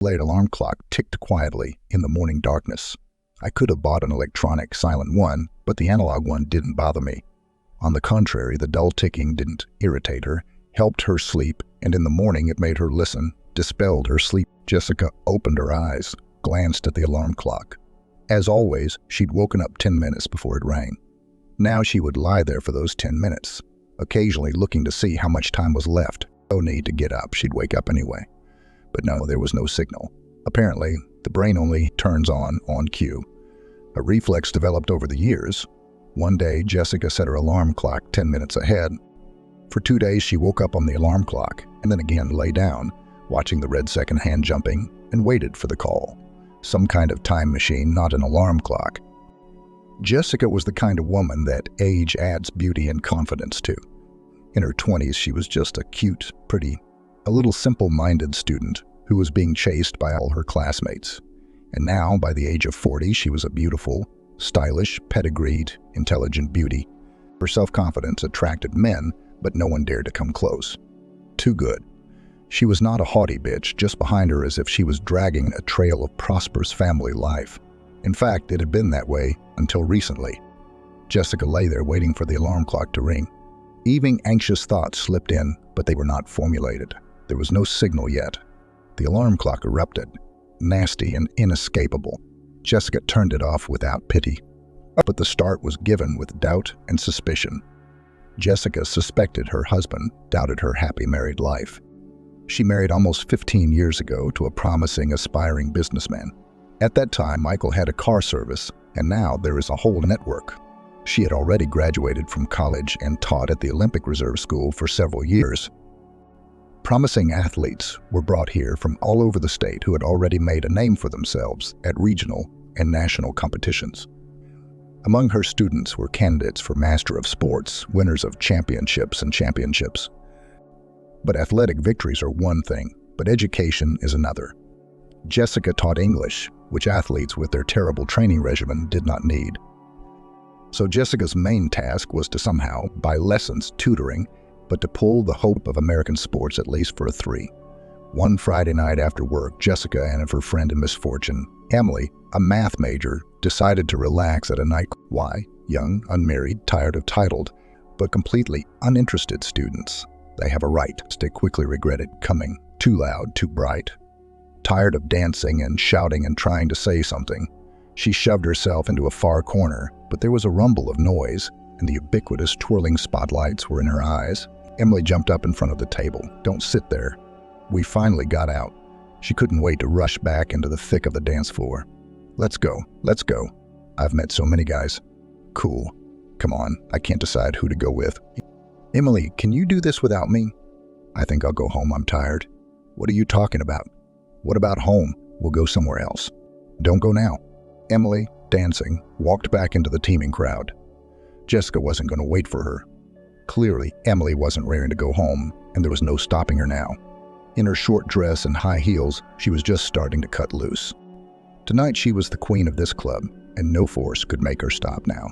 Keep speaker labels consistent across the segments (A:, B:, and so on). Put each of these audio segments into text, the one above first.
A: Late alarm clock ticked quietly in the morning darkness. I could have bought an electronic silent one, but the analog one didn't bother me. On the contrary, the dull ticking didn't irritate her, helped her sleep, and in the morning it made her listen, dispelled her sleep. Jessica opened her eyes, glanced at the alarm clock. As always, she'd woken up 10 minutes before it rang. Now she would lie there for those 10 minutes, occasionally looking to see how much time was left. No need to get up, she'd wake up anyway. But no, there was no signal. Apparently, the brain only turns on cue. A reflex developed over the years. One day, Jessica set her alarm clock 10 minutes ahead. For 2 days, she woke up on the alarm clock and then again lay down, watching the red second hand jumping, and waited for the call. Some kind of time machine, not an alarm clock. Jessica was the kind of woman that age adds beauty and confidence to. In her 20s, she was just a cute, pretty, a little simple-minded student who was being chased by all her classmates. And now, by the age of 40, she was a beautiful, stylish, pedigreed, intelligent beauty. Her self-confidence attracted men, but no one dared to come close. Too good. She was not a haughty bitch, just behind her as if she was dragging a trail of prosperous family life. In fact, it had been that way until recently. Jessica lay there waiting for the alarm clock to ring. Even anxious thoughts slipped in, but they were not formulated. There was no signal yet. The alarm clock erupted, nasty and inescapable. Jessica turned it off without pity. But the start was given with doubt and suspicion. Jessica suspected her husband, doubted her happy married life. She married almost 15 years ago to a promising, aspiring businessman. At that time, Michael had a car service, and now there is a whole network. She had already graduated from college and taught at the Olympic Reserve School for several years. Promising athletes were brought here from all over the state who had already made a name for themselves at regional and national competitions. Among her students were candidates for Master of Sports, winners of championships. But athletic victories are one thing, but education is another. Jessica taught English, which athletes with their terrible training regimen did not need. So Jessica's main task was to somehow buy lessons, tutoring, but to pull the hope of American sports at least for a 3. One Friday night after work, Jessica and her friend in misfortune, Emily, a math major, decided to relax at a night. Why? Young, unmarried, tired of titled, but completely uninterested students. They have a right. They quickly regretted coming. Too loud, too bright. Tired of dancing and shouting and trying to say something, she shoved herself into a far corner, but there was a rumble of noise, and the ubiquitous twirling spotlights were in her eyes. Emily jumped up in front of the table. Don't sit there. We finally got out. She couldn't wait to rush back into the thick of the dance floor. Let's go. I've met so many guys. Cool. Come on, I can't decide who to go with. Emily, can you do this without me? I think I'll go home, I'm tired. What are you talking about? What about home? We'll go somewhere else. Don't go now. Emily, dancing, walked back into the teeming crowd. Jessica wasn't going to wait for her. Clearly, Emily wasn't raring to go home, and there was no stopping her now. In her short dress and high heels, she was just starting to cut loose. Tonight she was the queen of this club, and no force could make her stop now.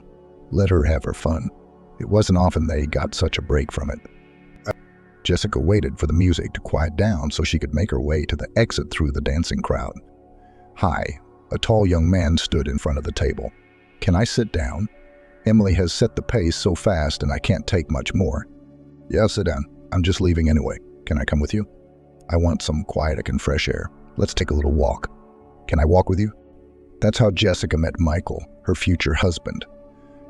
A: Let her have her fun. It wasn't often they got such a break from it. Jessica waited for the music to quiet down so she could make her way to the exit through the dancing crowd. Hi, a tall young man stood in front of the table. Can I sit down? Emily has set the pace so fast and I can't take much more. Yeah, sit down. I'm just leaving anyway. Can I come with you? I want some quiet and fresh air. Let's take a little walk. Can I walk with you? That's how Jessica met Michael, her future husband.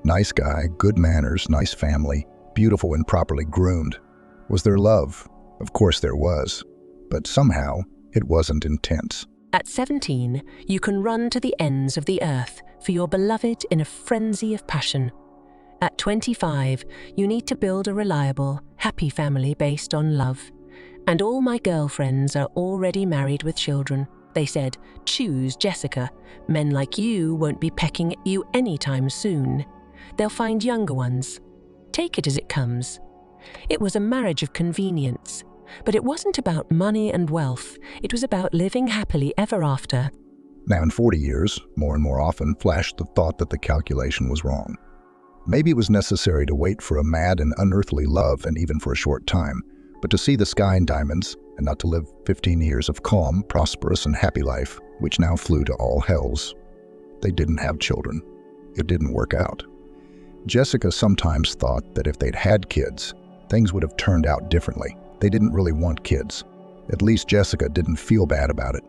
A: Nice guy, good manners, nice family, beautiful and properly groomed. Was there love? Of course there was. But somehow, it wasn't intense.
B: At 17, you can run to the ends of the earth for your beloved in a frenzy of passion. At 25, you need to build a reliable, happy family based on love. And all my girlfriends are already married with children. They said, choose Jessica. Men like you won't be pecking at you anytime soon. They'll find younger ones. Take it as it comes. It was a marriage of convenience. But it wasn't about money and wealth. It was about living happily ever after.
A: Now in 40 years, more and more often flashed the thought that the calculation was wrong. Maybe it was necessary to wait for a mad and unearthly love and even for a short time, but to see the sky in diamonds and not to live 15 years of calm, prosperous, and happy life, which now flew to all hells. They didn't have children. It didn't work out. Jessica sometimes thought that if they'd had kids, things would have turned out differently. They didn't really want kids. At least Jessica didn't feel bad about it.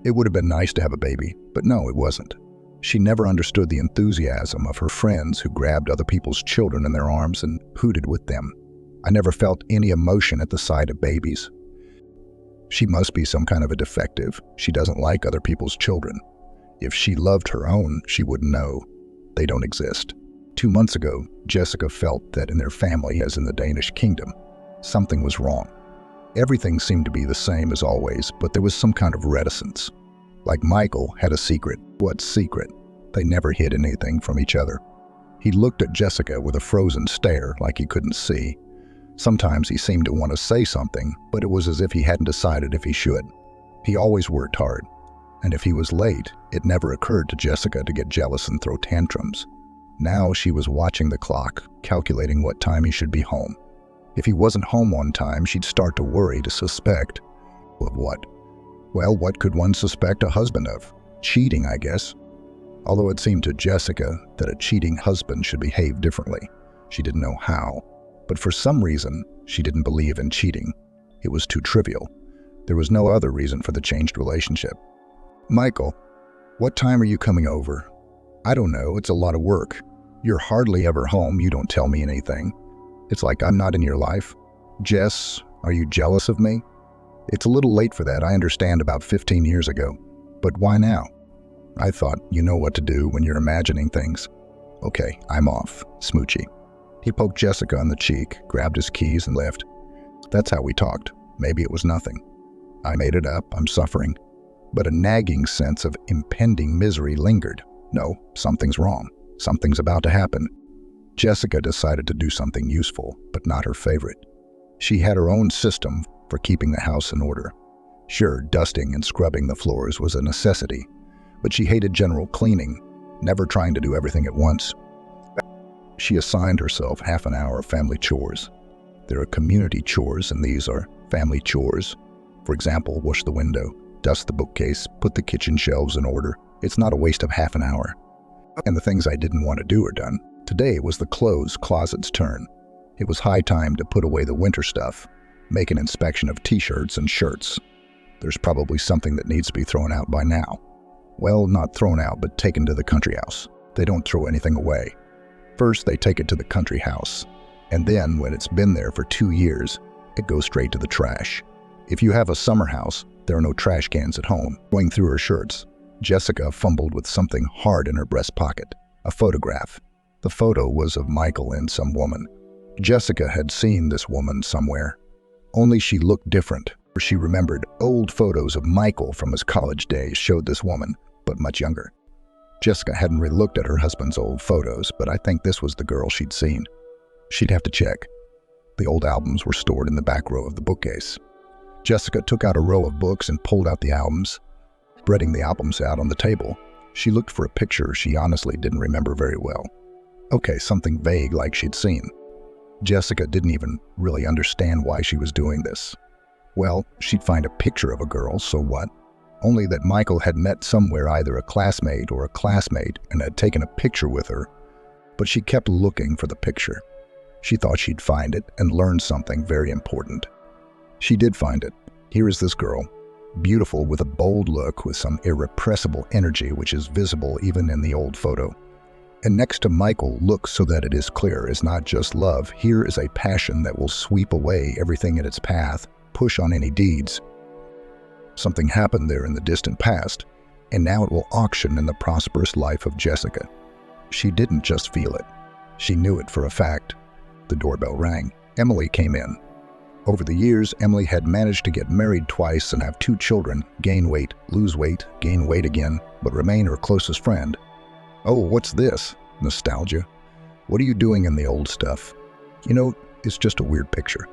A: It would have been nice to have a baby, but no, it wasn't. She never understood the enthusiasm of her friends who grabbed other people's children in their arms and hooted with them. I never felt any emotion at the sight of babies. She must be some kind of a defective. She doesn't like other people's children. If she loved her own, she wouldn't know. They don't exist. 2 months ago, Jessica felt that in their family, as in the Danish kingdom, something was wrong. Everything seemed to be the same as always, but there was some kind of reticence. Like Michael had a secret. What secret? They never hid anything from each other. He looked at Jessica with a frozen stare, like he couldn't see. Sometimes he seemed to want to say something, but it was as if he hadn't decided if he should. He always worked hard, and if he was late, it never occurred to Jessica to get jealous and throw tantrums. Now she was watching the clock, calculating what time he should be home. If he wasn't home on time, she'd start to worry, to suspect. Of what? Well, what could one suspect a husband of? Cheating, I guess. Although it seemed to Jessica that a cheating husband should behave differently. She didn't know how. But for some reason, she didn't believe in cheating. It was too trivial. There was no other reason for the changed relationship. Michael, what time are you coming over? I don't know, it's a lot of work. You're hardly ever home, you don't tell me anything. It's like I'm not in your life. Jess, are you jealous of me? It's a little late for that, I understand, about 15 years ago. But why now? I thought you know what to do when you're imagining things. Okay, I'm off. Smoochy. He poked Jessica on the cheek, grabbed his keys, and left. That's how we talked. Maybe it was nothing. I made it up, I'm suffering. But a nagging sense of impending misery lingered. No, something's wrong. Something's about to happen. Jessica decided to do something useful, but not her favorite. She had her own system for keeping the house in order. Sure, dusting and scrubbing the floors was a necessity, but she hated general cleaning, never trying to do everything at once. She assigned herself half an hour of family chores. There are community chores, and these are family chores. For example, wash the window, dust the bookcase, put the kitchen shelves in order. It's not a waste of half an hour. And the things I didn't want to do are done. Today was the clothes closet's turn. It was high time to put away the winter stuff, make an inspection of t-shirts and shirts. There's probably something that needs to be thrown out by now. Well, not thrown out, but taken to the country house. They don't throw anything away. First, they take it to the country house, and then, when it's been there for 2 years, it goes straight to the trash. If you have a summer house, there are no trash cans at home. Going through her shirts, Jessica fumbled with something hard in her breast pocket. A photograph. The photo was of Michael and some woman. Jessica had seen this woman somewhere. Only she looked different. She remembered old photos of Michael from his college days showed this woman, but much younger. Jessica hadn't really looked at her husband's old photos, but I think this was the girl she'd seen. She'd have to check. The old albums were stored in the back row of the bookcase. Jessica took out a row of books and pulled out the albums. Spreading the albums out on the table, she looked for a picture she honestly didn't remember very well. Okay, something vague like she'd seen. Jessica didn't even really understand why she was doing this. Well, she'd find a picture of a girl, so what? Only that Michael had met somewhere either a classmate or a classmate and had taken a picture with her, but she kept looking for the picture. She thought she'd find it and learn something very important. She did find it. Here is this girl, beautiful with a bold look with some irrepressible energy which is visible even in the old photo. And next to Michael, look so that it is clear, is not just love. Here is a passion that will sweep away everything in its path, push on any deeds. Something happened there in the distant past, and now it will auction in the prosperous life of Jessica. She didn't just feel it. She knew it for a fact. The doorbell rang. Emily came in. Over the years, Emily had managed to get married twice and have 2 children, gain weight, lose weight, gain weight again, but remain her closest friend. Oh, what's this? Nostalgia. What are you doing in the old stuff? You know, it's just a weird picture.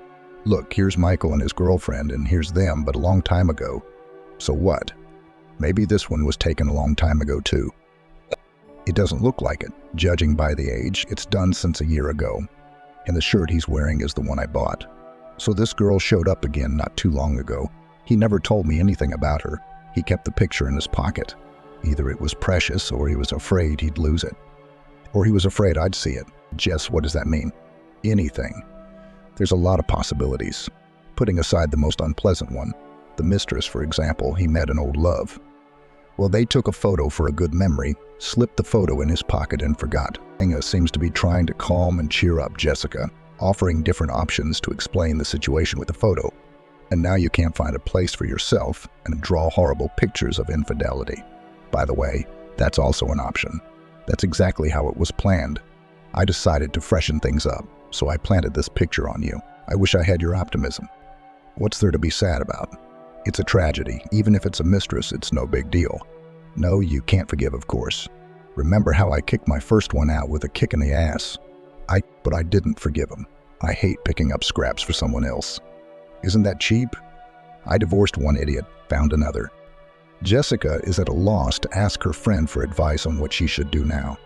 A: Look, here's Michael and his girlfriend, and here's them, but a long time ago. So what? Maybe this one was taken a long time ago, too. It doesn't look like it. Judging by the age, it's done since a year ago. And the shirt he's wearing is the one I bought. So this girl showed up again not too long ago. He never told me anything about her. He kept the picture in his pocket. Either it was precious or he was afraid he'd lose it. Or he was afraid I'd see it. Jess, what does that mean? Anything. There's a lot of possibilities. Putting aside the most unpleasant one, the mistress, for example, he met an old love. Well, they took a photo for a good memory, slipped the photo in his pocket and forgot. Inga seems to be trying to calm and cheer up Jessica, offering different options to explain the situation with the photo. And now you can't find a place for yourself and draw horrible pictures of infidelity. By the way, that's also an option. That's exactly how it was planned. I decided to freshen things up, so I planted this picture on you. I wish I had your optimism. What's there to be sad about? It's a tragedy. Even if it's a mistress, it's no big deal. No, you can't forgive, of course. Remember how I kicked my first one out with a kick in the ass? But I didn't forgive him. I hate picking up scraps for someone else. Isn't that cheap? I divorced one idiot, found another. Jessica is at a loss to ask her friend for advice on what she should do now.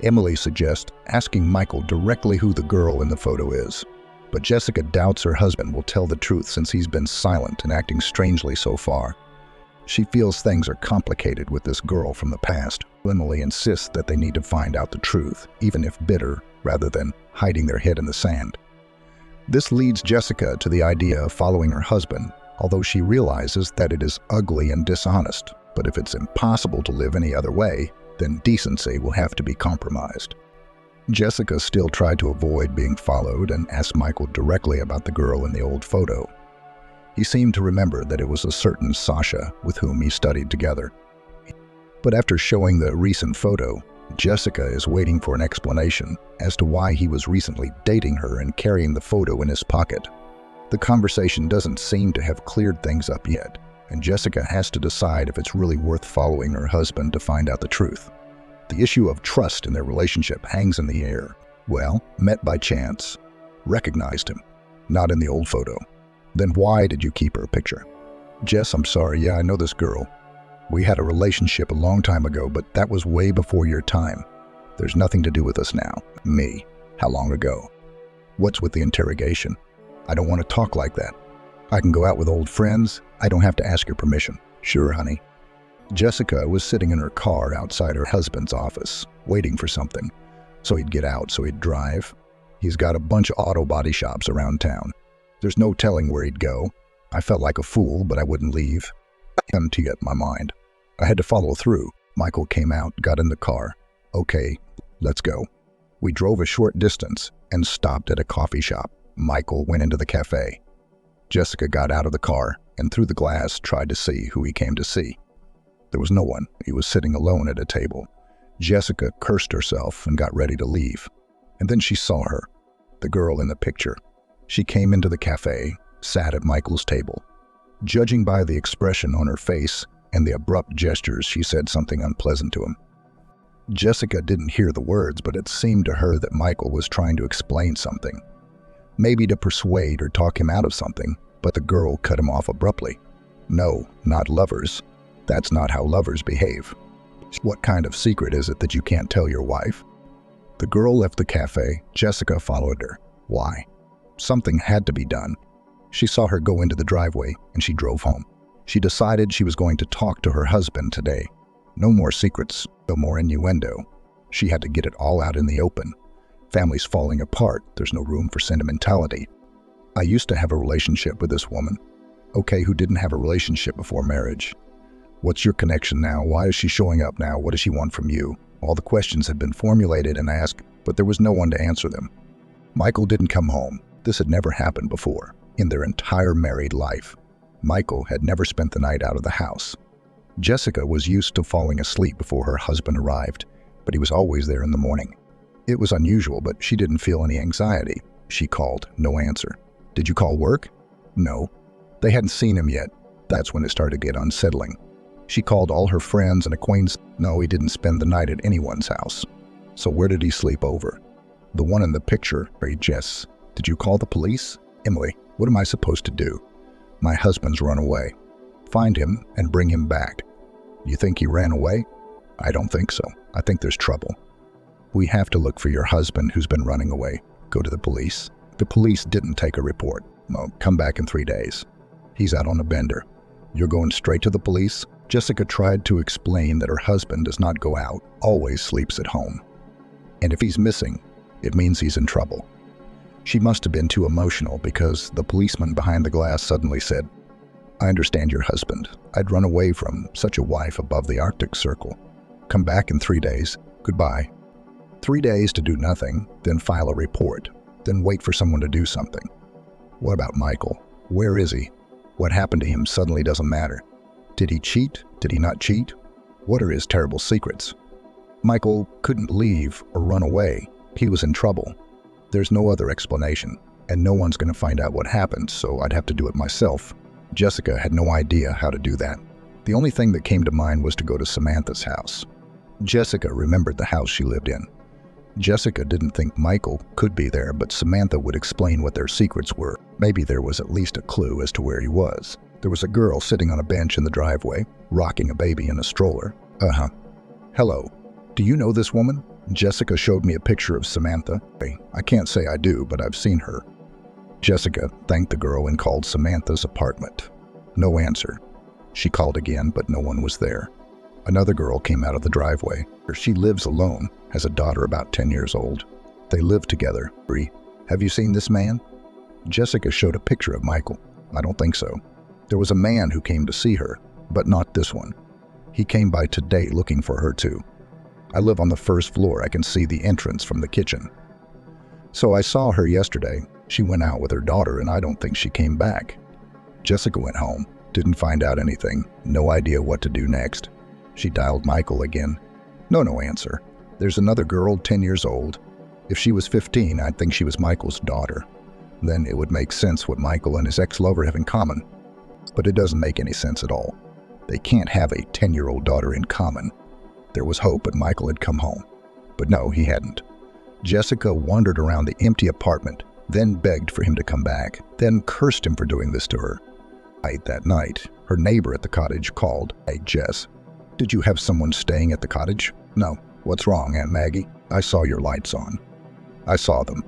A: Emily suggests asking Michael directly who the girl in the photo is. But Jessica doubts her husband will tell the truth since he's been silent and acting strangely so far. She feels things are complicated with this girl from the past. Emily insists that they need to find out the truth, even if bitter, rather than hiding their head in the sand. This leads Jessica to the idea of following her husband, although she realizes that it is ugly and dishonest. But if it's impossible to live any other way, then decency will have to be compromised. Jessica still tried to avoid being followed and asked Michael directly about the girl in the old photo. He seemed to remember that it was a certain Sasha with whom he studied together. But after showing the recent photo, Jessica is waiting for an explanation as to why he was recently dating her and carrying the photo in his pocket. The conversation doesn't seem to have cleared things up yet, and Jessica has to decide if it's really worth following her husband to find out the truth. The issue of trust in their relationship hangs in the air. Well, met by chance. Recognized him. Not in the old photo. Then why did you keep her picture? Jess, I'm sorry, yeah, I know this girl. We had a relationship a long time ago, but that was way before your time. There's nothing to do with us now. Me. How long ago? What's with the interrogation? I don't want to talk like that. I can go out with old friends. I don't have to ask your permission. Sure, honey. Jessica was sitting in her car outside her husband's office, waiting for something. So he'd get out, so he'd drive. He's got a bunch of auto body shops around town. There's no telling where he'd go. I felt like a fool, but I wouldn't leave. Empty at my mind. I had to follow through. Michael came out, got in the car. Okay, let's go. We drove a short distance and stopped at a coffee shop. Michael went into the cafe. Jessica got out of the car and through the glass tried to see who he came to see. There was no one. He was sitting alone at a table. Jessica cursed herself and got ready to leave. And then she saw her, the girl in the picture. She came into the cafe, sat at Michael's table. Judging by the expression on her face and the abrupt gestures, she said something unpleasant to him. Jessica didn't hear the words, but it seemed to her that Michael was trying to explain something. Maybe to persuade or talk him out of something, but the girl cut him off abruptly. No, not lovers. That's not how lovers behave. What kind of secret is it that you can't tell your wife? The girl left the cafe. Jessica followed her. Why? Something had to be done. She saw her go into the driveway and she drove home. She decided she was going to talk to her husband today. No more secrets, no more innuendo. She had to get it all out in the open. Family's falling apart. There's no room for sentimentality. I used to have a relationship with this woman. Okay, who didn't have a relationship before marriage? What's your connection now? Why is she showing up now? What does she want from you? All the questions had been formulated and asked, but there was no one to answer them. Michael didn't come home. This had never happened before. In their entire married life, Michael had never spent the night out of the house. Jessica was used to falling asleep before her husband arrived, but he was always there in the morning. It was unusual, but she didn't feel any anxiety. She called, no answer. Did you call work? No. They hadn't seen him yet. That's when it started to get unsettling. She called all her friends and acquaintances. No, he didn't spend the night at anyone's house. So where did he sleep over? The one in the picture, Jess. Did you call the police? Emily, what am I supposed to do? My husband's run away. Find him and bring him back. You think he ran away? I don't think so. I think there's trouble. We have to look for your husband who's been running away. Go to the police. The police didn't take a report. Well, come back in 3 days. He's out on a bender. You're going straight to the police? Jessica tried to explain that her husband does not go out, always sleeps at home. And if he's missing, it means he's in trouble. She must have been too emotional because the policeman behind the glass suddenly said, I understand your husband. I'd run away from such a wife above the Arctic Circle. Come back in 3 days. Goodbye. 3 days to do nothing, then file a report, then wait for someone to do something. What about Michael? Where is he? What happened to him suddenly doesn't matter. Did he cheat? Did he not cheat? What are his terrible secrets? Michael couldn't leave or run away. He was in trouble. There's no other explanation, and no one's going to find out what happened, so I'd have to do it myself. Jessica had no idea how to do that. The only thing that came to mind was to go to Samantha's house. Jessica remembered the house she lived in. Jessica didn't think Michael could be there, but Samantha would explain what their secrets were. Maybe there was at least a clue as to where he was. There was a girl sitting on a bench in the driveway, rocking a baby in a stroller. Hello. Do you know this woman? Jessica showed me a picture of Samantha. I can't say I do, but I've seen her. Jessica thanked the girl and called Samantha's apartment. No answer. She called again, but no one was there. Another girl came out of the driveway. She lives alone, has a daughter about 10 years old. They live together. Have you seen this man? Jessica showed a picture of Michael. I don't think so. There was a man who came to see her, but not this one. He came by today looking for her too. I live on the first floor. I can see the entrance from the kitchen. So I saw her yesterday. She went out with her daughter and I don't think she came back. Jessica went home, didn't find out anything, no idea what to do next. She dialed Michael again. No answer. There's another girl, 10 years old. If she was 15, I'd think she was Michael's daughter. Then it would make sense what Michael and his ex-lover have in common. But it doesn't make any sense at all. They can't have a 10-year-old daughter in common. There was hope that Michael had come home. But no, he hadn't. Jessica wandered around the empty apartment, then begged for him to come back, then cursed him for doing this to her. That night, her neighbor at the cottage called. Hey, Jess, did you have someone staying at the cottage? No. What's wrong, Aunt Maggie? I saw your lights on. I saw them.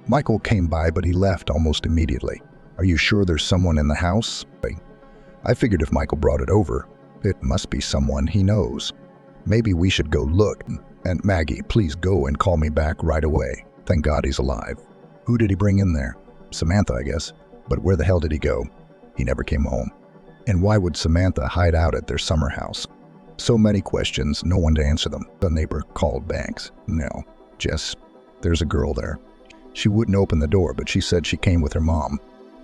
A: Michael came by, but he left almost immediately. Are you sure there's someone in the house? I figured if Michael brought it over, it must be someone he knows. Maybe we should go look. Aunt Maggie, please go and call me back right away. Thank God he's alive. Who did he bring in there? Samantha, I guess. But where the hell did he go? He never came home. And why would Samantha hide out at their summer house? So many questions, no one to answer them. The neighbor called Banks. No, Jess, there's a girl there. She wouldn't open the door, but she said she came with her mom.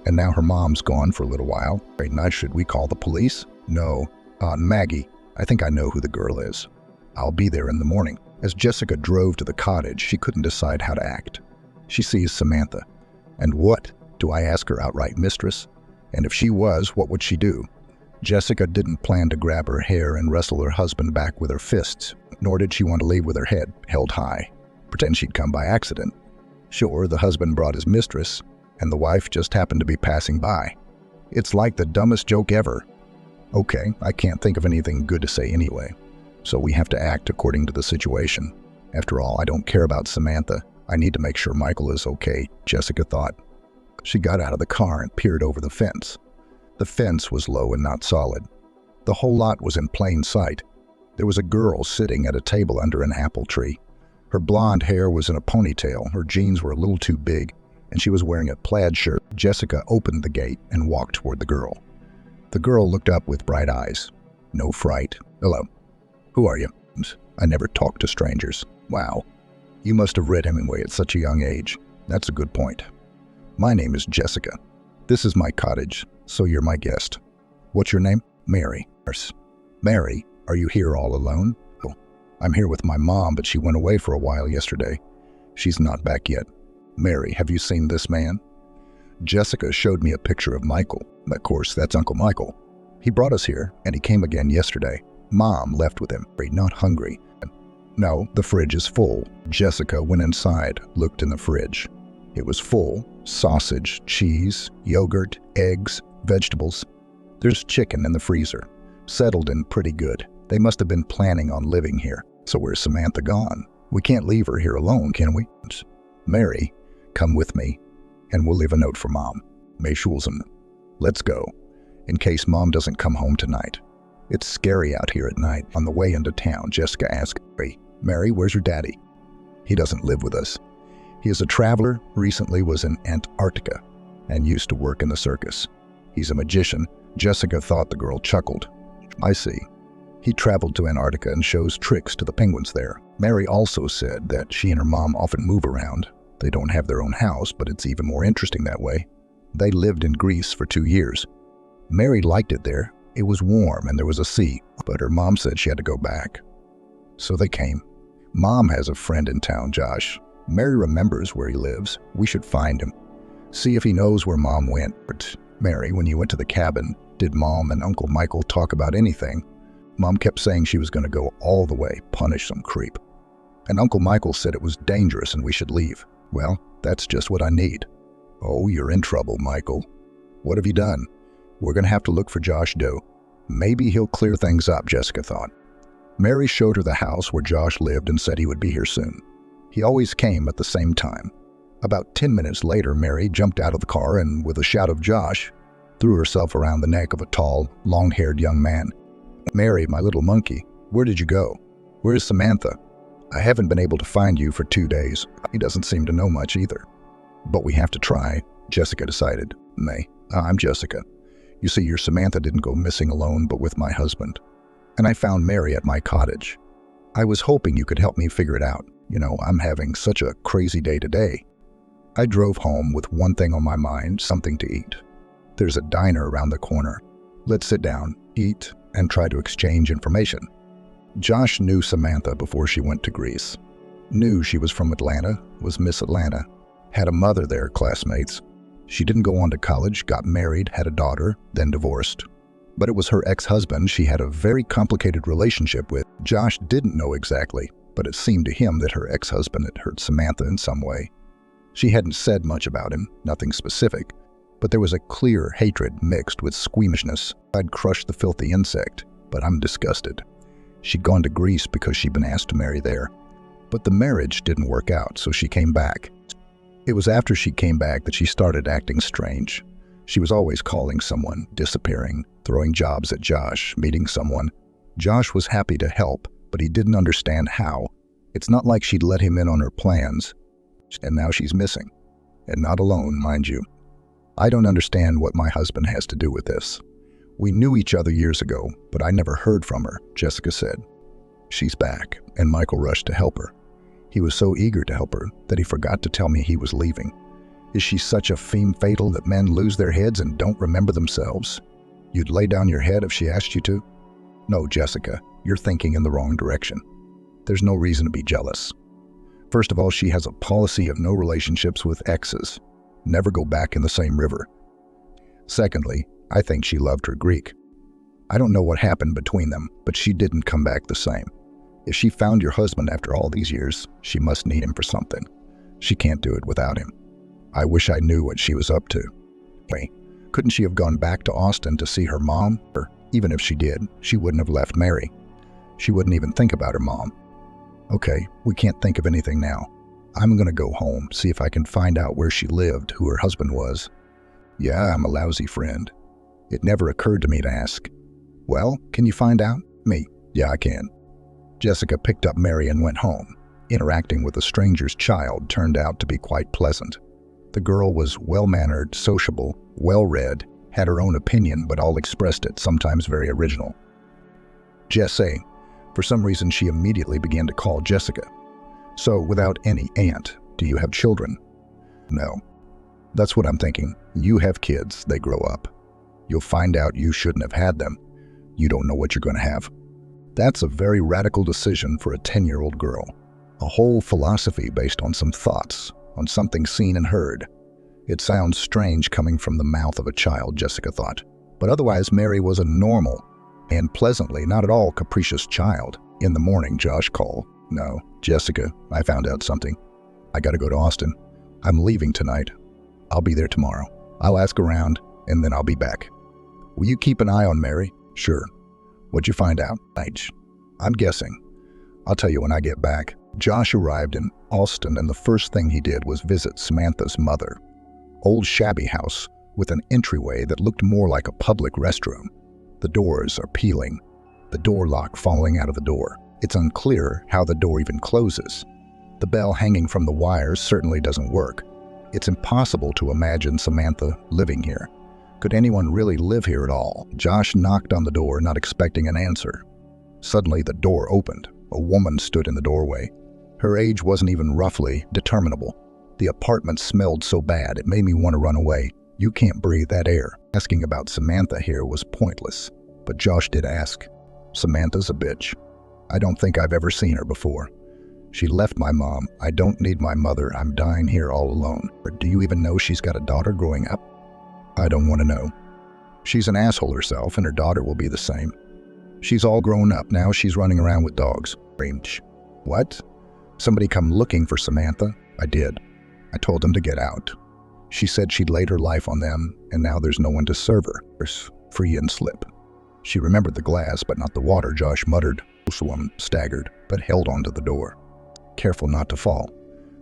A: And now her mom's gone for a little while. Right now, should we call the police? No. Maggie, I think I know who the girl is. I'll be there in the morning. As Jessica drove to the cottage, she couldn't decide how to act. She sees Samantha. And what? Do I ask her outright mistress? And if she was, what would she do? Jessica didn't plan to grab her hair and wrestle her husband back with her fists, nor did she want to leave with her head held high. Pretend she'd come by accident. Sure, the husband brought his mistress, and the wife just happened to be passing by. It's like the dumbest joke ever. Okay, I can't think of anything good to say anyway, so we have to act according to the situation. After all, I don't care about Samantha. I need to make sure Michael is okay, Jessica thought. She got out of the car and peered over the fence. The fence was low and not solid. The whole lot was in plain sight. There was a girl sitting at a table under an apple tree. Her blonde hair was in a ponytail, her jeans were a little too big, and she was wearing a plaid shirt. Jessica opened the gate and walked toward the girl. The girl looked up with bright eyes. No fright. Hello. Who are you? I never talk to strangers. Wow. You must have read Hemingway at such a young age. That's a good point. My name is Jessica. This is my cottage, so you're my guest. What's your name? Mary. Mary, are you here all alone? Oh, I'm here with my mom, but she went away for a while yesterday. She's not back yet. Mary, have you seen this man? Jessica showed me a picture of Michael. Of course, that's Uncle Michael. He brought us here, and he came again yesterday. Mom left with him, not hungry. No, the fridge is full. Jessica went inside, looked in the fridge. It was full. Sausage, cheese, yogurt, eggs, vegetables. There's chicken in the freezer. Settled in pretty good. They must have been planning on living here. So where's Samantha gone? We can't leave her here alone, can we? Mary, come with me. and we'll leave a note for Mom. May Schulzen. Let's go, in case Mom doesn't come home tonight. It's scary out here at night. On the way into town, Jessica asked, Mary, where's your daddy? He doesn't live with us. He is a traveler, recently was in Antarctica, and used to work in the circus. He's a magician. Jessica thought the girl chuckled. I see. He traveled to Antarctica and shows tricks to the penguins there. Mary also said that she and her mom often move around. They don't have their own house, but it's even more interesting that way. They lived in Greece for 2 years. Mary liked it there. It was warm and there was a sea, but her mom said she had to go back. So they came. Mom has a friend in town, Josh. Mary remembers where he lives. We should find him. See if he knows where Mom went. But Mary, when you went to the cabin, did Mom and Uncle Michael talk about anything? Mom kept saying she was going to go all the way, punish some creep. And Uncle Michael said it was dangerous and we should leave. Well, that's just what I need. Oh, you're in trouble, Michael. What have you done? We're going to have to look for Josh Doe. Maybe he'll clear things up, Jessica thought. Mary showed her the house where Josh lived and said he would be here soon. He always came at the same time. About 10 minutes later, Mary jumped out of the car and, with a shout of Josh, threw herself around the neck of a tall, long-haired young man. Mary, my little monkey, where did you go? Where's Samantha? I haven't been able to find you for 2 days. He doesn't seem to know much either. But we have to try, Jessica decided. I'm Jessica. You see, your Samantha didn't go missing alone, but with my husband. And I found Mary at my cottage. I was hoping you could help me figure it out. You know, I'm having such a crazy day today. I drove home with one thing on my mind, something to eat. There's a diner around the corner. Let's sit down, eat, and try to exchange information. Josh knew Samantha before she went to Greece. Knew she was from Atlanta, was Miss Atlanta. Had a mother there, classmates. She didn't go on to college, got married, had a daughter, then divorced. But it was her ex-husband she had a very complicated relationship with. Josh didn't know exactly, but it seemed to him that her ex-husband had hurt Samantha in some way. She hadn't said much about him, nothing specific, but there was a clear hatred mixed with squeamishness. I'd crushed the filthy insect, but I'm disgusted. She'd gone to Greece because she'd been asked to marry there. But the marriage didn't work out, so she came back. It was after she came back that she started acting strange. She was always calling someone, disappearing, throwing jobs at Josh, meeting someone. Josh was happy to help, but he didn't understand how. It's not like she'd let him in on her plans. And now she's missing. And not alone, mind you. I don't understand what my husband has to do with this. We knew each other years ago, but I never heard from her, Jessica said. She's back, and Michael rushed to help her. He was so eager to help her that he forgot to tell me he was leaving. Is she such a femme fatale that men lose their heads and don't remember themselves? You'd lay down your head if she asked you to? No, Jessica, you're thinking in the wrong direction. There's no reason to be jealous. First of all, she has a policy of no relationships with exes. Never go back in the same river. Secondly, I think she loved her Greek. I don't know what happened between them, but she didn't come back the same. If she found your husband after all these years, she must need him for something. She can't do it without him. I wish I knew what she was up to. Wait, couldn't she have gone back to Austin to see her mom? Or even if she did, she wouldn't have left Mary. She wouldn't even think about her mom. Okay, we can't think of anything now. I'm going to go home, see if I can find out where she lived, who her husband was. Yeah, I'm a lousy friend. It never occurred to me to ask. Well, can you find out? Me. Yeah, I can. Jessica picked up Mary and went home. Interacting with a stranger's child turned out to be quite pleasant. The girl was well-mannered, sociable, well-read, had her own opinion but all expressed it, sometimes very original. Jessie. For some reason, she immediately began to call Jessica. So, without any aunt, do you have children? No. That's what I'm thinking. You have kids, they grow up. You'll find out you shouldn't have had them. You don't know what you're going to have. That's a very radical decision for a 10-year-old girl. A whole philosophy based on some thoughts, on something seen and heard. It sounds strange coming from the mouth of a child, Jessica thought. But otherwise, Mary was a normal and pleasantly not at all capricious child. In the morning, Josh called. No, Jessica, I found out something. I gotta go to Austin. I'm leaving tonight. I'll be there tomorrow. I'll ask around, and then I'll be back. Will you keep an eye on Mary? Sure. What'd you find out? I'm guessing. I'll tell you when I get back. Josh arrived in Austin, and the first thing he did was visit Samantha's mother. old shabby house with an entryway that looked more like a public restroom. The doors are peeling, the door lock falling out of the door. It's unclear how the door even closes. The bell hanging from the wires certainly doesn't work. It's impossible to imagine Samantha living here. Could anyone really live here at all? Josh knocked on the door, not expecting an answer. Suddenly, the door opened. A woman stood in the doorway. Her age wasn't even roughly determinable. The apartment smelled so bad, it made me want to run away. You can't breathe that air. Asking about Samantha here was pointless, but Josh did ask. Samantha's a bitch. I don't think I've ever seen her before. She left my mom. I don't need my mother. I'm dying here all alone. Or do you even know she's got a daughter growing up? I don't want to know. She's an asshole herself, and her daughter will be the same. She's all grown up now. She's running around with dogs. What? Somebody come looking for Samantha? I did. I told them to get out. She said she'd laid her life on them, and now there's no one to serve her. Free and slip. She remembered the glass, but not the water, Josh muttered. The woman staggered, but held onto the door. Careful not to fall.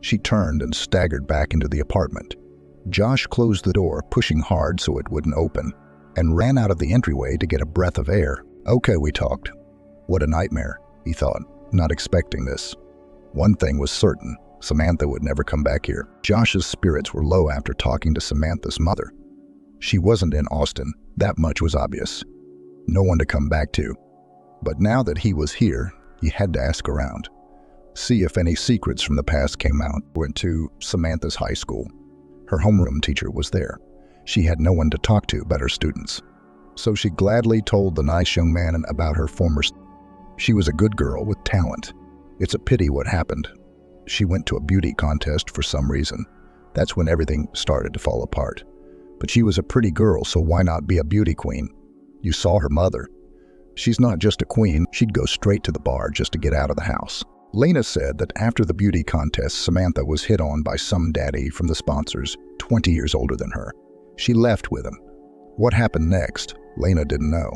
A: She turned and staggered back into the apartment. Josh closed the door, pushing hard so it wouldn't open, and ran out of the entryway to get a breath of air. Okay, we talked. What a nightmare, he thought, not expecting this. One thing was certain, Samantha would never come back here. Josh's spirits were low after talking to Samantha's mother. She wasn't in Austin, that much was obvious. No one to come back to. But now that he was here, he had to ask around. See if any secrets from the past came out. Went to Samantha's high school. Her homeroom teacher was there. She had no one to talk to but her students. So she gladly told the nice young man about her former. She was a good girl with talent. It's a pity what happened. She went to a beauty contest for some reason. That's when everything started to fall apart. But she was a pretty girl, so why not be a beauty queen? You saw her mother. She's not just a queen, she'd go straight to the bar just to get out of the house. Lena said that after the beauty contest, Samantha was hit on by some daddy from the sponsors, 20 years older than her. She left with him. What happened next? Lena didn't know.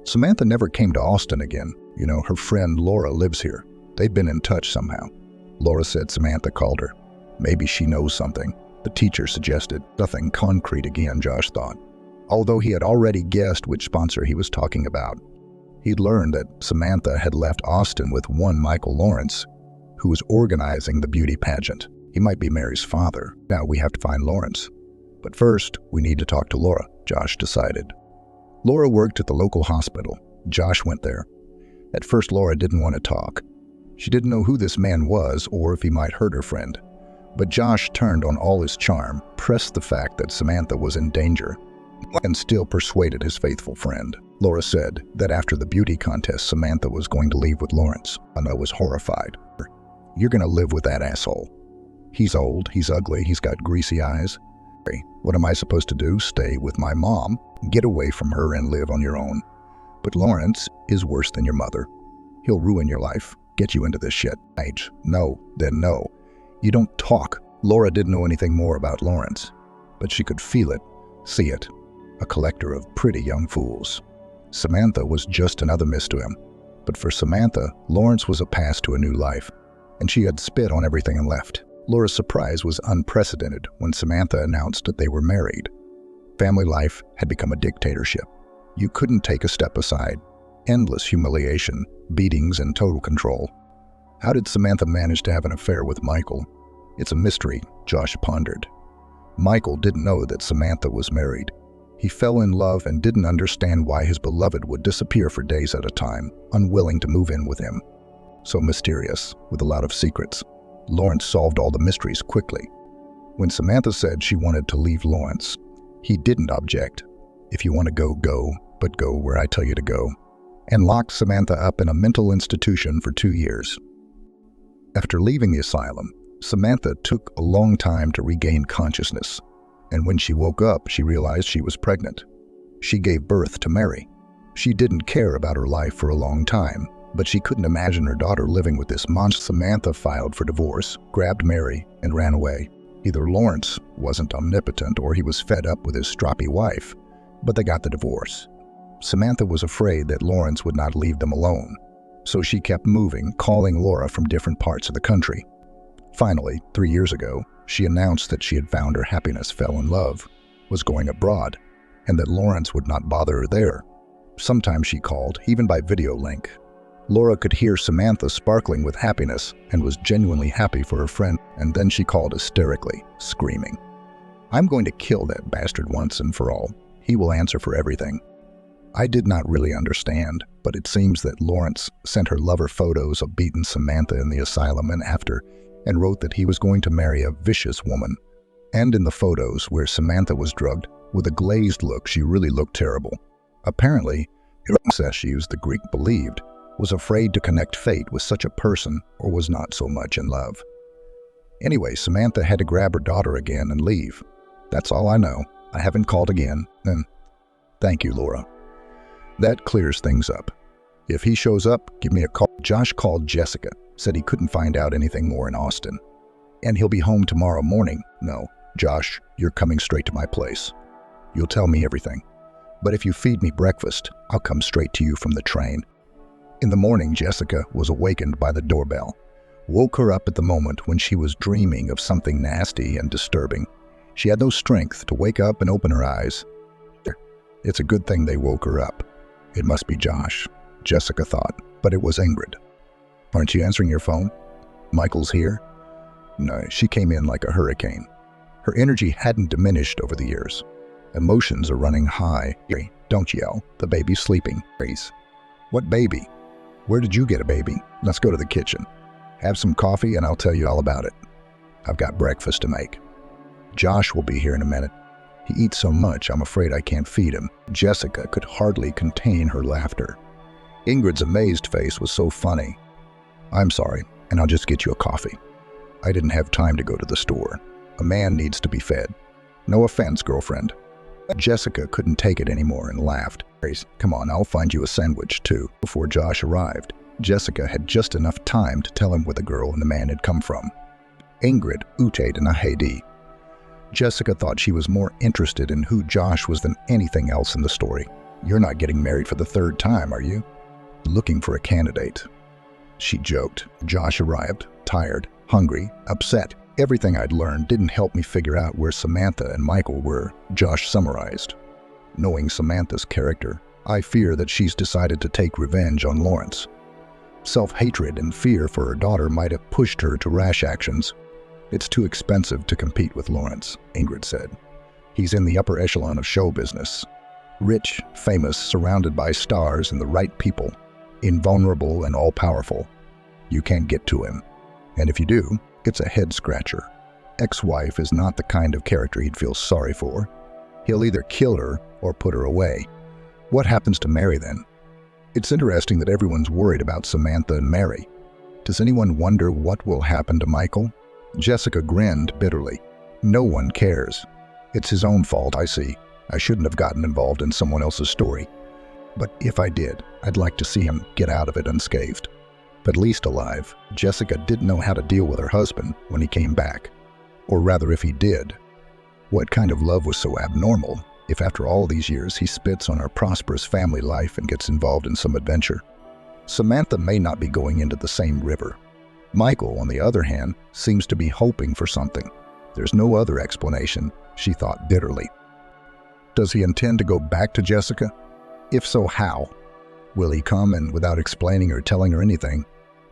A: Samantha never came to Austin again. You know, her friend Laura lives here. They've been in touch somehow. Laura said Samantha called her. Maybe she knows something. The teacher suggested. Nothing concrete again, Josh thought. Although he had already guessed which sponsor he was talking about. He'd learned that Samantha had left Austin with one Michael Lawrence, who was organizing the beauty pageant. He might be Mary's father. Now we have to find Lawrence. But first, we need to talk to Laura, Josh decided. Laura worked at the local hospital. Josh went there. At first, Laura didn't want to talk. She didn't know who this man was or if he might hurt her friend. But Josh turned on all his charm, pressed the fact that Samantha was in danger, and still persuaded his faithful friend. Laura said that after the beauty contest, Samantha was going to leave with Lawrence. Anna was horrified. You're going to live with that asshole. He's old, he's ugly, he's got greasy eyes. What am I supposed to do? Stay with my mom, get away from her and live on your own. But Lawrence is worse than your mother. He'll ruin your life, get you into this shit. No, then no. You don't talk. Laura didn't know anything more about Lawrence, but she could feel it, see it. A collector of pretty young fools. Samantha was just another miss to him. But for Samantha, Lawrence was a pass to a new life, and she had spit on everything and left. Laura's surprise was unprecedented when Samantha announced that they were married. Family life had become a dictatorship. You couldn't take a step aside. Endless humiliation, beatings, and total control. How did Samantha manage to have an affair with Michael? It's a mystery, Josh pondered. Michael didn't know that Samantha was married. He fell in love and didn't understand why his beloved would disappear for days at a time, unwilling to move in with him. So mysterious, with a lot of secrets. Lawrence solved all the mysteries quickly. When Samantha said she wanted to leave Lawrence, he didn't object. If you want to go, go, but go where I tell you to go. And locked Samantha up in a mental institution for 2 years. After leaving the asylum, Samantha took a long time to regain consciousness. And when she woke up, she realized she was pregnant. She gave birth to Mary. She didn't care about her life for a long time, but she couldn't imagine her daughter living with this monster. Samantha filed for divorce, grabbed Mary, and ran away. Either Lawrence wasn't omnipotent or he was fed up with his stroppy wife, but they got the divorce. Samantha was afraid that Lawrence would not leave them alone, so she kept moving, calling Laura from different parts of the country. Finally, 3 years ago, she announced that she had found her happiness, fell in love, was going abroad, and that Lawrence would not bother her there. Sometimes she called, even by video link. Laura could hear Samantha sparkling with happiness and was genuinely happy for her friend, and then she called hysterically, screaming, "I'm going to kill that bastard once and for all. He will answer for everything." I did not really understand, but it seems that Lawrence sent her lover photos of beaten Samantha in the asylum and wrote that he was going to marry a vicious woman. And in the photos where Samantha was drugged, with a glazed look, she really looked terrible. Apparently, Heracles, the Greek believed, was afraid to connect fate with such a person or was not so much in love. Anyway, Samantha had to grab her daughter again and leave. That's all I know. I haven't called again, and thank you, Laura. That clears things up. If he shows up, give me a call. Josh called Jessica, said he couldn't find out anything more in Austin. And he'll be home tomorrow morning. No, Josh, you're coming straight to my place. You'll tell me everything. But if you feed me breakfast, I'll come straight to you from the train. In the morning, Jessica was awakened by the doorbell. Woke her up at the moment when she was dreaming of something nasty and disturbing. She had no strength to wake up and open her eyes. It's a good thing they woke her up. It must be Josh, Jessica thought, but it was Ingrid. Aren't you answering your phone? Michael's here? No, she came in like a hurricane. Her energy hadn't diminished over the years. Emotions are running high. Don't yell, the baby's sleeping. What baby? Where did you get a baby? Let's go to the kitchen. Have some coffee and I'll tell you all about it. I've got breakfast to make. Josh will be here in a minute. He eats so much, I'm afraid I can't feed him. Jessica could hardly contain her laughter. Ingrid's amazed face was so funny. I'm sorry, and I'll just get you a coffee. I didn't have time to go to the store. A man needs to be fed. No offense, girlfriend. Jessica couldn't take it anymore and laughed. Come on, I'll find you a sandwich too. Before Josh arrived, Jessica had just enough time to tell him where the girl and the man had come from. Ingrid Ute and Ahedi. Jessica thought she was more interested in who Josh was than anything else in the story. You're not getting married for the third time, are you? Looking for a candidate. She joked. Josh arrived, tired, hungry, upset. Everything I'd learned didn't help me figure out where Samantha and Michael were, Josh summarized. Knowing Samantha's character, I fear that she's decided to take revenge on Lawrence. Self-hatred and fear for her daughter might have pushed her to rash actions. It's too expensive to compete with Lawrence, Ingrid said. He's in the upper echelon of show business. Rich, famous, surrounded by stars and the right people. Invulnerable and all-powerful. You can't get to him. And if you do, it's a head-scratcher. Ex-wife is not the kind of character he'd feel sorry for. He'll either kill her or put her away. What happens to Mary then? It's interesting that everyone's worried about Samantha and Mary. Does anyone wonder what will happen to Michael? Jessica grinned bitterly. No one cares. It's his own fault, I see. I shouldn't have gotten involved in someone else's story. But if I did, I'd like to see him get out of it unscathed. But at least alive. Jessica didn't know how to deal with her husband when he came back. Or rather, if he did. What kind of love was so abnormal if after all these years he spits on her prosperous family life and gets involved in some adventure? Samantha may not be going into the same river. Michael, on the other hand, seems to be hoping for something. There's no other explanation, she thought bitterly. Does he intend to go back to Jessica? If so, how? Will he come and, without explaining or telling her anything,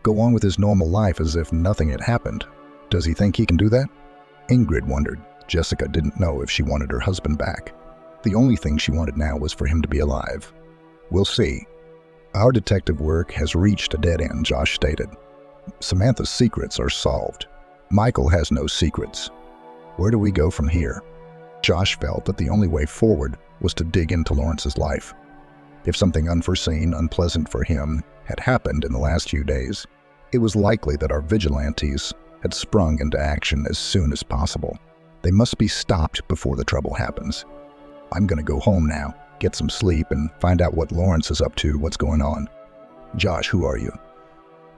A: go on with his normal life as if nothing had happened? Does he think he can do that? Ingrid wondered. Jessica didn't know if she wanted her husband back. The only thing she wanted now was for him to be alive. We'll see. Our detective work has reached a dead end, Josh stated. Samantha's secrets are solved. Michael has no secrets. Where do we go from here? Josh felt that the only way forward was to dig into Lawrence's life. If something unforeseen, unpleasant for him had happened in the last few days, it was likely that our vigilantes had sprung into action as soon as possible. They must be stopped before the trouble happens. I'm going to go home now, get some sleep, and find out what Lawrence is up to, what's going on. Josh, who are you?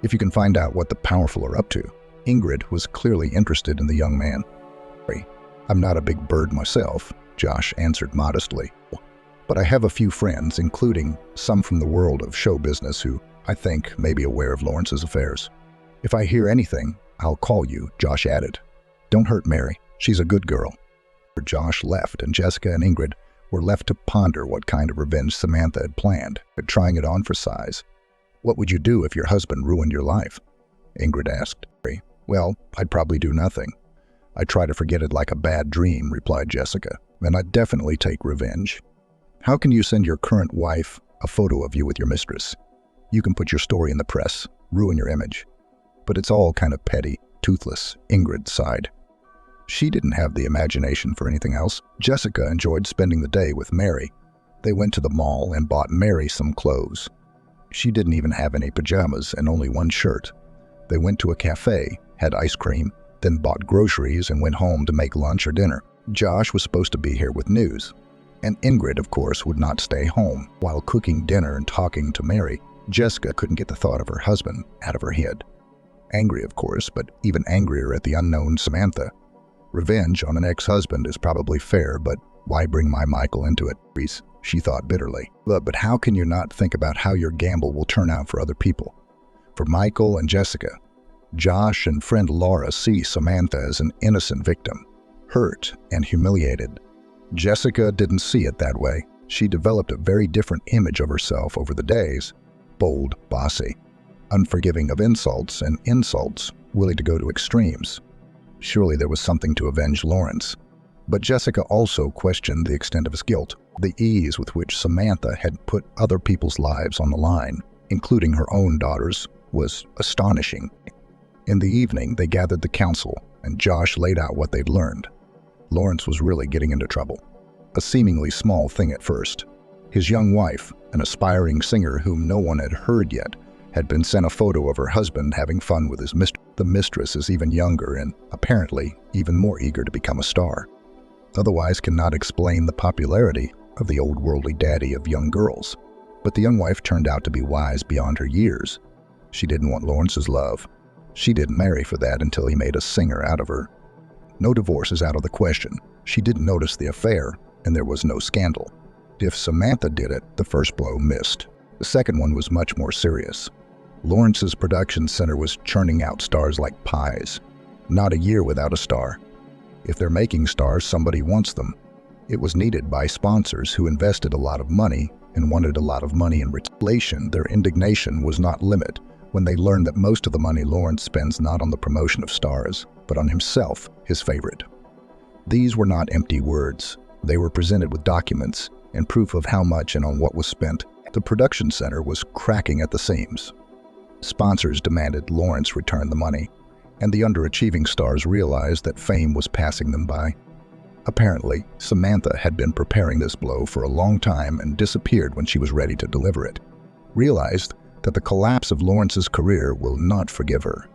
A: If you can find out what the powerful are up to. Ingrid was clearly interested in the young man. I'm not a big bird myself, Josh answered modestly. But I have a few friends, including some from the world of show business who I think may be aware of Lawrence's affairs. If I hear anything, I'll call you, Josh added. Don't hurt Mary. She's a good girl. Josh left, and Jessica and Ingrid were left to ponder what kind of revenge Samantha had planned, trying it on for size. What would you do if your husband ruined your life? Ingrid asked. Well, I'd probably do nothing. I'd try to forget it like a bad dream, replied Jessica, and I'd definitely take revenge. How can you send your current wife a photo of you with your mistress? You can put your story in the press, ruin your image. But it's all kind of petty, toothless, Ingrid sighed. She didn't have the imagination for anything else. Jessica enjoyed spending the day with Mary. They went to the mall and bought Mary some clothes. She didn't even have any pajamas and only one shirt. They went to a cafe, had ice cream, then bought groceries and went home to make lunch or dinner. Josh was supposed to be here with news. And Ingrid, of course, would not stay home. While cooking dinner and talking to Mary, Jessica couldn't get the thought of her husband out of her head. Angry, of course, but even angrier at the unknown Samantha. Revenge on an ex-husband is probably fair, but why bring my Michael into it? She thought bitterly. But how can you not think about how your gamble will turn out for other people? For Michael and Jessica, Josh and friend Laura see Samantha as an innocent victim, hurt and humiliated. Jessica didn't see it that way. She developed a very different image of herself over the days. Bold, bossy, unforgiving of insults and insults, willing to go to extremes. Surely there was something to avenge Lawrence. But Jessica also questioned the extent of his guilt. The ease with which Samantha had put other people's lives on the line, including her own daughter's, was astonishing. In the evening, they gathered the council, and Josh laid out what they'd learned. Lawrence was really getting into trouble. A seemingly small thing at first. His young wife, an aspiring singer whom no one had heard yet, had been sent a photo of her husband having fun with his mistress. The mistress is even younger and, apparently, even more eager to become a star. Otherwise cannot explain the popularity of the old worldly daddy of young girls. But the young wife turned out to be wise beyond her years. She didn't want Lawrence's love. She didn't marry for that until he made a singer out of her. No divorce is out of the question. She didn't notice the affair, and there was no scandal. If Samantha did it, the first blow missed. The second one was much more serious. Lawrence's production center was churning out stars like pies. Not a year without a star. If they're making stars, somebody wants them. It was needed by sponsors who invested a lot of money and wanted a lot of money in return. Their indignation was not limited when they learned that most of the money Lawrence spends not on the promotion of stars, but on himself, his favorite. These were not empty words. They were presented with documents and proof of how much and on what was spent. The production center was cracking at the seams. Sponsors demanded Lawrence return the money, and the underachieving stars realized that fame was passing them by. Apparently, Samantha had been preparing this blow for a long time and disappeared when she was ready to deliver it. Realized that the collapse of Lawrence's career will not forgive her.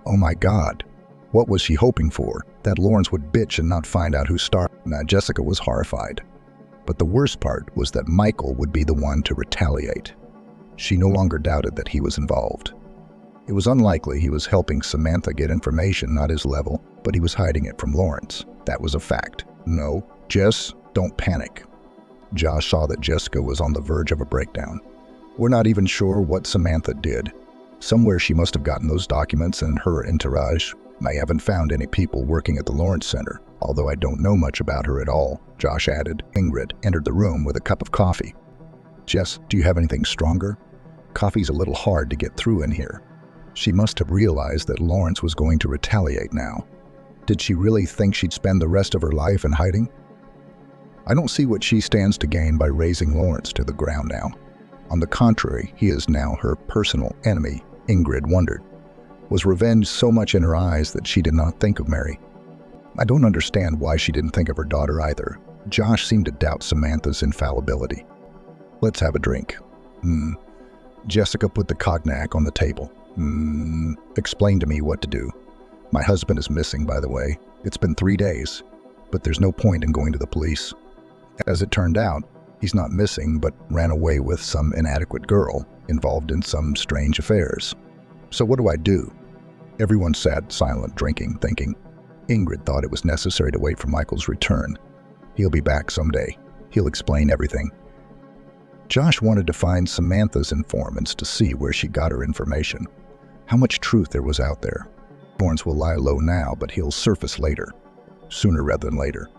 A: Oh my God, what was she hoping for? That Lawrence would bitch and not find out who started? Now Jessica was horrified. But the worst part was that Michael would be the one to retaliate. She no longer doubted that he was involved. It was unlikely he was helping Samantha get information not his level, but he was hiding it from Lawrence. That was a fact. No, Jess, don't panic. Josh saw that Jessica was on the verge of a breakdown. We're not even sure what Samantha did. Somewhere she must have gotten those documents, and her entourage. I haven't found any people working at the Lawrence Center, although I don't know much about her at all, Josh added. Ingrid entered the room with a cup of coffee. Jess, do you have anything stronger? Coffee's a little hard to get through in here. She must have realized that Lawrence was going to retaliate now. Did she really think she'd spend the rest of her life in hiding? I don't see what she stands to gain by raising Lawrence to the ground now. On the contrary, he is now her personal enemy, Ingrid wondered. Was revenge so much in her eyes that she did not think of Mary? I don't understand why she didn't think of her daughter either. Josh seemed to doubt Samantha's infallibility. Let's have a drink. Jessica put the cognac on the table. Explain to me what to do. My husband is missing, by the way. It's been 3 days, but there's no point in going to the police. As it turned out, he's not missing, but ran away with some inadequate girl involved in some strange affairs. So what do I do? Everyone sat silent, drinking, thinking. Ingrid thought it was necessary to wait for Michael's return. He'll be back someday. He'll explain everything. Josh wanted to find Samantha's informants to see where she got her information, how much truth there was out there. Lawrence will lie low now, but he'll surface later, sooner rather than later.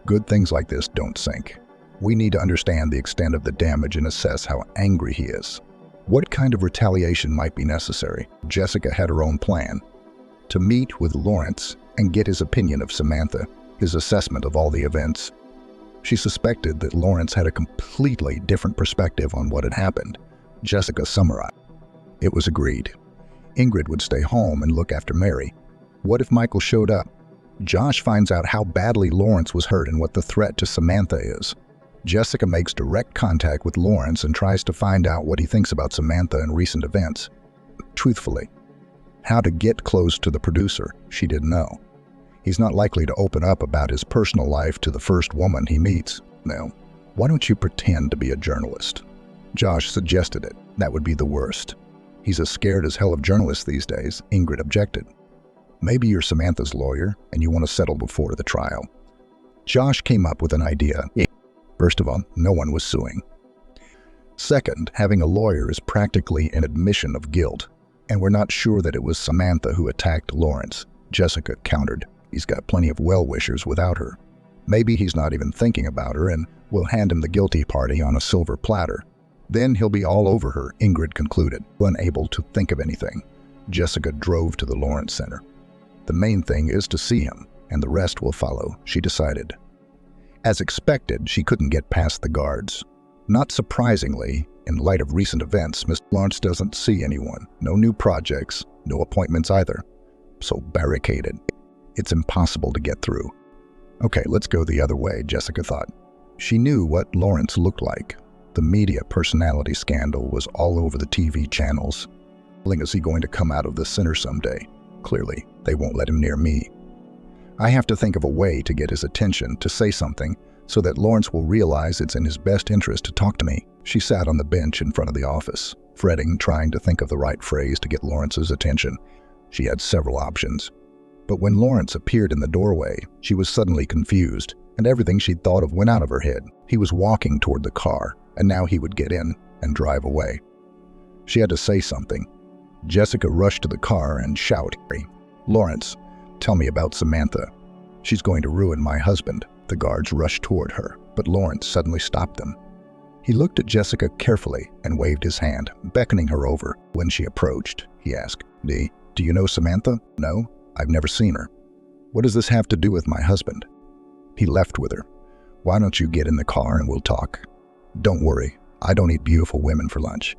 A: Good things like this don't sink. We need to understand the extent of the damage and assess how angry he is. What kind of retaliation might be necessary? Jessica had her own plan: to meet with Lawrence and get his opinion of Samantha, his assessment of all the events. She suspected that Lawrence had a completely different perspective on what had happened. Jessica summarized. It was agreed. Ingrid would stay home and look after Mary. What if Michael showed up? Josh finds out how badly Lawrence was hurt and what the threat to Samantha is. Jessica makes direct contact with Lawrence and tries to find out what he thinks about Samantha and recent events. Truthfully, how to get close to the producer, she didn't know. He's not likely to open up about his personal life to the first woman he meets. No. Why don't you pretend to be a journalist? Josh suggested it. That would be the worst. He's as scared as hell of journalists these days, Ingrid objected. Maybe you're Samantha's lawyer and you want to settle before the trial. Josh came up with an idea. First of all, no one was suing. Second, having a lawyer is practically an admission of guilt, and we're not sure that it was Samantha who attacked Lawrence. Jessica countered. He's got plenty of well-wishers without her. Maybe he's not even thinking about her and we'll hand him the guilty party on a silver platter. Then he'll be all over her, Ingrid concluded, unable to think of anything. Jessica drove to the Lawrence Center. The main thing is to see him, and the rest will follow, she decided. As expected, she couldn't get past the guards. Not surprisingly, in light of recent events, Miss Lawrence doesn't see anyone. No new projects, no appointments either. So barricaded. It's impossible to get through. Okay, let's go the other way, Jessica thought. She knew what Lawrence looked like. The media personality scandal was all over the TV channels. Is he going to come out of the center someday? Clearly, they won't let him near me. I have to think of a way to get his attention, to say something, so that Lawrence will realize it's in his best interest to talk to me. She sat on the bench in front of the office, fretting, trying to think of the right phrase to get Lawrence's attention. She had several options. But when Lawrence appeared in the doorway, she was suddenly confused, and everything she'd thought of went out of her head. He was walking toward the car, and now he would get in and drive away. She had to say something. Jessica rushed to the car and shouted, "Lawrence, tell me about Samantha. She's going to ruin my husband." The guards rushed toward her, but Lawrence suddenly stopped them. He looked at Jessica carefully and waved his hand, beckoning her over. When she approached, he asked, Do you know Samantha?" "No, I've never seen her." "What does this have to do with my husband?" "He left with her. Why don't you get in the car and we'll talk?" "Don't worry, I don't eat beautiful women for lunch."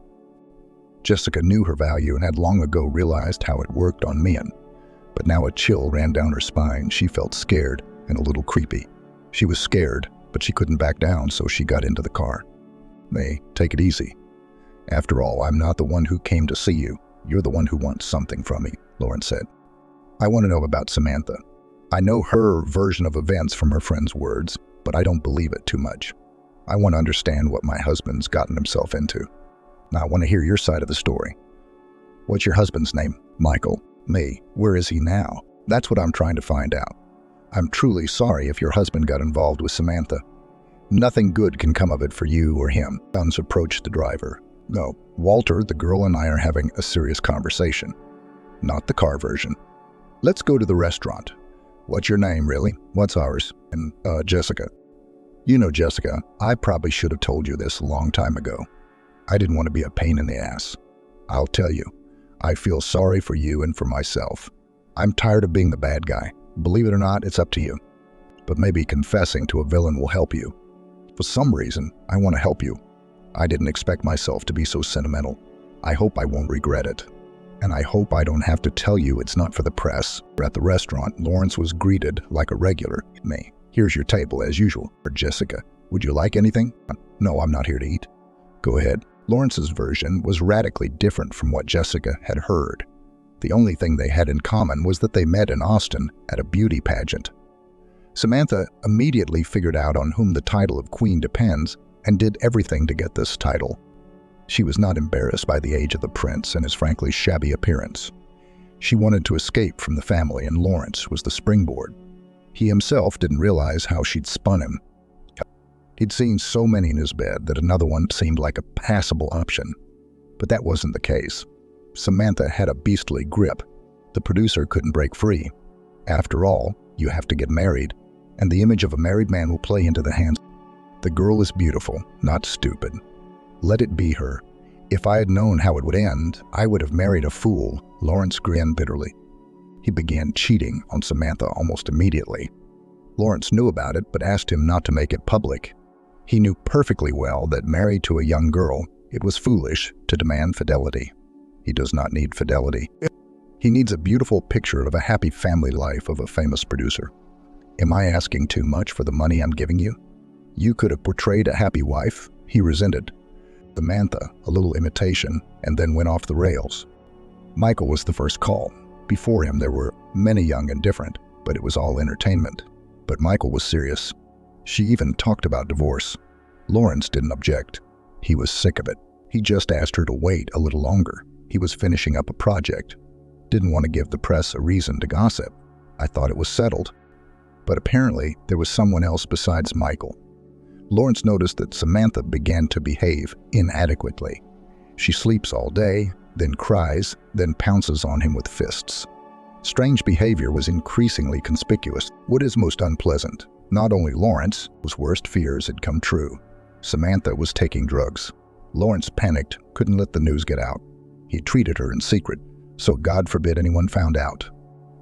A: Jessica knew her value and had long ago realized how it worked on men. But now a chill ran down her spine. She felt scared and a little creepy. She was scared, but she couldn't back down, so she got into the car. "May, take it easy. After all, I'm not the one who came to see you. You're the one who wants something from me," Lawrence said. "I want to know about Samantha. I know her version of events from her friend's words, but I don't believe it too much. I want to understand what my husband's gotten himself into. Now I want to hear your side of the story." "What's your husband's name?" "Michael." "Me. Where is he now?" "That's what I'm trying to find out. I'm truly sorry if your husband got involved with Samantha. Nothing good can come of it for you or him." Guns approached the driver. "No, Walter, the girl and I are having a serious conversation. Not the car version. Let's go to the restaurant." "What's your name, really?" "What's ours?" "And, Jessica." "You know Jessica, I probably should have told you this a long time ago. I didn't want to be a pain in the ass. I'll tell you, I feel sorry for you and for myself. I'm tired of being the bad guy. Believe it or not, it's up to you. But maybe confessing to a villain will help you. For some reason, I want to help you. I didn't expect myself to be so sentimental. I hope I won't regret it. And I hope I don't have to tell you it's not for the press." At the restaurant, Lawrence was greeted like a regular. "Me, here's your table as usual." "For Jessica, would you like anything?" "No, I'm not here to eat." "Go ahead." Lawrence's version was radically different from what Jessica had heard. The only thing they had in common was that they met in Austin at a beauty pageant. Samantha immediately figured out on whom the title of queen depends and did everything to get this title. She was not embarrassed by the age of the prince and his frankly shabby appearance. She wanted to escape from the family, and Lawrence was the springboard. He himself didn't realize how she'd spun him. He'd seen so many in his bed that another one seemed like a passable option. But that wasn't the case. Samantha had a beastly grip. The producer couldn't break free. After all, you have to get married, and the image of a married man will play into the hands. The girl is beautiful, not stupid. Let it be her. If I had known how it would end, I would have married a fool, Lawrence grinned bitterly. He began cheating on Samantha almost immediately. Lawrence knew about it, but asked him not to make it public. He knew perfectly well that married to a young girl, it was foolish to demand fidelity. He does not need fidelity. He needs a beautiful picture of a happy family life of a famous producer. Am I asking too much for the money I'm giving you? You could have portrayed a happy wife, he resented. Samantha, a little imitation, and then went off the rails. Michael was the first call. Before him there were many young and different, but it was all entertainment. But Michael was serious. She even talked about divorce. Lawrence didn't object. He was sick of it. He just asked her to wait a little longer. He was finishing up a project. Didn't want to give the press a reason to gossip. I thought it was settled. But apparently there was someone else besides Michael. Lawrence noticed that Samantha began to behave inadequately. She sleeps all day, then cries, then pounces on him with fists. Strange behavior was increasingly conspicuous. What is most unpleasant? Not only Lawrence, whose worst fears had come true. Samantha was taking drugs. Lawrence panicked, couldn't let the news get out. He treated her in secret, so God forbid anyone found out.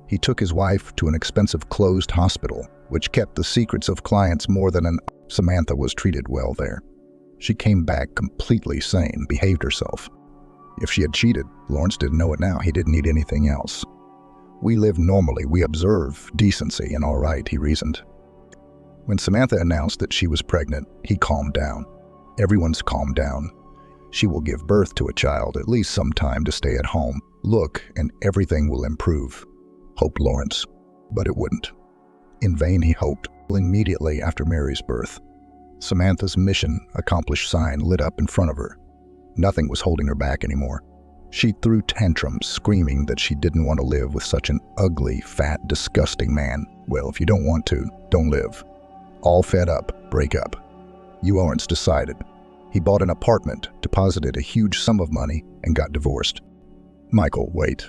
A: He took his wife to an expensive closed hospital, which kept the secrets of clients more than an... Samantha was treated well there. She came back completely sane, behaved herself. If she had cheated, Lawrence didn't know it now. He didn't need anything else. We live normally, we observe decency and all right, he reasoned. When Samantha announced that she was pregnant, he calmed down. Everyone's calmed down. She will give birth to a child, at least some time to stay at home. Look, and everything will improve, hoped Lawrence. But it wouldn't. In vain he hoped. Immediately after Mary's birth, Samantha's mission accomplished sign lit up in front of her. Nothing was holding her back anymore. She threw tantrums, screaming that she didn't want to live with such an ugly, fat, disgusting man. Well, if you don't want to, don't live. All fed up, break up. Lawrence decided. He bought an apartment, deposited a huge sum of money, and got divorced. Michael, wait.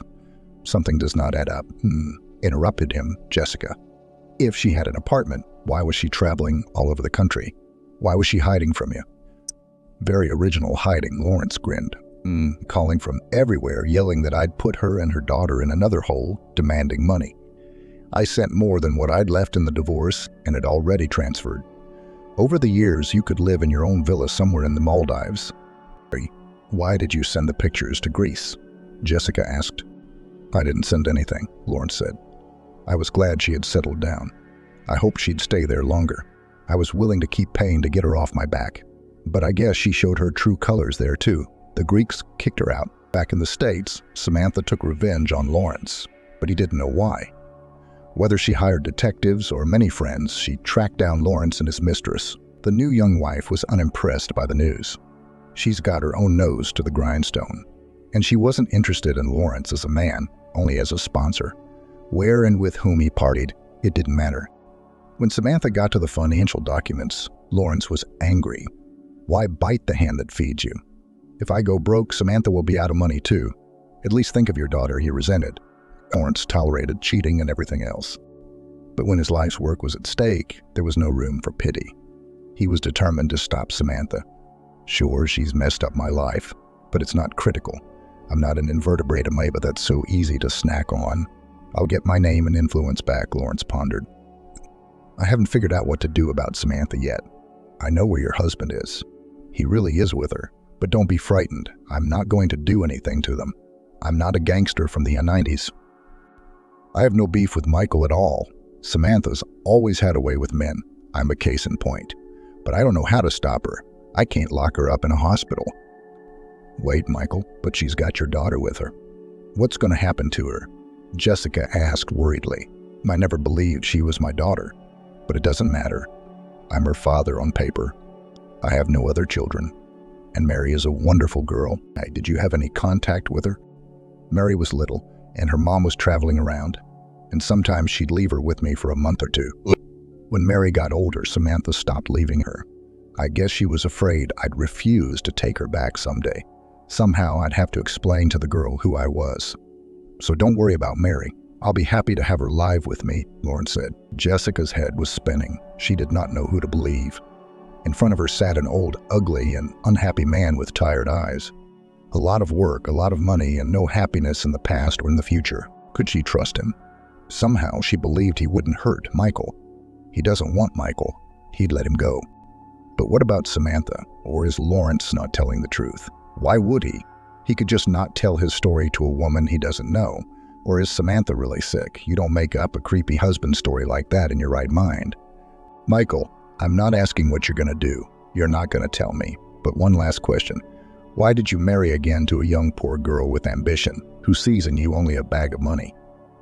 A: Something does not add up. Interrupted him, Jessica. If she had an apartment, why was she traveling all over the country? Why was she hiding from you? Very original hiding, Lawrence grinned. Calling from everywhere, yelling that I'd put her and her daughter in another hole, demanding money. I sent more than what I'd left in the divorce and had already transferred. Over the years, you could live in your own villa somewhere in the Maldives. Why did you send the pictures to Greece? Jessica asked. I didn't send anything, Lawrence said. I was glad she had settled down. I hoped she'd stay there longer. I was willing to keep paying to get her off my back. But I guess she showed her true colors there too. The Greeks kicked her out. Back in the States, Samantha took revenge on Lawrence, but he didn't know why. Whether she hired detectives or many friends, she tracked down Lawrence and his mistress. The new young wife was unimpressed by the news. She's got her own nose to the grindstone. And she wasn't interested in Lawrence as a man, only as a sponsor. Where and with whom he partied, it didn't matter. When Samantha got to the financial documents, Lawrence was angry. Why bite the hand that feeds you? If I go broke, Samantha will be out of money too. At least think of your daughter, he resented. Lawrence tolerated cheating and everything else. But when his life's work was at stake, there was no room for pity. He was determined to stop Samantha. Sure, she's messed up my life, but it's not critical. I'm not an invertebrate amoeba that's so easy to snack on. I'll get my name and influence back, Lawrence pondered. I haven't figured out what to do about Samantha yet. I know where your husband is. He really is with her. But don't be frightened. I'm not going to do anything to them. I'm not a gangster from the 90s. I have no beef with Michael at all. Samantha's always had a way with men. I'm a case in point. But I don't know how to stop her. I can't lock her up in a hospital. Wait, Michael, but she's got your daughter with her. What's going to happen to her? Jessica asked worriedly. I never believed she was my daughter. But it doesn't matter. I'm her father on paper. I have no other children. And Mary is a wonderful girl. Hey, did you have any contact with her? Mary was little, and her mom was traveling around, and sometimes she'd leave her with me for a month or two. When Mary got older, Samantha stopped leaving her. I guess she was afraid I'd refuse to take her back someday. Somehow I'd have to explain to the girl who I was. so don't worry about Mary. I'll be happy to have her live with me, Lawrence said. Jessica's head was spinning. She did not know who to believe. In front of her sat an old, ugly, and unhappy man with tired eyes. A lot of work, a lot of money, and no happiness in the past or in the future. Could she trust him? Somehow she believed he wouldn't hurt Michael. He doesn't want Michael. He'd let him go. But what about Samantha? Or is Lawrence not telling the truth? Why would he? He could just not tell his story to a woman he doesn't know. Or is Samantha really sick? You don't make up a creepy husband story like that in your right mind. Michael, I'm not asking what you're going to do. You're not going to tell me. But one last question. Why did you marry again to a young poor girl with ambition, who sees in you only a bag of money?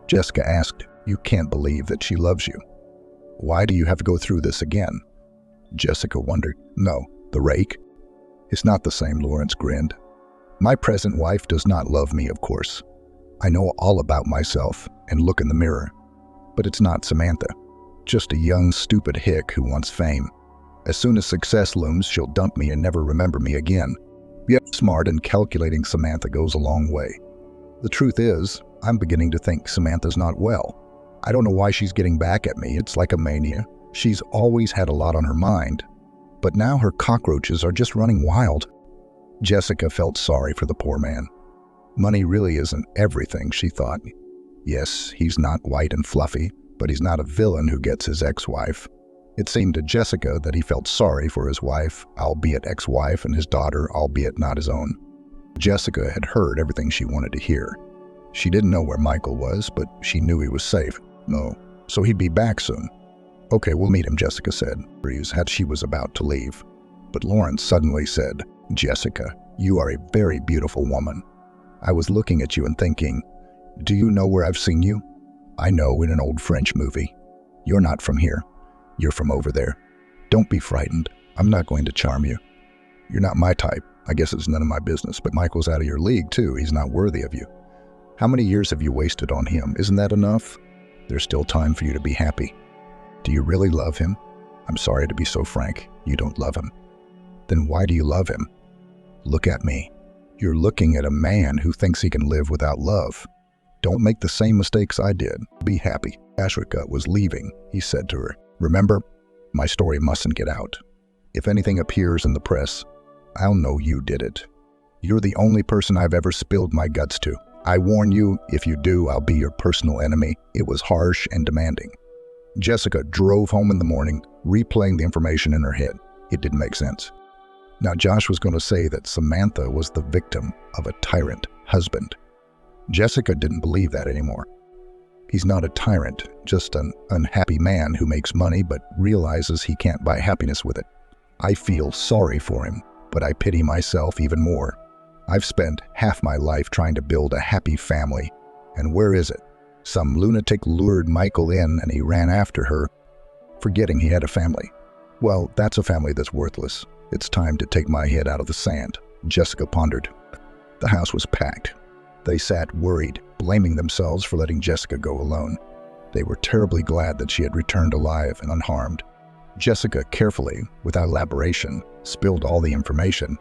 A: Jessica asked. You can't believe that she loves you. Why do you have to go through this again? Jessica wondered. No, the rake. It's not the same, Lawrence grinned. My present wife does not love me, of course. I know all about myself and look in the mirror. But it's not Samantha. Just a young, stupid hick who wants fame. As soon as success looms, she'll dump me and never remember me again. Yet smart and calculating Samantha goes a long way. The truth is, I'm beginning to think Samantha's not well. I don't know why she's getting back at me. It's like a mania. She's always had a lot on her mind. But now her cockroaches are just running wild. Jessica felt sorry for the poor man. Money really isn't everything, she thought. Yes, he's not white and fluffy, but he's not a villain who gets his ex-wife. It seemed to Jessica that he felt sorry for his wife, albeit ex-wife, and his daughter, albeit not his own. Jessica had heard everything she wanted to hear. She didn't know where Michael was, but she knew he was safe. No, so he'd be back soon. Okay, we'll meet him, Jessica said, as she was about to leave. But Lawrence suddenly said, Jessica, you are a very beautiful woman. I was looking at you and thinking, do you know where I've seen you? I know, in an old French movie. You're not from here. You're from over there. Don't be frightened. I'm not going to charm you. You're not my type. I guess it's none of my business, but Michael's out of your league too. He's not worthy of you. How many years have you wasted on him? Isn't that enough? There's still time for you to be happy. Do you really love him? I'm sorry to be so frank. You don't love him. Then why do you love him? Look at me. You're looking at a man who thinks he can live without love. Don't make the same mistakes I did. Be happy. Ashrika was leaving, he said to her. Remember, my story mustn't get out. If anything appears in the press, I'll know you did it. You're the only person I've ever spilled my guts to. I warn you, if you do, I'll be your personal enemy. It was harsh and demanding. Jessica drove home in the morning, replaying the information in her head. It didn't make sense. Now Josh was going to say that Samantha was the victim of a tyrant husband. Jessica didn't believe that anymore. He's not a tyrant, just an unhappy man who makes money but realizes he can't buy happiness with it. I feel sorry for him, but I pity myself even more. I've spent half my life trying to build a happy family, and where is it? Some lunatic lured Michael in and he ran after her, forgetting he had a family. Well, that's a family that's worthless. It's time to take my head out of the sand, Jessica pondered. The house was packed. They sat worried, blaming themselves for letting Jessica go alone. They were terribly glad that she had returned alive and unharmed. Jessica carefully, without elaboration, spilled all the information.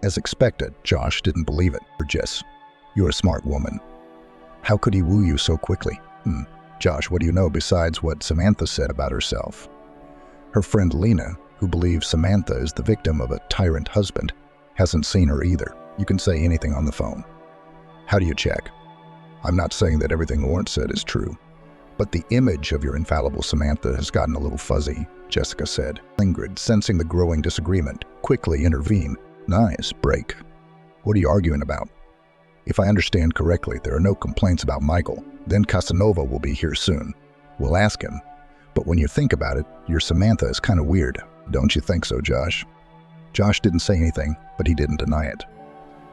A: As expected, Josh didn't believe it. Jess, you're a smart woman. How could he woo you so quickly? Josh, what do you know besides what Samantha said about herself? Her friend Lena, who believes Samantha is the victim of a tyrant husband, hasn't seen her either. You can say anything on the phone. How do you check? I'm not saying that everything Lawrence said is true, but the image of your infallible Samantha has gotten a little fuzzy, Jessica said. Ingrid, sensing the growing disagreement, quickly intervened. Nice break. What are you arguing about? If I understand correctly, there are no complaints about Michael. Then Casanova will be here soon. We'll ask him. But when you think about it, your Samantha is kind of weird. Don't you think so, Josh? Josh didn't say anything, but he didn't deny it.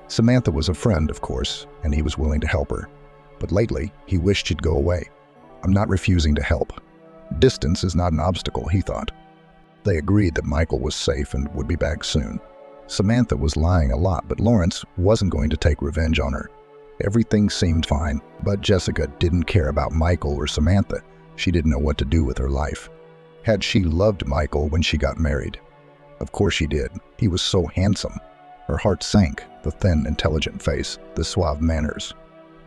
A: Samantha was a friend, of course, and he was willing to help her. But lately, he wished she'd go away. I'm not refusing to help. Distance is not an obstacle, he thought. They agreed that Michael was safe and would be back soon. Samantha was lying a lot, but Lawrence wasn't going to take revenge on her. Everything seemed fine, but Jessica didn't care about Michael or Samantha. She didn't know what to do with her life. Had she loved Michael when she got married? Of course she did. He was so handsome. Her heart sank, the thin, intelligent face, the suave manners.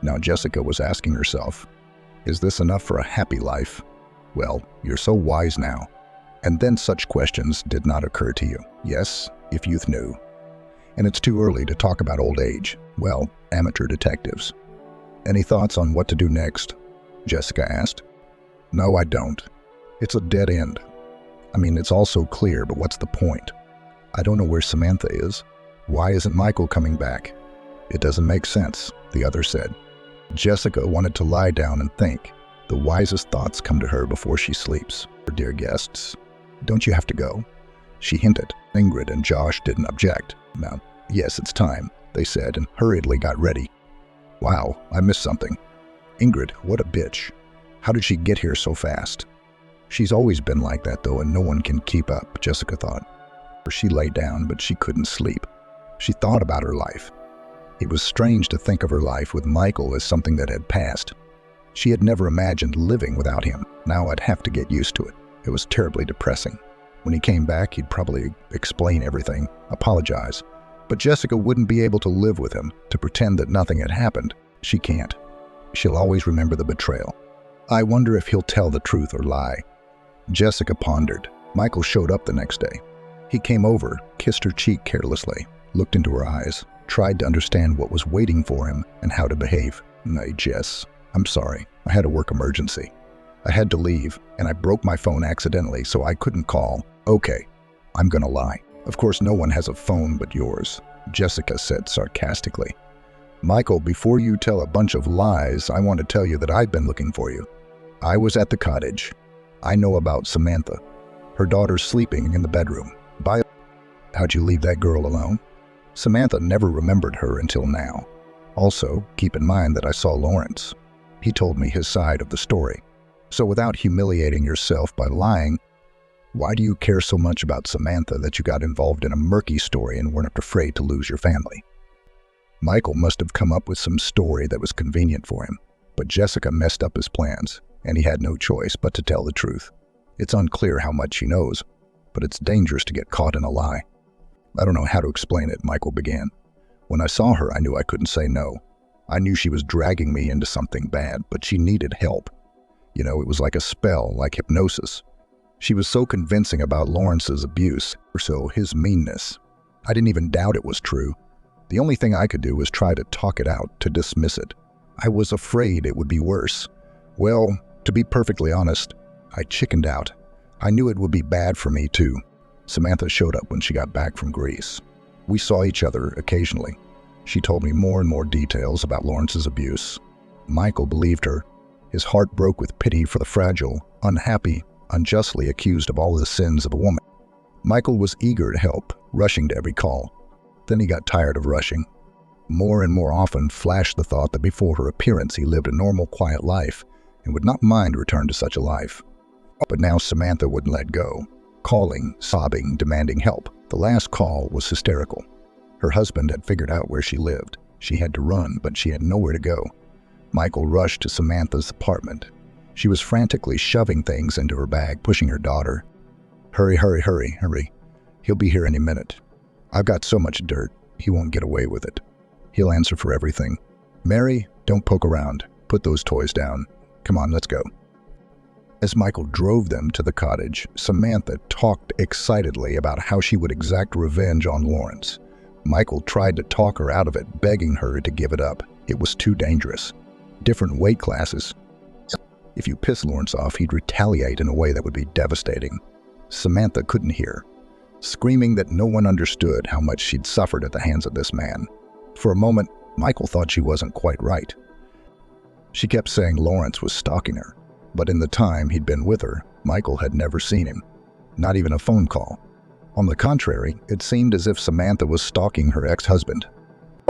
A: Now Jessica was asking herself, is this enough for a happy life? Well, you're so wise now. And then such questions did not occur to you. Yes, if youth knew. And it's too early to talk about old age. Well, amateur detectives. Any thoughts on what to do next? Jessica asked. No, I don't. It's a dead end. I mean, it's all so clear, but what's the point? I don't know where Samantha is. Why isn't Michael coming back? It doesn't make sense, the other said. Jessica wanted to lie down and think. The wisest thoughts come to her before she sleeps. Dear guests, don't you have to go? She hinted. Ingrid and Josh didn't object. Now, yes, it's time, they said, and hurriedly got ready. Wow, I missed something. Ingrid, what a bitch. How did she get here so fast? She's always been like that, though, and no one can keep up, Jessica thought. She lay down, but she couldn't sleep. She thought about her life. It was strange to think of her life with Michael as something that had passed. She had never imagined living without him. Now I'd have to get used to it. It was terribly depressing. When he came back, he'd probably explain everything, apologize. But Jessica wouldn't be able to live with him, to pretend that nothing had happened. She can't. She'll always remember the betrayal. I wonder if he'll tell the truth or lie. Jessica pondered. Michael showed up the next day. He came over, kissed her cheek carelessly, looked into her eyes, tried to understand what was waiting for him and how to behave. Nay, Jess, I'm sorry. I had a work emergency. I had to leave, and I broke my phone accidentally, so I couldn't call. Okay, I'm gonna lie. Of course, no one has a phone but yours, Jessica said sarcastically. Michael, before you tell a bunch of lies, I want to tell you that I've been looking for you. I was at the cottage. I know about Samantha. Her daughter's sleeping in the bedroom. How'd you leave that girl alone? Samantha never remembered her until now. Also, keep in mind that I saw Lawrence. He told me his side of the story. So without humiliating yourself by lying, why do you care so much about Samantha that you got involved in a murky story and weren't afraid to lose your family? Michael must have come up with some story that was convenient for him, but Jessica messed up his plans, and he had no choice but to tell the truth. It's unclear how much he knows, but it's dangerous to get caught in a lie. I don't know how to explain it, Michael began. When I saw her, I knew I couldn't say no. I knew she was dragging me into something bad, but she needed help. You know, it was like a spell, like hypnosis. She was so convincing about Lawrence's abuse, or so his meanness. I didn't even doubt it was true. The only thing I could do was try to talk it out, to dismiss it. I was afraid it would be worse. Well, to be perfectly honest, I chickened out. I knew it would be bad for me, too. Samantha showed up when she got back from Greece. We saw each other occasionally. She told me more and more details about Lawrence's abuse. Michael believed her. His heart broke with pity for the fragile, unhappy, unjustly accused of all the sins of a woman. Michael was eager to help, rushing to every call. Then he got tired of rushing. More and more often flashed the thought that before her appearance he lived a normal, quiet life and would not mind return to such a life. But now Samantha wouldn't let go, calling, sobbing, demanding help. The last call was hysterical. Her husband had figured out where she lived. She had to run, but she had nowhere to go. Michael rushed to Samantha's apartment. She was frantically shoving things into her bag, pushing her daughter. Hurry, hurry, hurry, hurry. He'll be here any minute. I've got so much dirt, he won't get away with it. He'll answer for everything. Mary, don't poke around. Put those toys down. Come on, let's go. As Michael drove them to the cottage, Samantha talked excitedly about how she would exact revenge on Lawrence. Michael tried to talk her out of it, begging her to give it up. It was too dangerous. Different weight classes. If you piss Lawrence off, he'd retaliate in a way that would be devastating. Samantha couldn't hear, screaming that no one understood how much she'd suffered at the hands of this man. For a moment, Michael thought she wasn't quite right. She kept saying Lawrence was stalking her, but in the time he'd been with her, Michael had never seen him, not even a phone call. On the contrary, it seemed as if Samantha was stalking her ex-husband,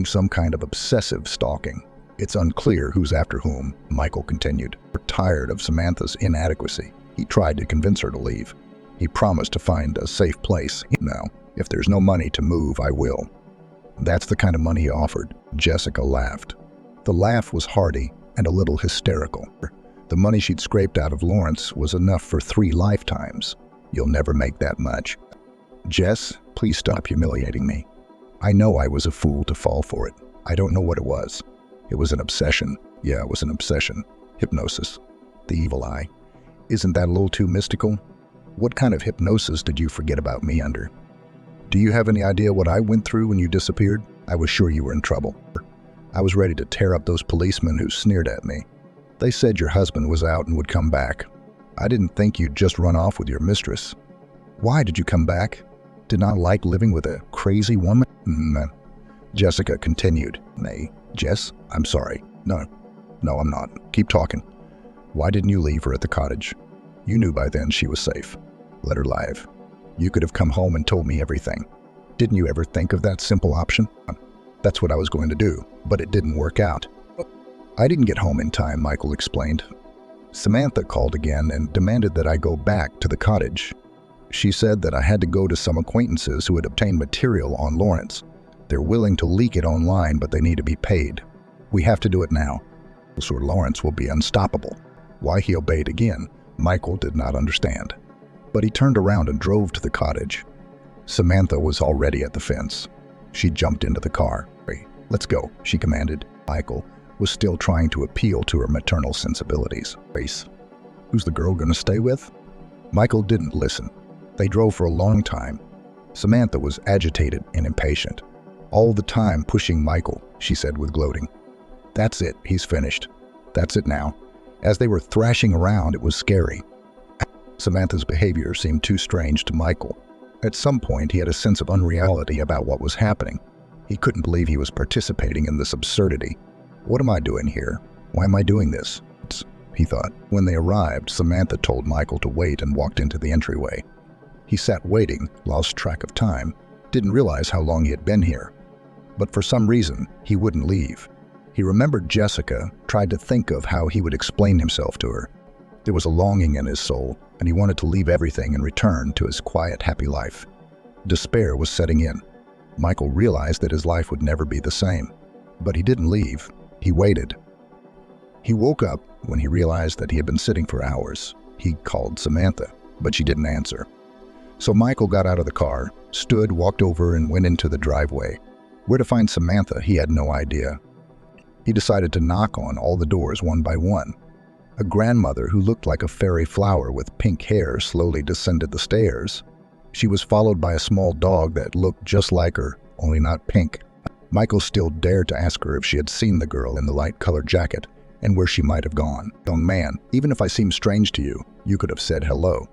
A: some kind of obsessive stalking. It's unclear who's after whom, Michael continued. Tired of Samantha's inadequacy, he tried to convince her to leave. He promised to find a safe place. Now, if there's no money to move, I will. That's the kind of money he offered. Jessica laughed. The laugh was hearty and a little hysterical. The money she'd scraped out of Lawrence was enough for 3 lifetimes. You'll never make that much. Jess, please stop humiliating me. I know I was a fool to fall for it. I don't know what it was. It was an obsession. Yeah, it was an obsession. Hypnosis. The evil eye. Isn't that a little too mystical? What kind of hypnosis did you forget about me under? Do you have any idea what I went through when you disappeared? I was sure you were in trouble. I was ready to tear up those policemen who sneered at me. They said your husband was out and would come back. I didn't think you'd just run off with your mistress. Why did you come back? Did not like living with a crazy woman? Jessica continued. Nay, Jess, I'm sorry. No, I'm not. Keep talking. Why didn't you leave her at the cottage? You knew by then she was safe. Let her live. You could have come home and told me everything. Didn't you ever think of that simple option? That's what I was going to do, but it didn't work out. I didn't get home in time, Michael explained. Samantha called again and demanded that I go back to the cottage. She said that I had to go to some acquaintances who had obtained material on Lawrence. They're willing to leak it online, but they need to be paid. We have to do it now. So Lawrence will be unstoppable. Why he obeyed again, Michael did not understand. But he turned around and drove to the cottage. Samantha was already at the fence. She jumped into the car. Let's go, she commanded. Michael was still trying to appeal to her maternal sensibilities. Who's the girl gonna stay with? Michael didn't listen. They drove for a long time. Samantha was agitated and impatient. All the time pushing Michael, she said with gloating. That's it, he's finished. That's it now. As they were thrashing around, it was scary. Samantha's behavior seemed too strange to Michael. At some point, he had a sense of unreality about what was happening. He couldn't believe he was participating in this absurdity. What am I doing here? Why am I doing this? He thought. When they arrived, Samantha told Michael to wait and walked into the entryway. He sat waiting, lost track of time, didn't realize how long he had been here. But for some reason, he wouldn't leave. He remembered Jessica, tried to think of how he would explain himself to her. There was a longing in his soul, and he wanted to leave everything and return to his quiet, happy life. Despair was setting in. Michael realized that his life would never be the same. But he didn't leave. He waited. He woke up when he realized that he had been sitting for hours. He called Samantha, but she didn't answer. So Michael got out of the car, stood, walked over, and went into the driveway. Where to find Samantha, he had no idea. He decided to knock on all the doors one by one. A grandmother who looked like a fairy flower with pink hair slowly descended the stairs. She was followed by a small dog that looked just like her, only not pink. Michael still dared to ask her if she had seen the girl in the light-colored jacket and where she might have gone. Young man, even if I seem strange to you, you could have said hello.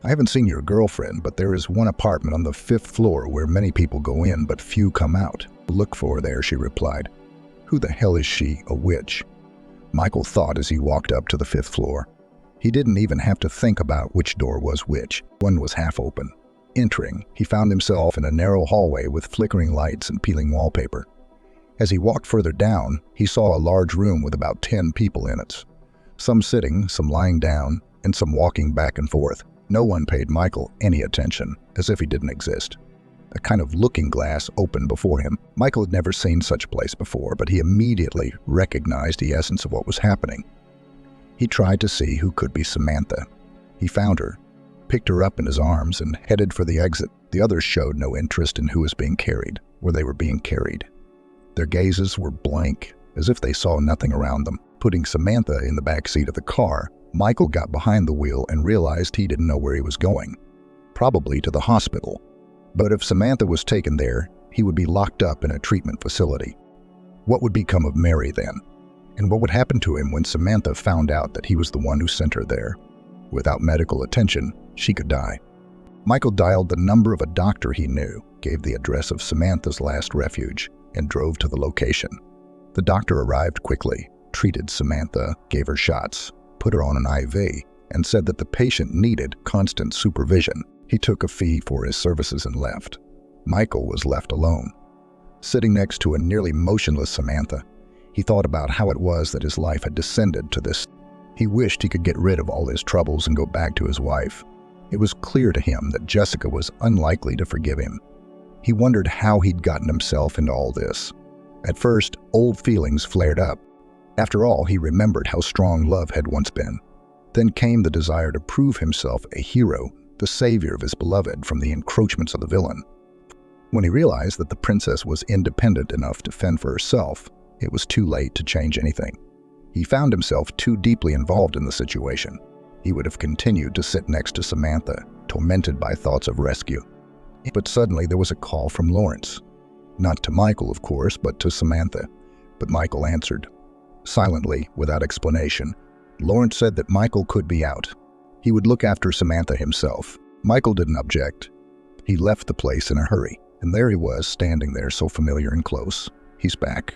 A: I haven't seen your girlfriend, but there is one apartment on the 5th floor where many people go in but few come out. Look for her there, she replied. Who the hell is she, a witch? Michael thought as he walked up to the 5th floor. He didn't even have to think about which door was which. One was half open. Entering, he found himself in a narrow hallway with flickering lights and peeling wallpaper. As he walked further down, he saw a large room with about 10 people in it. Some sitting, some lying down, and some walking back and forth. No one paid Michael any attention, as if he didn't exist. A kind of looking glass opened before him. Michael had never seen such a place before, but he immediately recognized the essence of what was happening. He tried to see who could be Samantha. He found her, picked her up in his arms, and headed for the exit. The others showed no interest in who was being carried, where they were being carried. Their gazes were blank, as if they saw nothing around them. Putting Samantha in the back seat of the car, Michael got behind the wheel and realized he didn't know where he was going. Probably to the hospital. But if Samantha was taken there, he would be locked up in a treatment facility. What would become of Mary then? And what would happen to him when Samantha found out that he was the one who sent her there? Without medical attention, she could die. Michael dialed the number of a doctor he knew, gave the address of Samantha's last refuge, and drove to the location. The doctor arrived quickly, treated Samantha, gave her shots, put her on an IV, and said that the patient needed constant supervision. He took a fee for his services and left. Michael was left alone. Sitting next to a nearly motionless Samantha, he thought about how it was that his life had descended to this. He wished he could get rid of all his troubles and go back to his wife. It was clear to him that Jessica was unlikely to forgive him. He wondered how he'd gotten himself into all this. At first, old feelings flared up. After all, he remembered how strong love had once been. Then came the desire to prove himself a hero, the savior of his beloved from the encroachments of the villain. When he realized that the princess was independent enough to fend for herself, It was too late to change anything. He found himself too deeply involved in the situation. He would have continued to sit next to Samantha, tormented by thoughts of rescue. But suddenly there was a call from Lawrence. Not to Michael, of course, but to Samantha. But Michael answered. Silently, without explanation, Lawrence said that Michael could be out. He would look after Samantha himself. Michael didn't object. He left the place in a hurry, and there he was, standing there so familiar and close. He's back.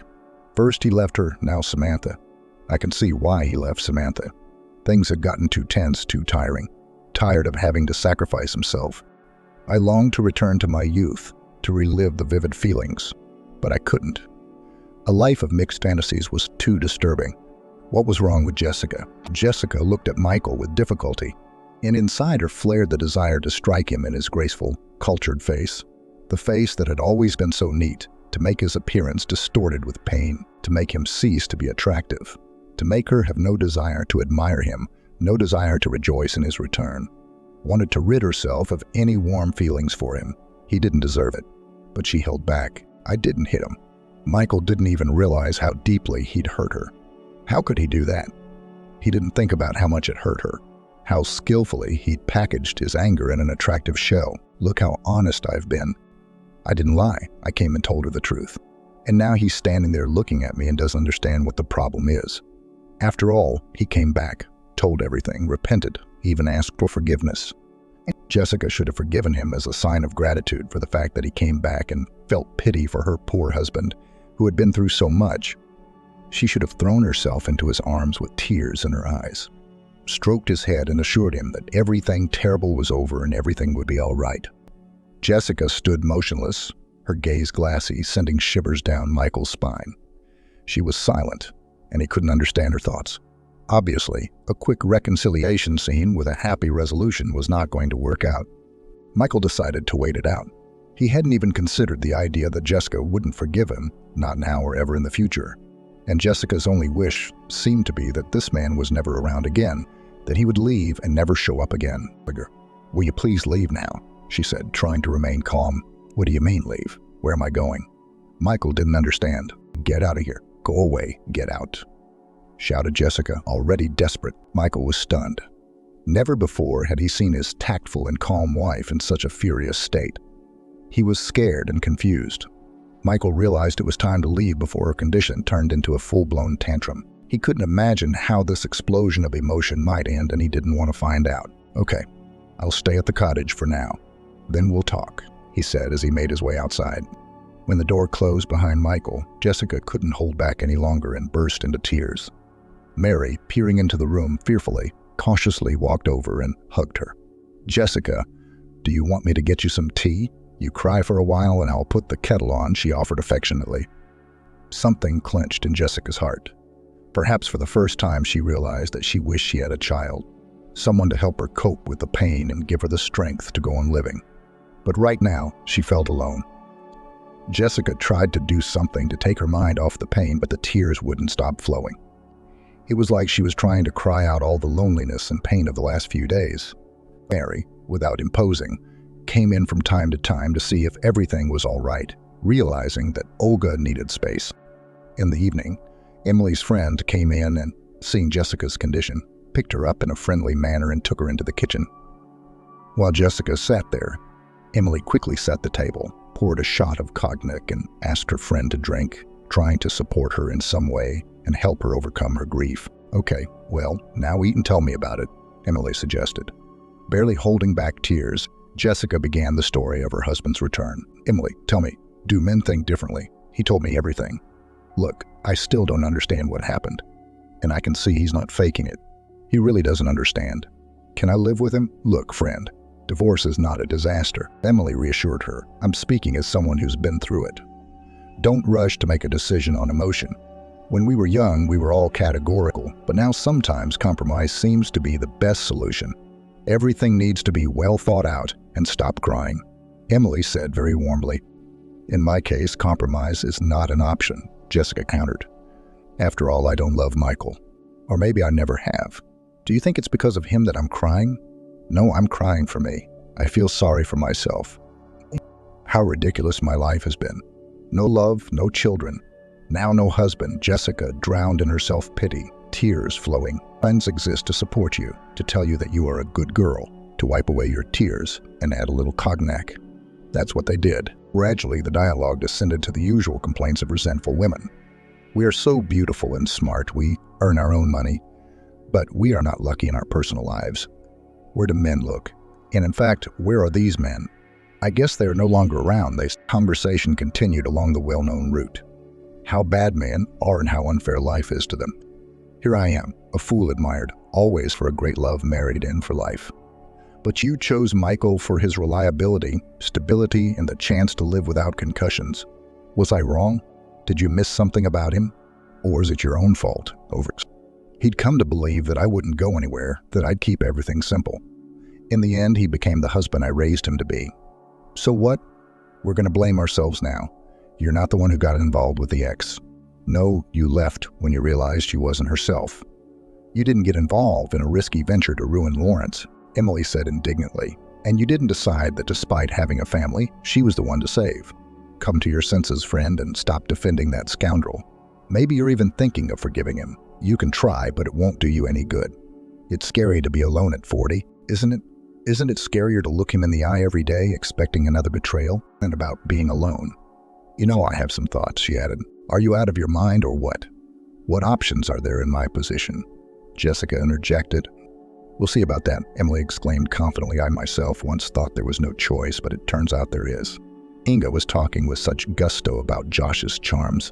A: First he left her, now Samantha. I can see why he left Samantha. Things had gotten too tense, too tiring. Tired of having to sacrifice himself. I longed to return to my youth, to relive the vivid feelings, but I couldn't. A life of mixed fantasies was too disturbing. What was wrong with Jessica? Jessica looked at Michael with difficulty, and inside her flared the desire to strike him in his graceful, cultured face. The face that had always been so neat, to make his appearance distorted with pain, to make him cease to be attractive, to make her have no desire to admire him, no desire to rejoice in his return. Wanted to rid herself of any warm feelings for him. He didn't deserve it, but she held back. I didn't hit him. Michael didn't even realize how deeply he'd hurt her. How could he do that? He didn't think about how much it hurt her, how skillfully he'd packaged his anger in an attractive shell. Look how honest I've been. I didn't lie. I came and told her the truth. And now he's standing there looking at me and doesn't understand what the problem is. After all, he came back, told everything, repented, even asked for forgiveness. Jessica should have forgiven him as a sign of gratitude for the fact that he came back and felt pity for her poor husband, who had been through so much. She should have thrown herself into his arms with tears in her eyes, stroked his head and assured him that everything terrible was over and everything would be all right. Jessica stood motionless, her gaze glassy, sending shivers down Michael's spine. She was silent, and he couldn't understand her thoughts. Obviously, a quick reconciliation scene with a happy resolution was not going to work out. Michael decided to wait it out. He hadn't even considered the idea that Jessica wouldn't forgive him, not now or ever in the future. And Jessica's only wish seemed to be that this man was never around again, that he would leave and never show up again. "Will you please leave now?" she said, trying to remain calm. "What do you mean, leave? Where am I going?" Michael didn't understand. "Get out of here. Go away. Get out," shouted Jessica, already desperate. Michael was stunned. Never before had he seen his tactful and calm wife in such a furious state. He was scared and confused. Michael realized it was time to leave before her condition turned into a full-blown tantrum. He couldn't imagine how this explosion of emotion might end, and he didn't want to find out. "Okay, I'll stay at the cottage for now. Then we'll talk," he said as he made his way outside. When the door closed behind Michael, Jessica couldn't hold back any longer and burst into tears. Mary, peering into the room fearfully, cautiously walked over and hugged her. "Jessica, do you want me to get you some tea? You cry for a while and I'll put the kettle on," she offered affectionately. Something clenched in Jessica's heart. Perhaps for the first time she realized that she wished she had a child, someone to help her cope with the pain and give her the strength to go on living. But right now, she felt alone. Jessica tried to do something to take her mind off the pain, but the tears wouldn't stop flowing. It was like she was trying to cry out all the loneliness and pain of the last few days. Mary, without imposing, came in from time to time to see if everything was all right, realizing that Olga needed space. In the evening, Emily's friend came in and, seeing Jessica's condition, picked her up in a friendly manner and took her into the kitchen. While Jessica sat there, Emily quickly set the table, poured a shot of cognac, and asked her friend to drink, trying to support her in some way and help her overcome her grief. "Okay, well, now eat and tell me about it," Emily suggested. Barely holding back tears, Jessica began the story of her husband's return. "Emily, tell me, do men think differently? He told me everything. Look, I still don't understand what happened, and I can see he's not faking it. He really doesn't understand. Can I live with him? Look, friend, divorce is not a disaster." Emily reassured her. "I'm speaking as someone who's been through it. Don't rush to make a decision on emotion. When we were young, we were all categorical, but now sometimes compromise seems to be the best solution. Everything needs to be well thought out and stop crying," Emily said very warmly. "In my case, compromise is not an option," Jessica countered. "After all, I don't love Michael. Or maybe I never have. Do you think it's because of him that I'm crying? No, I'm crying for me. I feel sorry for myself. How ridiculous my life has been. No love, no children, Now no husband, Jessica drowned in her self-pity, tears flowing. Friends exist to support you, to tell you that you are a good girl, to wipe away your tears and add a little cognac. That's what they did. Gradually, the dialogue descended to the usual complaints of resentful women. We are so beautiful and smart, we earn our own money, but we are not lucky in our personal lives. Where do men look? And in fact, where are these men? I guess they are no longer around. The conversation continued along the well-known route. How bad men are and how unfair life is to them. Here I am, a fool admired, always for a great love, married in for life. But you chose Michael for his reliability, stability, and the chance to live without concussions. Was I wrong? Did you miss something about him? Or is it your own fault? He'd come to believe that I wouldn't go anywhere, that I'd keep everything simple. In the end, he became the husband I raised him to be. So what? We're going to blame ourselves now. You're not the one who got involved with the ex. No, you left when you realized she wasn't herself. You didn't get involved in a risky venture to ruin Lawrence, Emily said indignantly. And you didn't decide that despite having a family, she was the one to save. Come to your senses, friend, and stop defending that scoundrel. Maybe you're even thinking of forgiving him. You can try, but it won't do you any good. It's scary to be alone at 40, isn't it? Isn't it scarier to look him in the eye every day, expecting another betrayal, than about being alone? You know, I have some thoughts, she added. Are you out of your mind or what? What options are there in my position? Jessica interjected. We'll see about that, Emily exclaimed confidently. I myself once thought there was no choice, but it turns out there is. Inga was talking with such gusto about Josh's charms,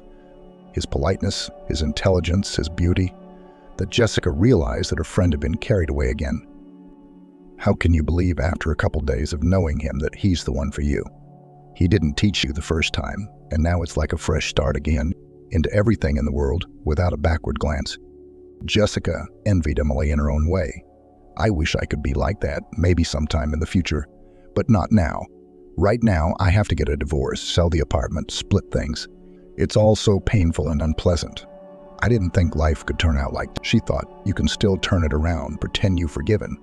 A: his politeness, his intelligence, his beauty, that Jessica realized that her friend had been carried away again. How can you believe after a couple days of knowing him that he's the one for you? He didn't teach you the first time, and now it's like a fresh start again, into everything in the world, without a backward glance. Jessica envied Emily in her own way. I wish I could be like that, maybe sometime in the future, but not now. Right now, I have to get a divorce, sell the apartment, split things. It's all so painful and unpleasant. I didn't think life could turn out like that. She thought, you can still turn it around, pretend you've forgiven.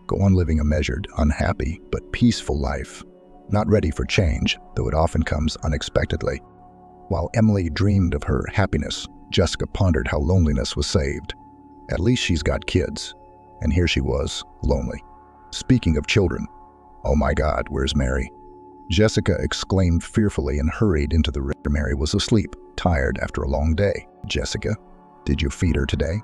A: Go on living a measured, unhappy, but peaceful life. Not ready for change, though it often comes unexpectedly. While Emily dreamed of her happiness, Jessica pondered how loneliness was saved. At least she's got kids. And here she was, lonely. Speaking of children, oh my God, where's Mary? Jessica exclaimed fearfully and hurried into the room. Mary was asleep, tired after a long day. Jessica, did you feed her today?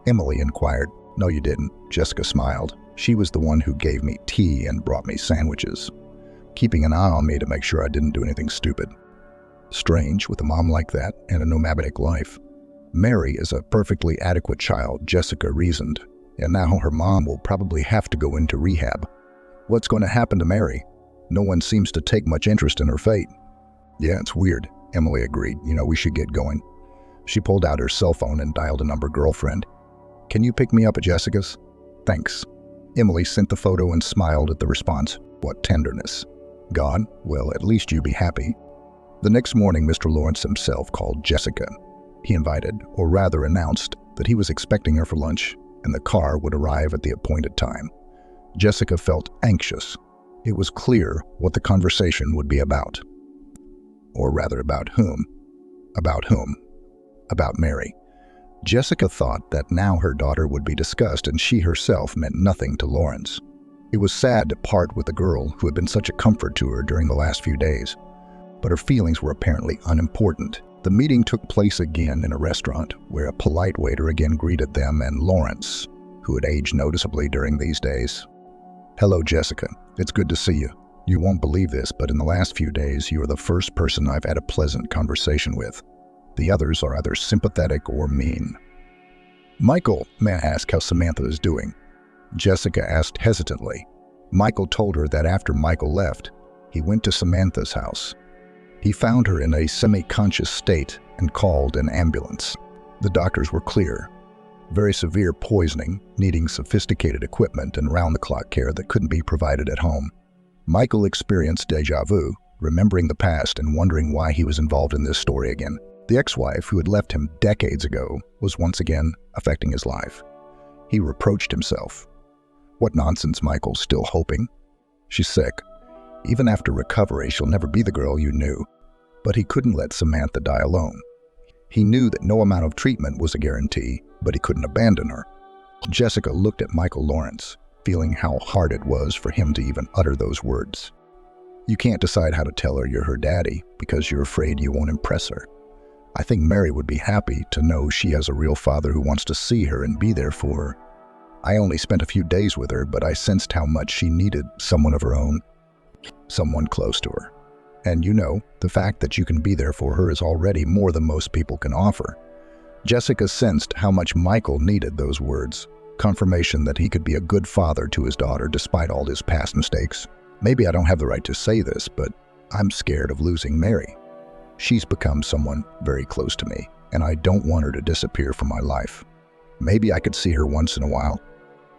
A: Emily inquired. No, you didn't, Jessica smiled. She was the one who gave me tea and brought me sandwiches, keeping an eye on me to make sure I didn't do anything stupid. Strange, with a mom like that and a nomadic life. Mary is a perfectly adequate child, Jessica reasoned, and now her mom will probably have to go into rehab. What's going to happen to Mary? No one seems to take much interest in her fate. Yeah, it's weird, Emily agreed. We should get going. She pulled out her cell phone and dialed a number. Girlfriend, can you pick me up at Jessica's? Thanks. Emily sent the photo and smiled at the response. What tenderness. God, well, at least you be happy. The next morning, Mr. Lawrence himself called Jessica. He invited, or rather announced, that he was expecting her for lunch, and the car would arrive at the appointed time. Jessica felt anxious. It was clear what the conversation would be about. Or rather, about whom? About whom? About Mary. Jessica thought that now her daughter would be discussed, and she herself meant nothing to Lawrence. It was sad to part with the girl who had been such a comfort to her during the last few days, but her feelings were apparently unimportant. The meeting took place again in a restaurant, where a polite waiter again greeted them and Lawrence, who had aged noticeably during these days. Hello, Jessica. It's good to see you. You won't believe this, but in the last few days, you are the first person I've had a pleasant conversation with. The others are either sympathetic or mean. Michael, may I ask how Samantha is doing? Jessica asked hesitantly. Michael told her that after Michael left, he went to Samantha's house. He found her in a semi-conscious state and called an ambulance. The doctors were clear. Very severe poisoning, needing sophisticated equipment and round-the-clock care that couldn't be provided at home. Michael experienced déjà vu, remembering the past and wondering why he was involved in this story again. The ex-wife, who had left him decades ago, was once again affecting his life. He reproached himself. What nonsense, Michael, still hoping? She's sick. Even after recovery, she'll never be the girl you knew. But he couldn't let Samantha die alone. He knew that no amount of treatment was a guarantee, but he couldn't abandon her. Jessica looked at Michael Lawrence, feeling how hard it was for him to even utter those words. You can't decide how to tell her you're her daddy because you're afraid you won't impress her. I think Mary would be happy to know she has a real father who wants to see her and be there for her. I only spent a few days with her, but I sensed how much she needed someone of her own, someone close to her. And you know, the fact that you can be there for her is already more than most people can offer. Jessica sensed how much Michael needed those words, confirmation that he could be a good father to his daughter despite all his past mistakes. Maybe I don't have the right to say this, but I'm scared of losing Mary. She's become someone very close to me, and I don't want her to disappear from my life. Maybe I could see her once in a while,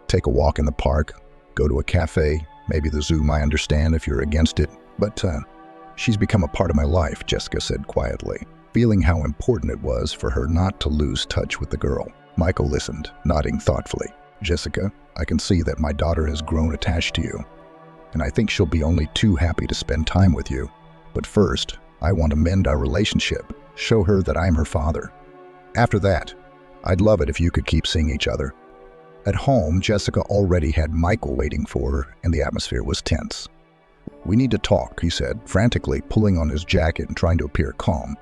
A: take a walk in the park, go to a cafe, maybe the zoo. I understand if you're against it, but she's become a part of my life, Jessica said quietly, feeling how important it was for her not to lose touch with the girl. Michael listened, nodding thoughtfully. Jessica, I can see that my daughter has grown attached to you, and I think she'll be only too happy to spend time with you. But first, I want to mend our relationship, show her that I'm her father. After that, I'd love it if you could keep seeing each other. At home, Jessica already had Michael waiting for her, and the atmosphere was tense. We need to talk, he said, frantically pulling on his jacket and trying to appear calm.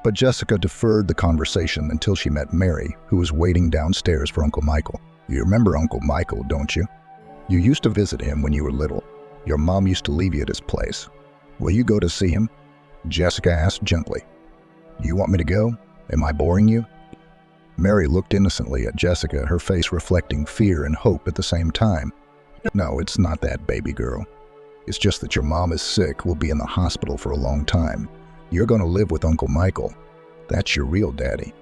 A: But Jessica deferred the conversation until she met Mary, who was waiting downstairs for Uncle Michael. You remember Uncle Michael, don't you? You used to visit him when you were little. Your mom used to leave you at his place. Will you go to see him? Jessica asked gently. You want me to go? Am I boring you? Mary looked innocently at Jessica, her face reflecting fear and hope at the same time. No, it's not that, baby girl. It's just that your mom is sick, will be in the hospital for a long time. You're going to live with Uncle Michael. That's your real daddy.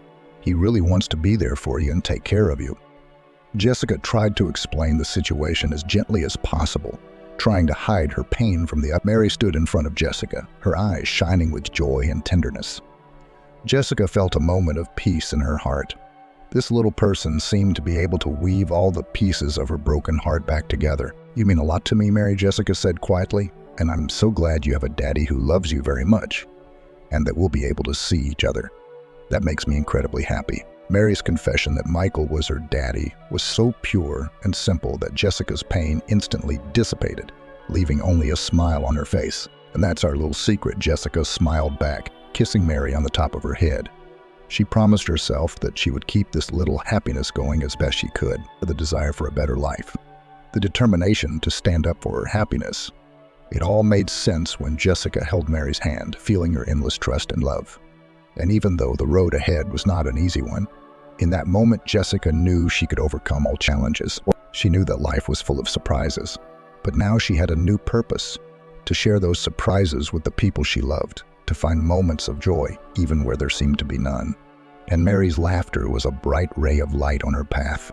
A: He really wants to be there for you and take care of you. Jessica tried to explain the situation as gently as possible, trying to hide her pain from the other. Mary stood in front of Jessica, her eyes shining with joy and tenderness. Jessica felt a moment of peace in her heart. This little person seemed to be able to weave all the pieces of her broken heart back together. You mean a lot to me, Mary, Jessica said quietly, and I'm so glad you have a daddy who loves you very much, and that we'll be able to see each other. That makes me incredibly happy. Mary's confession that Michael was her daddy was so pure and simple that Jessica's pain instantly dissipated, leaving only a smile on her face. And that's our little secret, Jessica smiled back, kissing Mary on the top of her head. She promised herself that she would keep this little happiness going as best she could, the desire for a better life, the determination to stand up for her happiness. It all made sense when Jessica held Mary's hand, feeling her endless trust and love. And even though the road ahead was not an easy one, in that moment Jessica knew she could overcome all challenges. She knew that life was full of surprises, but now she had a new purpose, to share those surprises with the people she loved, to find moments of joy even where there seemed to be none. And Mary's laughter was a bright ray of light on her path.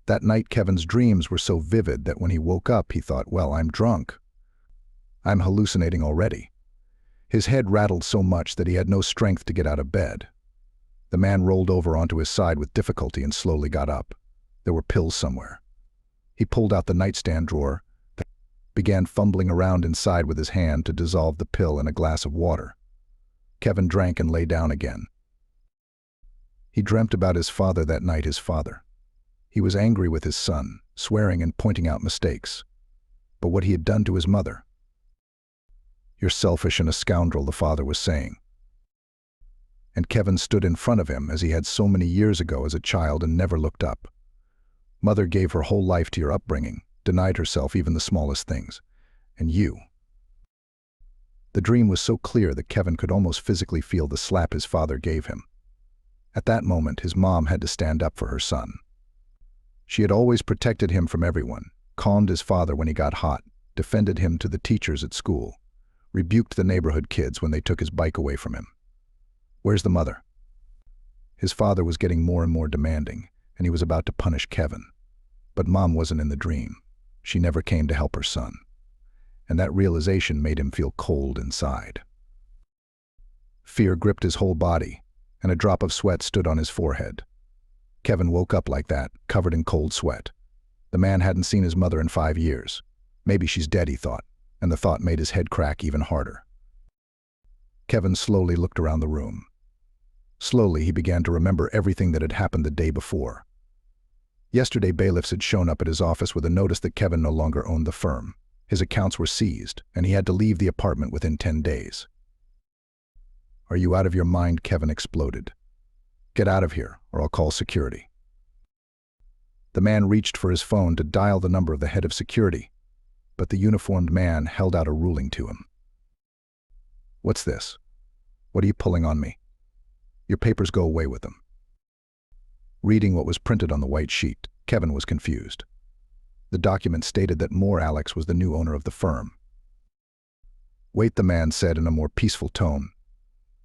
A: That night, Kevin's dreams were so vivid that when he woke up, he thought, well, I'm drunk. I'm hallucinating already. His head rattled so much that he had no strength to get out of bed. The man rolled over onto his side with difficulty and slowly got up. There were pills somewhere. He pulled out the nightstand drawer, began fumbling around inside with his hand to dissolve the pill in a glass of water. Kevin drank and lay down again. He dreamt about his father that night, his father. He was angry with his son, swearing and pointing out mistakes. But what he had done to his mother. You're selfish and a scoundrel, the father was saying. And Kevin stood in front of him as he had so many years ago as a child and never looked up. Mother gave her whole life to your upbringing, denied herself even the smallest things. And you. The dream was so clear that Kevin could almost physically feel the slap his father gave him. At that moment, his mom had to stand up for her son. She had always protected him from everyone, calmed his father when he got hot, defended him to the teachers at school, rebuked the neighborhood kids when they took his bike away from him. Where's the mother? His father was getting more and more demanding, and he was about to punish Kevin. But Mom wasn't in the dream. She never came to help her son. And that realization made him feel cold inside. Fear gripped his whole body, and a drop of sweat stood on his forehead. Kevin woke up like that, covered in cold sweat. The man hadn't seen his mother in 5 years. Maybe she's dead, he thought, and the thought made his head crack even harder. Kevin slowly looked around the room. Slowly, he began to remember everything that had happened the day before. Yesterday, bailiffs had shown up at his office with a notice that Kevin no longer owned the firm. His accounts were seized, and he had to leave the apartment within 10 days. "Are you out of your mind?" Kevin exploded. "Get out of here, or I'll call security." The man reached for his phone to dial the number of the head of security, but the uniformed man held out a ruling to him. "What's this? What are you pulling on me? Your papers, go away with them." Reading what was printed on the white sheet, Kevin was confused. The document stated that Moore Alex was the new owner of the firm. "Wait," the man said in a more peaceful tone.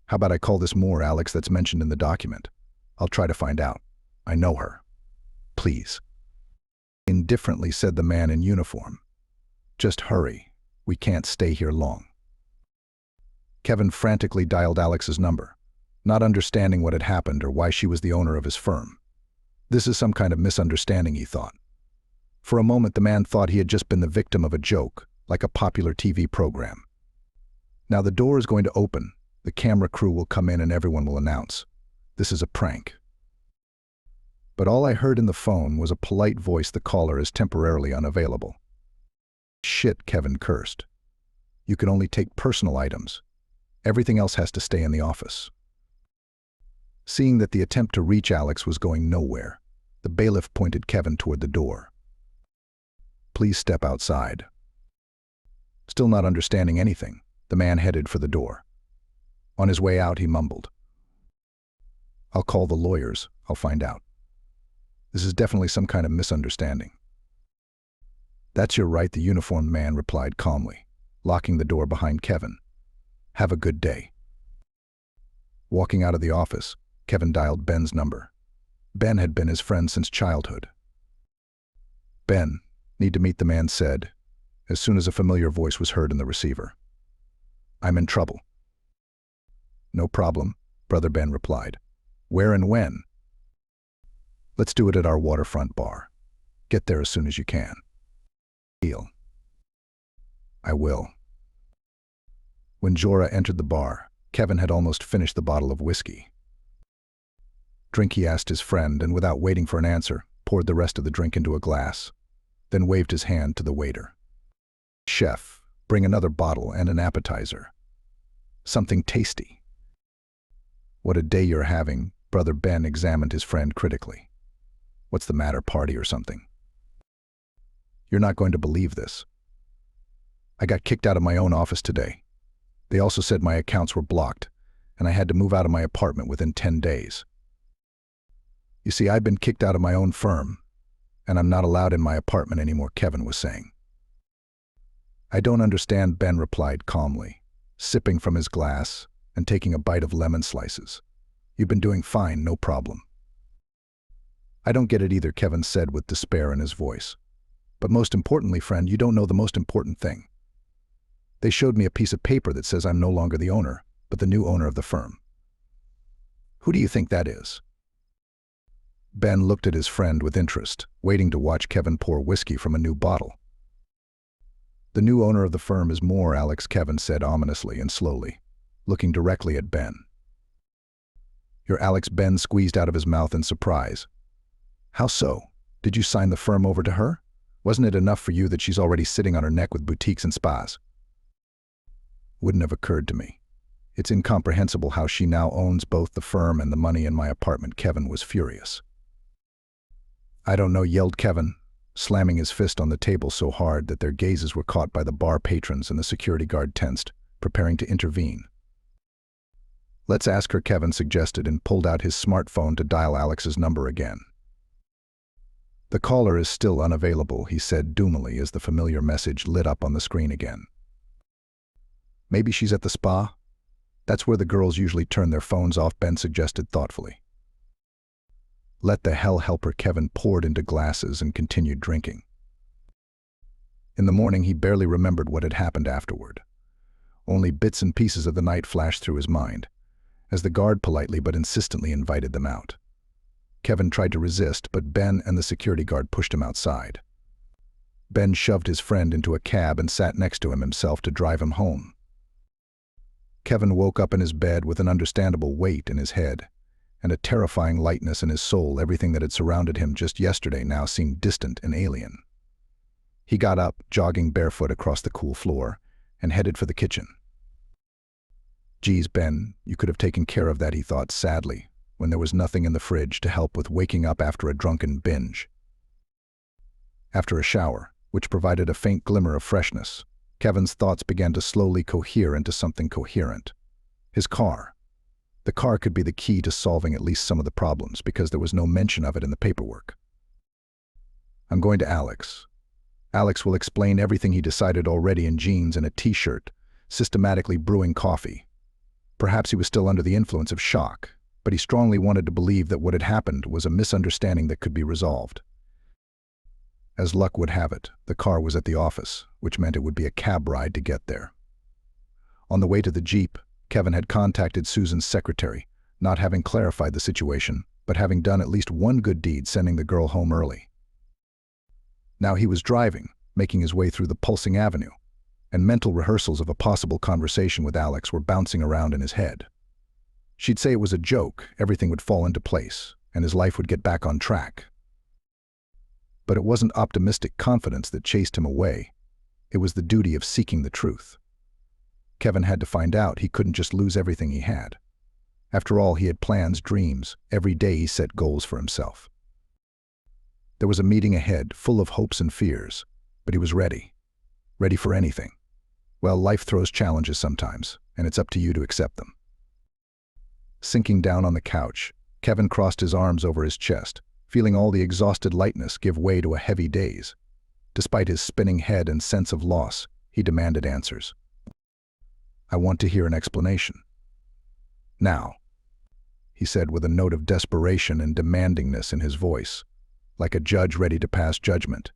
A: "How about I call this Moore Alex that's mentioned in the document? I'll try to find out. I know her. Please." Indifferently said the man in uniform. "Just hurry. We can't stay here long." Kevin frantically dialed Alex's number, not understanding what had happened or why she was the owner of his firm. This is some kind of misunderstanding, he thought. For a moment, the man thought he had just been the victim of a joke, like a popular TV program. Now the door is going to open, the camera crew will come in and everyone will announce, "This is a prank." But all I heard in the phone was a polite voice: "The caller is temporarily unavailable." "Shit," Kevin cursed. "You can only take personal items. Everything else has to stay in the office." Seeing that the attempt to reach Alex was going nowhere, the bailiff pointed Kevin toward the door. "Please step outside." Still not understanding anything, the man headed for the door. On his way out, he mumbled, "I'll call the lawyers. I'll find out. This is definitely some kind of misunderstanding." "That's your right," the uniformed man replied calmly, locking the door behind Kevin. "Have a good day." Walking out of the office, Kevin dialed Ben's number. Ben had been his friend since childhood. "Ben, need to meet," the man said, as soon as a familiar voice was heard in the receiver. "I'm in trouble." "No problem," Brother Ben replied. "Where and when?" "Let's do it at our waterfront bar. Get there as soon as you can." "Deal." "I will." When Jorah entered the bar, Kevin had almost finished the bottle of whiskey. "Drink?" he asked his friend, and without waiting for an answer, poured the rest of the drink into a glass, then waved his hand to the waiter. "Chef, bring another bottle and an appetizer. Something tasty." "What a day you're having," Brother Ben examined his friend critically. "What's the matter, party or something?" "You're not going to believe this. I got kicked out of my own office today. They also said my accounts were blocked, and I had to move out of my apartment within 10 days. You see, I've been kicked out of my own firm, and I'm not allowed in my apartment anymore," Kevin was saying. "I don't understand," Ben replied calmly, sipping from his glass and taking a bite of lemon slices. "You've been doing fine, no problem." "I don't get it either," Kevin said with despair in his voice. "But most importantly, friend, you don't know the most important thing. They showed me a piece of paper that says I'm no longer the owner, but the new owner of the firm. Who do you think that is?" Ben looked at his friend with interest, waiting to watch Kevin pour whiskey from a new bottle. "The new owner of the firm is Moore Alex," Kevin said ominously and slowly, looking directly at Ben. "You're Alex?" Ben squeezed out of his mouth in surprise. "How so? Did you sign the firm over to her? Wasn't it enough for you that she's already sitting on her neck with boutiques and spas?" "Wouldn't have occurred to me. It's incomprehensible how she now owns both the firm and the money in my apartment." Kevin was furious. "I don't know," yelled Kevin, slamming his fist on the table so hard that their gazes were caught by the bar patrons, and the security guard tensed, preparing to intervene. "Let's ask her," Kevin suggested, and pulled out his smartphone to dial Alex's number again. "The caller is still unavailable," he said doomily as the familiar message lit up on the screen again. "Maybe she's at the spa? That's where the girls usually turn their phones off," Ben suggested thoughtfully. "Let the hell help her." Kevin poured into glasses and continued drinking. In the morning, he barely remembered what had happened afterward. Only bits and pieces of the night flashed through his mind, as the guard politely but insistently invited them out. Kevin tried to resist, but Ben and the security guard pushed him outside. Ben shoved his friend into a cab and sat next to him himself to drive him home. Kevin woke up in his bed with an understandable weight in his head and a terrifying lightness in his soul. Everything that had surrounded him just yesterday now seemed distant and alien. He got up, jogging barefoot across the cool floor, and headed for the kitchen. "Geez, Ben, you could have taken care of that," he thought sadly, when there was nothing in the fridge to help with waking up after a drunken binge. After a shower, which provided a faint glimmer of freshness, Kevin's thoughts began to slowly cohere into something coherent. His car. The car could be the key to solving at least some of the problems, because there was no mention of it in the paperwork. "I'm going to Alex. Alex will explain everything," he decided, already in jeans and a t-shirt, systematically brewing coffee. Perhaps he was still under the influence of shock, but he strongly wanted to believe that what had happened was a misunderstanding that could be resolved. As luck would have it, the car was at the office, which meant it would be a cab ride to get there. On the way to the Jeep, Kevin had contacted Susan's secretary, not having clarified the situation, but having done at least one good deed, sending the girl home early. Now he was driving, making his way through the pulsing avenue, and mental rehearsals of a possible conversation with Alex were bouncing around in his head. She'd say it was a joke, everything would fall into place, and his life would get back on track. But it wasn't optimistic confidence that chased him away. It was the duty of seeking the truth. Kevin had to find out. He couldn't just lose everything he had. After all, he had plans, dreams. Every day he set goals for himself. There was a meeting ahead, full of hopes and fears, but he was ready. Ready for anything. Well, life throws challenges sometimes, and it's up to you to accept them. Sinking down on the couch, Kevin crossed his arms over his chest, feeling all the exhausted lightness give way to a heavy daze. Despite his spinning head and sense of loss, he demanded answers. "I want to hear an explanation. Now," he said with a note of desperation and demandingness in his voice, like a judge ready to pass judgment.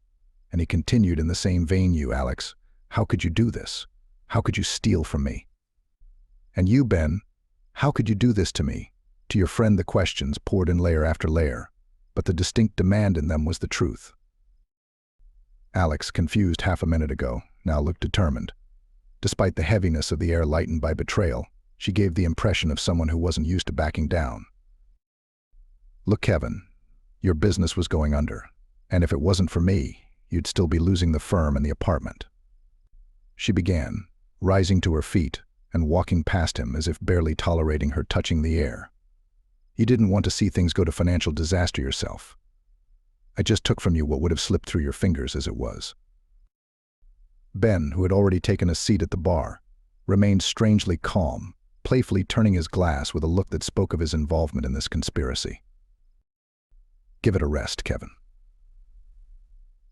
A: And he continued in the same vein, "You, Alex, how could you do this? How could you steal from me? And you, Ben, how could you do this to me?" To your friend, the questions poured in layer after layer, but the distinct demand in them was the truth. Alex, confused half a minute ago, now looked determined. Despite the heaviness of the air lightened by betrayal, she gave the impression of someone who wasn't used to backing down. "Look, Kevin, your business was going under, and if it wasn't for me, you'd still be losing the firm and the apartment." She began, rising to her feet and walking past him as if barely tolerating her touching the air. "You didn't want to see things go to financial disaster yourself. I just took from you what would have slipped through your fingers as it was." Ben, who had already taken a seat at the bar, remained strangely calm, playfully turning his glass with a look that spoke of his involvement in this conspiracy. "Give it a rest, Kevin."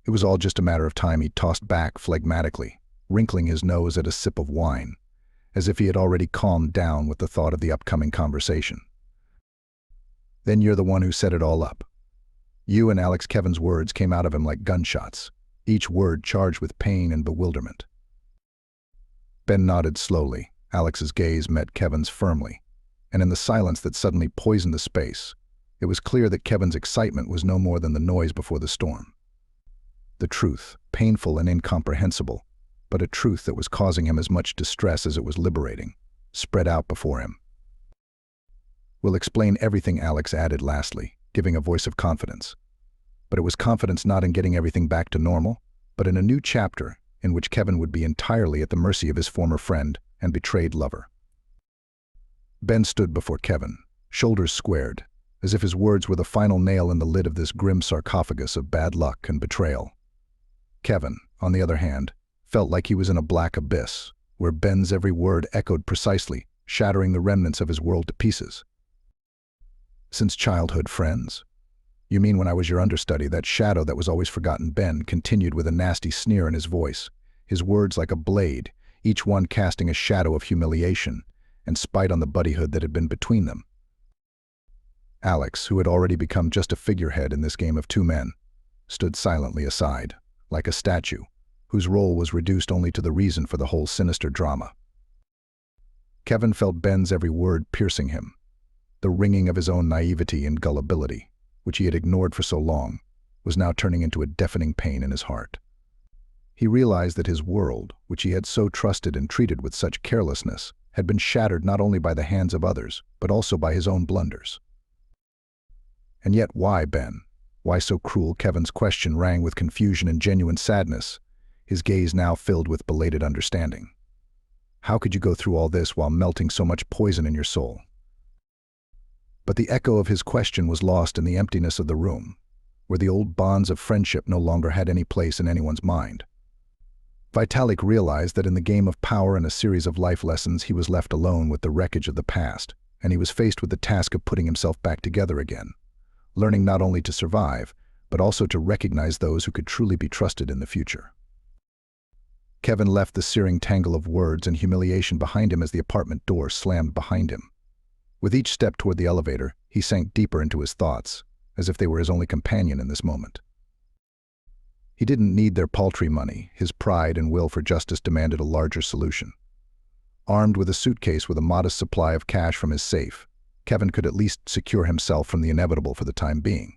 A: It was all just a matter of time. He tossed back phlegmatically, wrinkling his nose at a sip of wine, as if he had already calmed down with the thought of the upcoming conversation. "Then you're the one who set it all up." "You" and Alex. Kevin's words came out of him like gunshots, each word charged with pain and bewilderment. Ben nodded slowly. Alex's gaze met Kevin's firmly, and in the silence that suddenly poisoned the space, it was clear that Kevin's excitement was no more than the noise before the storm. The truth, painful and incomprehensible, but a truth that was causing him as much distress as it was liberating, spread out before him. "We'll explain everything," Alex added lastly, giving a voice of confidence. But it was confidence not in getting everything back to normal, but in a new chapter in which Kevin would be entirely at the mercy of his former friend and betrayed lover. Ben stood before Kevin, shoulders squared, as if his words were the final nail in the lid of this grim sarcophagus of bad luck and betrayal. Kevin, on the other hand, felt like he was in a black abyss, where Ben's every word echoed precisely, shattering the remnants of his world to pieces. "Since childhood friends? You mean when I was your understudy, that shadow that was always forgotten?" Ben continued with a nasty sneer in his voice, his words like a blade, each one casting a shadow of humiliation and spite on the buddyhood that had been between them. Alex, who had already become just a figurehead in this game of two men, stood silently aside, like a statue, whose role was reduced only to the reason for the whole sinister drama. Kevin felt Ben's every word piercing him, the ringing of his own naivety and gullibility, which he had ignored for so long, was now turning into a deafening pain in his heart. He realized that his world, which he had so trusted and treated with such carelessness, had been shattered not only by the hands of others, but also by his own blunders. And yet why, Ben? Why so cruel? Kevin's question rang with confusion and genuine sadness, his gaze now filled with belated understanding. How could you go through all this while melting so much poison in your soul? But the echo of his question was lost in the emptiness of the room, where the old bonds of friendship no longer had any place in anyone's mind. Vitalik realized that in the game of power and a series of life lessons he was left alone with the wreckage of the past, and he was faced with the task of putting himself back together again, learning not only to survive, but also to recognize those who could truly be trusted in the future. Kevin left the searing tangle of words and humiliation behind him as the apartment door slammed behind him. With each step toward the elevator, he sank deeper into his thoughts, as if they were his only companion in this moment. He didn't need their paltry money. His pride and will for justice demanded a larger solution. Armed with a suitcase with a modest supply of cash from his safe, Kevin could at least secure himself from the inevitable for the time being.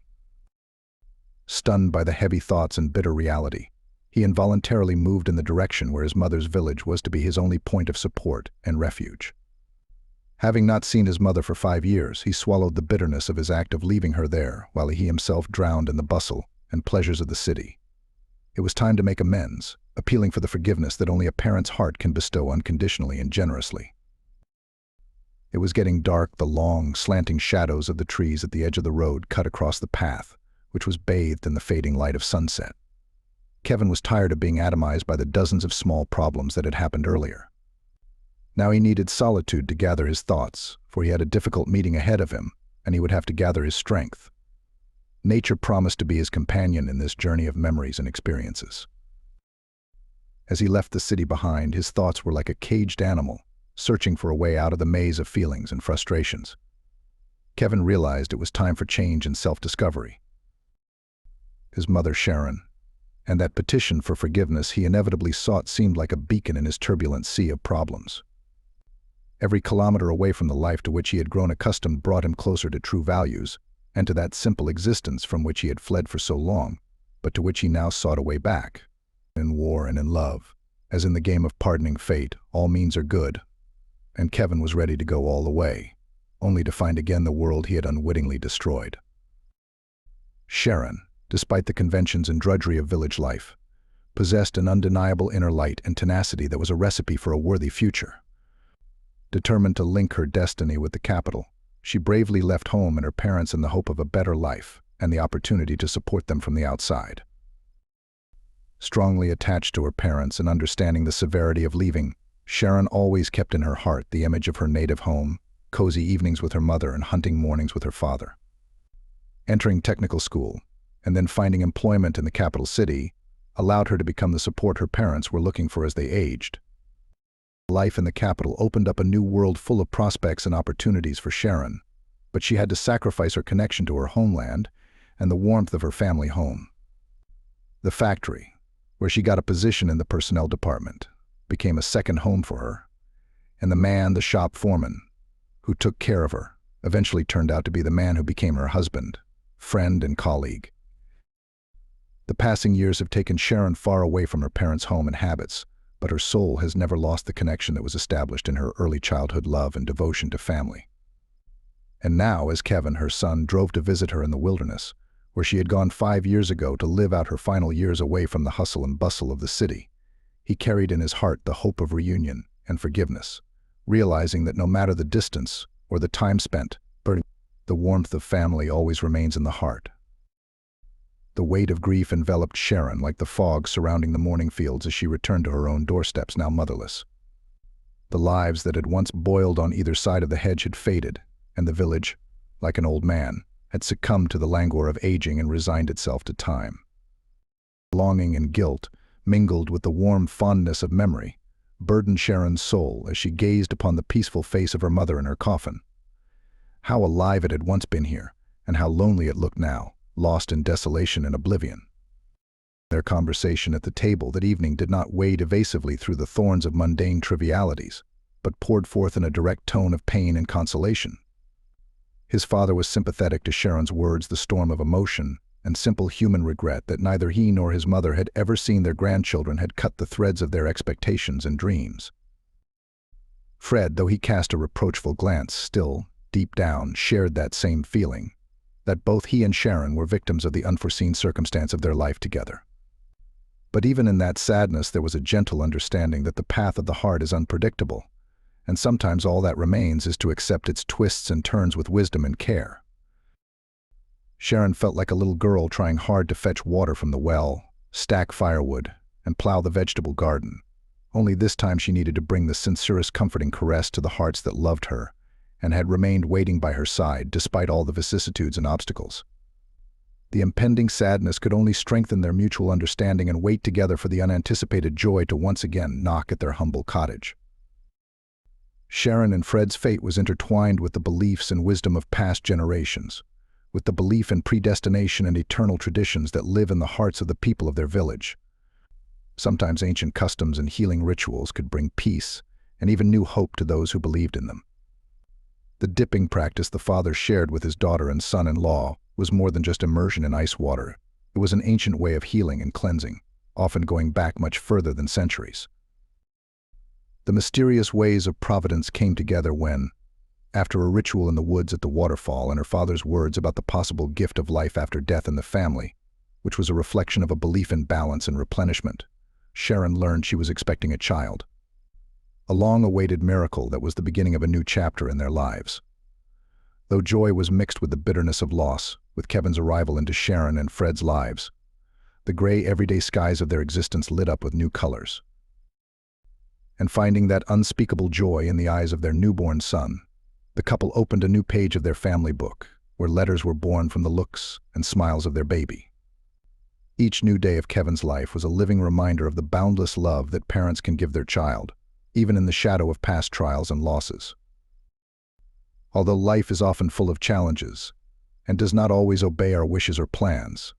A: Stunned by the heavy thoughts and bitter reality, he involuntarily moved in the direction where his mother's village was to be his only point of support and refuge. Having not seen his mother for 5 years, he swallowed the bitterness of his act of leaving her there while he himself drowned in the bustle and pleasures of the city. It was time to make amends, appealing for the forgiveness that only a parent's heart can bestow unconditionally and generously. It was getting dark. The long, slanting shadows of the trees at the edge of the road cut across the path, which was bathed in the fading light of sunset. Kevin was tired of being atomized by the dozens of small problems that had happened earlier. Now he needed solitude to gather his thoughts, for he had a difficult meeting ahead of him, and he would have to gather his strength. Nature promised to be his companion in this journey of memories and experiences. As he left the city behind, his thoughts were like a caged animal, searching for a way out of the maze of feelings and frustrations. Kevin realized it was time for change and self-discovery. His mother, Sharon, and that petition for forgiveness he inevitably sought seemed like a beacon in his turbulent sea of problems. Every kilometer away from the life to which he had grown accustomed brought him closer to true values, and to that simple existence from which he had fled for so long, but to which he now sought a way back. In war and in love, as in the game of pardoning fate, all means are good, and Kevin was ready to go all the way, only to find again the world he had unwittingly destroyed. Sharon, despite the conventions and drudgery of village life, possessed an undeniable inner light and tenacity that was a recipe for a worthy future. Determined to link her destiny with the capital, she bravely left home and her parents in the hope of a better life and the opportunity to support them from the outside. Strongly attached to her parents and understanding the severity of leaving, Sharon always kept in her heart the image of her native home, cozy evenings with her mother and hunting mornings with her father. Entering technical school, and then finding employment in the capital city, allowed her to become the support her parents were looking for as they aged. Life in the capital opened up a new world full of prospects and opportunities for Sharon, but she had to sacrifice her connection to her homeland and the warmth of her family home. The factory, where she got a position in the personnel department, became a second home for her, and the man, the shop foreman, who took care of her, eventually turned out to be the man who became her husband, friend, and colleague. The passing years have taken Sharon far away from her parents' home and habits, but her soul has never lost the connection that was established in her early childhood love and devotion to family. And now, as Kevin, her son, drove to visit her in the wilderness, where she had gone 5 years ago to live out her final years away from the hustle and bustle of the city, he carried in his heart the hope of reunion and forgiveness, realizing that no matter the distance or the time spent, the warmth of family always remains in the heart. The weight of grief enveloped Sharon like the fog surrounding the morning fields as she returned to her own doorsteps, now motherless. The lives that had once boiled on either side of the hedge had faded, and the village, like an old man, had succumbed to the languor of aging and resigned itself to time. Longing and guilt, mingled with the warm fondness of memory, burdened Sharon's soul as she gazed upon the peaceful face of her mother in her coffin. How alive it had once been here, and how lonely it looked now, lost in desolation and oblivion. Their conversation at the table that evening did not wade evasively through the thorns of mundane trivialities, but poured forth in a direct tone of pain and consolation. His father was sympathetic to Sharon's words, the storm of emotion and simple human regret that neither he nor his mother had ever seen their grandchildren had cut the threads of their expectations and dreams. Fred, though he cast a reproachful glance, still, deep down, shared that same feeling, that both he and Sharon were victims of the unforeseen circumstance of their life together. But even in that sadness there was a gentle understanding that the path of the heart is unpredictable, and sometimes all that remains is to accept its twists and turns with wisdom and care. Sharon felt like a little girl trying hard to fetch water from the well, stack firewood, and plow the vegetable garden. Only this time she needed to bring the sincerest comforting caress to the hearts that loved her and had remained waiting by her side despite all the vicissitudes and obstacles. The impending sadness could only strengthen their mutual understanding and wait together for the unanticipated joy to once again knock at their humble cottage. Sharon and Fred's fate was intertwined with the beliefs and wisdom of past generations, with the belief in predestination and eternal traditions that live in the hearts of the people of their village. Sometimes ancient customs and healing rituals could bring peace and even new hope to those who believed in them. The dipping practice the father shared with his daughter and son-in-law was more than just immersion in ice water. It was an ancient way of healing and cleansing, often going back much further than centuries. The mysterious ways of Providence came together when, after a ritual in the woods at the waterfall and her father's words about the possible gift of life after death in the family, which was a reflection of a belief in balance and replenishment, Sharon learned she was expecting a child. A long-awaited miracle that was the beginning of a new chapter in their lives. Though joy was mixed with the bitterness of loss, with Kevin's arrival into Sharon and Fred's lives, the gray everyday skies of their existence lit up with new colors. And finding that unspeakable joy in the eyes of their newborn son, the couple opened a new page of their family book, where letters were born from the looks and smiles of their baby. Each new day of Kevin's life was a living reminder of the boundless love that parents can give their child, even in the shadow of past trials and losses. Although life is often full of challenges, and does not always obey our wishes or plans,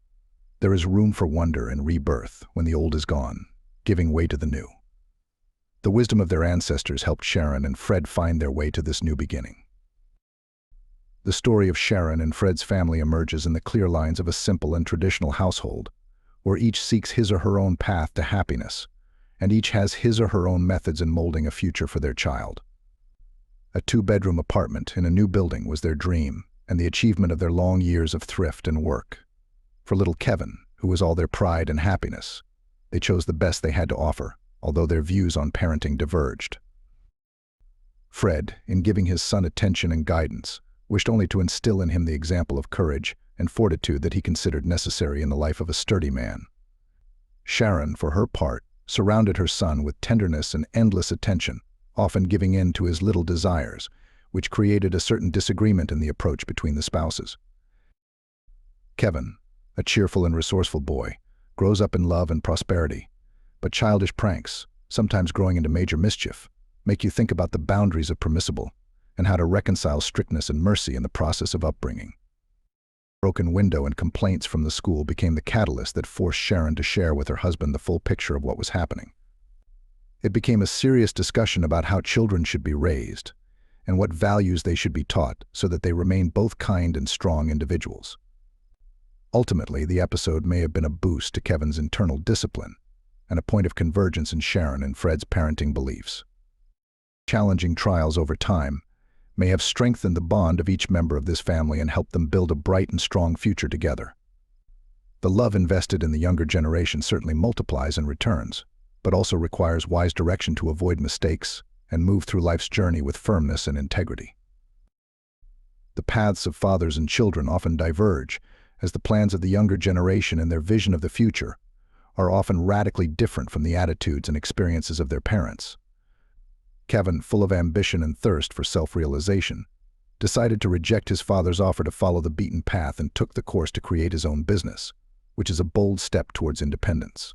A: there is room for wonder and rebirth when the old is gone, giving way to the new. The wisdom of their ancestors helped Sharon and Fred find their way to this new beginning. The story of Sharon and Fred's family emerges in the clear lines of a simple and traditional household, where each seeks his or her own path to happiness, and each has his or her own methods in molding a future for their child. A two-bedroom apartment in a new building was their dream, and the achievement of their long years of thrift and work. For little Kevin, who was all their pride and happiness, they chose the best they had to offer, although their views on parenting diverged. Fred, in giving his son attention and guidance, wished only to instill in him the example of courage and fortitude that he considered necessary in the life of a sturdy man. Sharon, for her part, surrounded her son with tenderness and endless attention, often giving in to his little desires, which created a certain disagreement in the approach between the spouses. Kevin, a cheerful and resourceful boy, grows up in love and prosperity, but childish pranks, sometimes growing into major mischief, make you think about the boundaries of permissible and how to reconcile strictness and mercy in the process of upbringing. Broken window and complaints from the school became the catalyst that forced Sharon to share with her husband the full picture of what was happening. It became a serious discussion about how children should be raised and what values they should be taught so that they remain both kind and strong individuals. Ultimately, the episode may have been a boost to Kevin's internal discipline and a point of convergence in Sharon and Fred's parenting beliefs. Challenging trials over time may have strengthened the bond of each member of this family and helped them build a bright and strong future together. The love invested in the younger generation certainly multiplies and returns, but also requires wise direction to avoid mistakes and move through life's journey with firmness and integrity. The paths of fathers and children often diverge, as the plans of the younger generation and their vision of the future are often radically different from the attitudes and experiences of their parents. Kevin, full of ambition and thirst for self-realization, decided to reject his father's offer to follow the beaten path and took the course to create his own business, which is a bold step towards independence.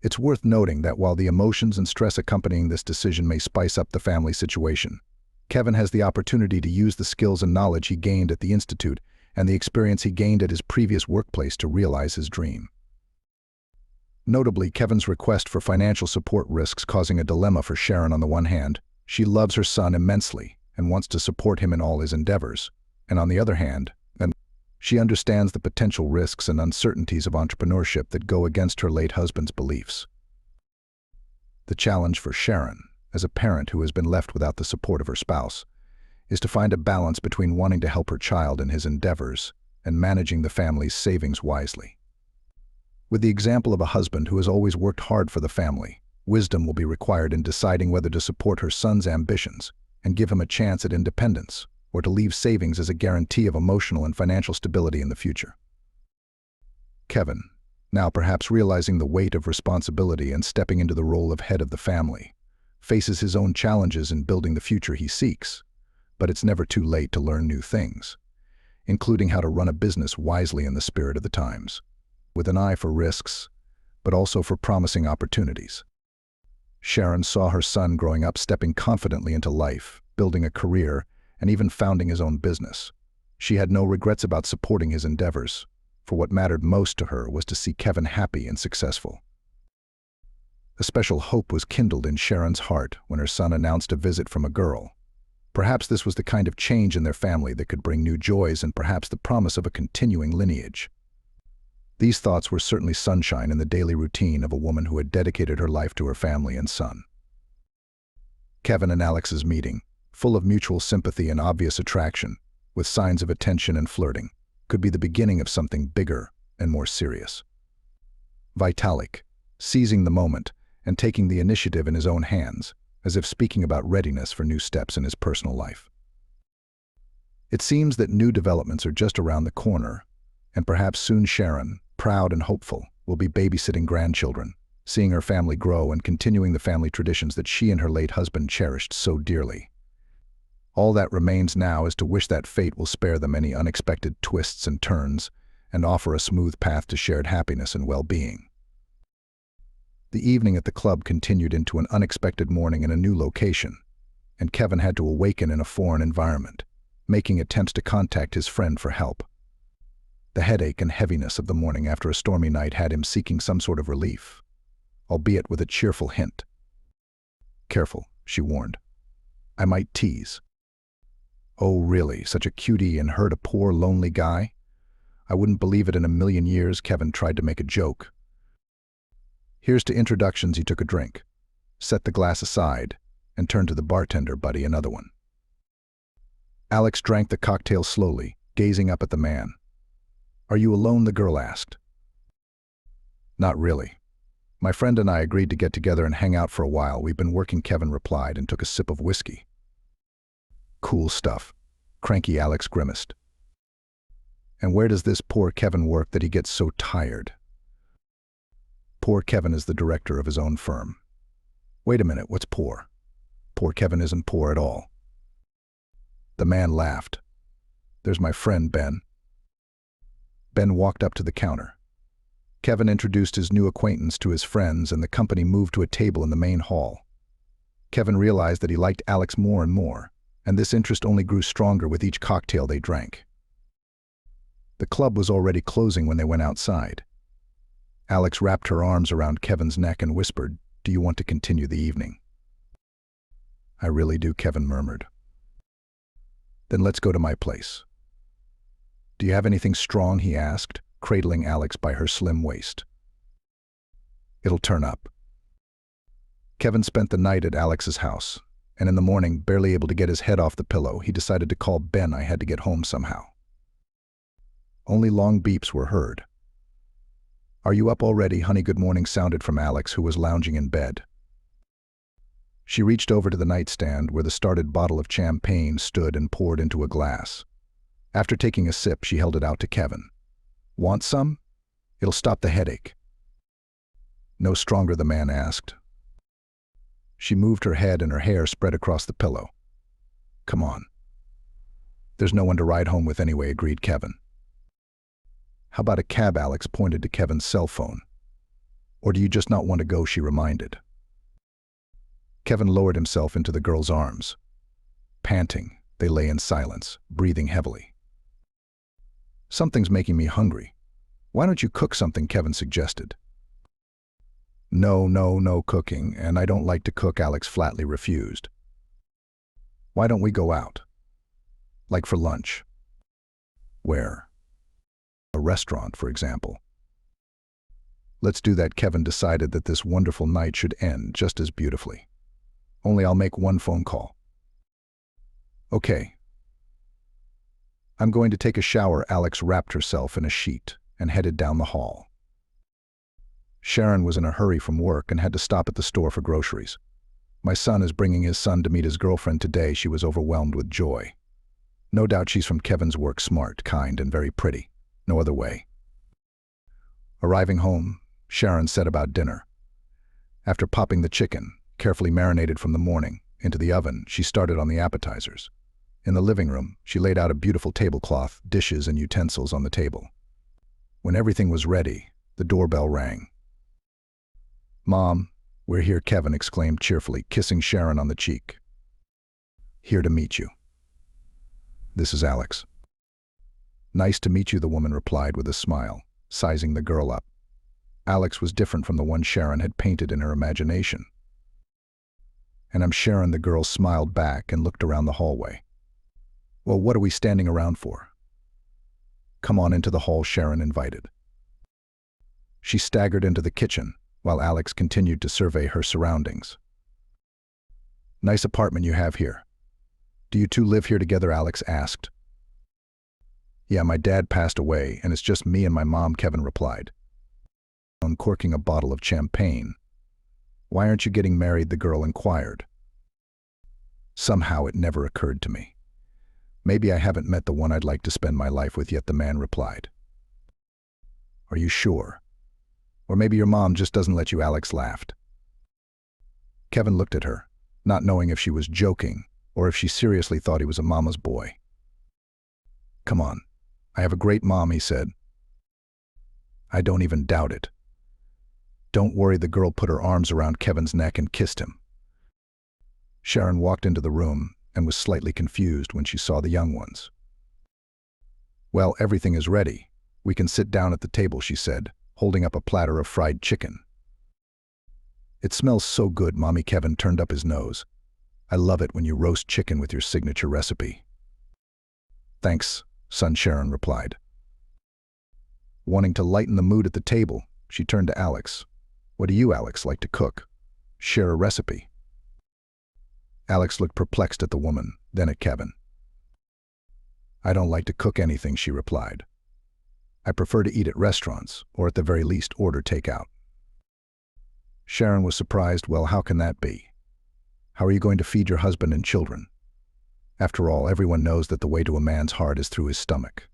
A: It's worth noting that while the emotions and stress accompanying this decision may spice up the family situation, Kevin has the opportunity to use the skills and knowledge he gained at the Institute and the experience he gained at his previous workplace to realize his dream. Notably, Kevin's request for financial support risks causing a dilemma for Sharon. On the one hand, she loves her son immensely and wants to support him in all his endeavors. And on the other hand, she understands the potential risks and uncertainties of entrepreneurship that go against her late husband's beliefs. The challenge for Sharon, as a parent who has been left without the support of her spouse, is to find a balance between wanting to help her child in his endeavors and managing the family's savings wisely. With the example of a husband who has always worked hard for the family, wisdom will be required in deciding whether to support her son's ambitions and give him a chance at independence, or to leave savings as a guarantee of emotional and financial stability in the future. Kevin, now perhaps realizing the weight of responsibility and stepping into the role of head of the family, faces his own challenges in building the future he seeks, but it's never too late to learn new things, including how to run a business wisely in the spirit of the times, with an eye for risks, but also for promising opportunities. Sharon saw her son growing up, stepping confidently into life, building a career, and even founding his own business. She had no regrets about supporting his endeavors, for what mattered most to her was to see Kevin happy and successful. A special hope was kindled in Sharon's heart when her son announced a visit from a girl. Perhaps this was the kind of change in their family that could bring new joys and perhaps the promise of a continuing lineage. These thoughts were certainly sunshine in the daily routine of a woman who had dedicated her life to her family and son. Kevin and Alex's meeting, full of mutual sympathy and obvious attraction, with signs of attention and flirting, could be the beginning of something bigger and more serious. Vitalik, seizing the moment and taking the initiative in his own hands, as if speaking about readiness for new steps in his personal life. It seems that new developments are just around the corner, and perhaps soon Sharon, proud and hopeful, will be babysitting grandchildren, seeing her family grow and continuing the family traditions that she and her late husband cherished so dearly. All that remains now is to wish that fate will spare them any unexpected twists and turns and offer a smooth path to shared happiness and well-being. The evening at the club continued into an unexpected morning in a new location, and Kevin had to awaken in a foreign environment, making attempts to contact his friend for help. The headache and heaviness of the morning after a stormy night had him seeking some sort of relief, albeit with a cheerful hint. "Careful," she warned. "I might tease." "Oh, really? Such a cutie and hurt a poor, lonely guy? I wouldn't believe it in a million years," Kevin tried to make a joke. "Here's to introductions." He took a drink, set the glass aside, and turned to the bartender. "Buddy, another one." Alex drank the cocktail slowly, gazing up at the man. "Are you alone?" the girl asked. "Not really. My friend and I agreed to get together and hang out for a while. We've been working," Kevin replied and took a sip of whiskey. "Cool stuff." Cranky Alex grimaced. "And where does this poor Kevin work that he gets so tired?" "Poor Kevin is the director of his own firm." "Wait a minute, what's poor?" "Poor Kevin isn't poor at all." The man laughed. "There's my friend Ben." Ben walked up to the counter. Kevin introduced his new acquaintance to his friends, and the company moved to a table in the main hall. Kevin realized that he liked Alex more and more, and this interest only grew stronger with each cocktail they drank. The club was already closing when they went outside. Alex wrapped her arms around Kevin's neck and whispered, "Do you want to continue the evening?" "I really do," Kevin murmured. "Then let's go to my place." "Do you have anything strong?" he asked, cradling Alex by her slim waist. "It'll turn up." Kevin spent the night at Alex's house, and in the morning, barely able to get his head off the pillow, he decided to call Ben. "I had to get home somehow." Only long beeps were heard. "Are you up already, honey?" "Good morning," sounded from Alex, who was lounging in bed. She reached over to the nightstand where the started bottle of champagne stood and poured into a glass. After taking a sip, she held it out to Kevin. "Want some? It'll stop the headache." "No stronger?" the man asked. She moved her head and her hair spread across the pillow. "Come on." "There's no one to ride home with anyway," agreed Kevin. "How about a cab?" Alex pointed to Kevin's cell phone. "Or do you just not want to go?" she reminded. Kevin lowered himself into the girl's arms. Panting, they lay in silence, breathing heavily. "Something's making me hungry. Why don't you cook something?" Kevin suggested. No cooking, and I don't like to cook," Alex flatly refused. Why don't we go out? Like for lunch. Where? A restaurant, for example. Let's do that. Kevin decided that this wonderful night should end just as beautifully. Only I'll make one phone call. Okay. I'm going to take a shower. Alex wrapped herself in a sheet and headed down the hall. Sharon was in a hurry from work and had to stop at the store for groceries. My son is bringing his son to meet his girlfriend today. She was overwhelmed with joy. No doubt she's from Kevin's work, smart, kind, and very pretty. No other way. Arriving home, Sharon set about dinner. After popping the chicken, carefully marinated from the morning, into the oven, she started on the appetizers. In the living room, she laid out a beautiful tablecloth, dishes and utensils on the table. When everything was ready, the doorbell rang. "Mom, we're here," Kevin exclaimed cheerfully, kissing Sharon on the cheek. "Here to meet you. This is Alex." "Nice to meet you," the woman replied with a smile, sizing the girl up. Alex was different from the one Sharon had painted in her imagination. "And I'm Sharon." The girl smiled back and looked around the hallway. "Well, what are we standing around for? Come on into the hall," Sharon invited. She staggered into the kitchen, while Alex continued to survey her surroundings. "Nice apartment you have here. Do you two live here together?" Alex asked. "Yeah, my dad passed away, and it's just me and my mom," Kevin replied, uncorking a bottle of champagne. "Why aren't you getting married?" the girl inquired. "Somehow it never occurred to me. Maybe I haven't met the one I'd like to spend my life with yet," the man replied. "Are you sure? Or maybe your mom just doesn't let you," Alex laughed. Kevin looked at her, not knowing if she was joking or if she seriously thought he was a mama's boy. "Come on, I have a great mom," he said. "I don't even doubt it." "Don't worry," the girl put her arms around Kevin's neck and kissed him. Sharon walked into the room and was slightly confused when she saw the young ones. "Well, everything is ready. We can sit down at the table," she said, holding up a platter of fried chicken. "It smells so good, Mommy." Kevin turned up his nose. "I love it when you roast chicken with your signature recipe." "Thanks, son," Sharon replied. Wanting to lighten the mood at the table, she turned to Alex. "What do you, Alex, like to cook? Share a recipe." Alex looked perplexed at the woman, then at Kevin. "I don't like to cook anything," she replied. "I prefer to eat at restaurants, or at the very least order takeout." Sharon was surprised. "Well, how can that be? How are you going to feed your husband and children? After all, everyone knows that the way to a man's heart is through his stomach.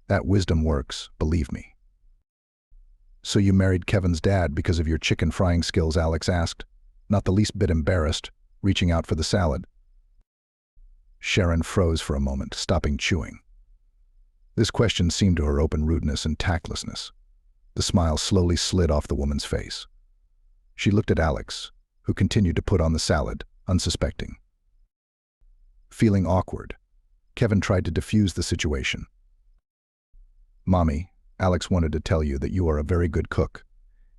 A: That wisdom works, believe me." "So you married Kevin's dad because of your chicken frying skills?" Alex asked, not the least bit embarrassed, reaching out for the salad. Sharon froze for a moment, stopping chewing. This question seemed to her open rudeness and tactlessness. The smile slowly slid off the woman's face. She looked at Alex, who continued to put on the salad, unsuspecting. Feeling awkward, Kevin tried to defuse the situation. "Mommy, Alex wanted to tell you that you are a very good cook,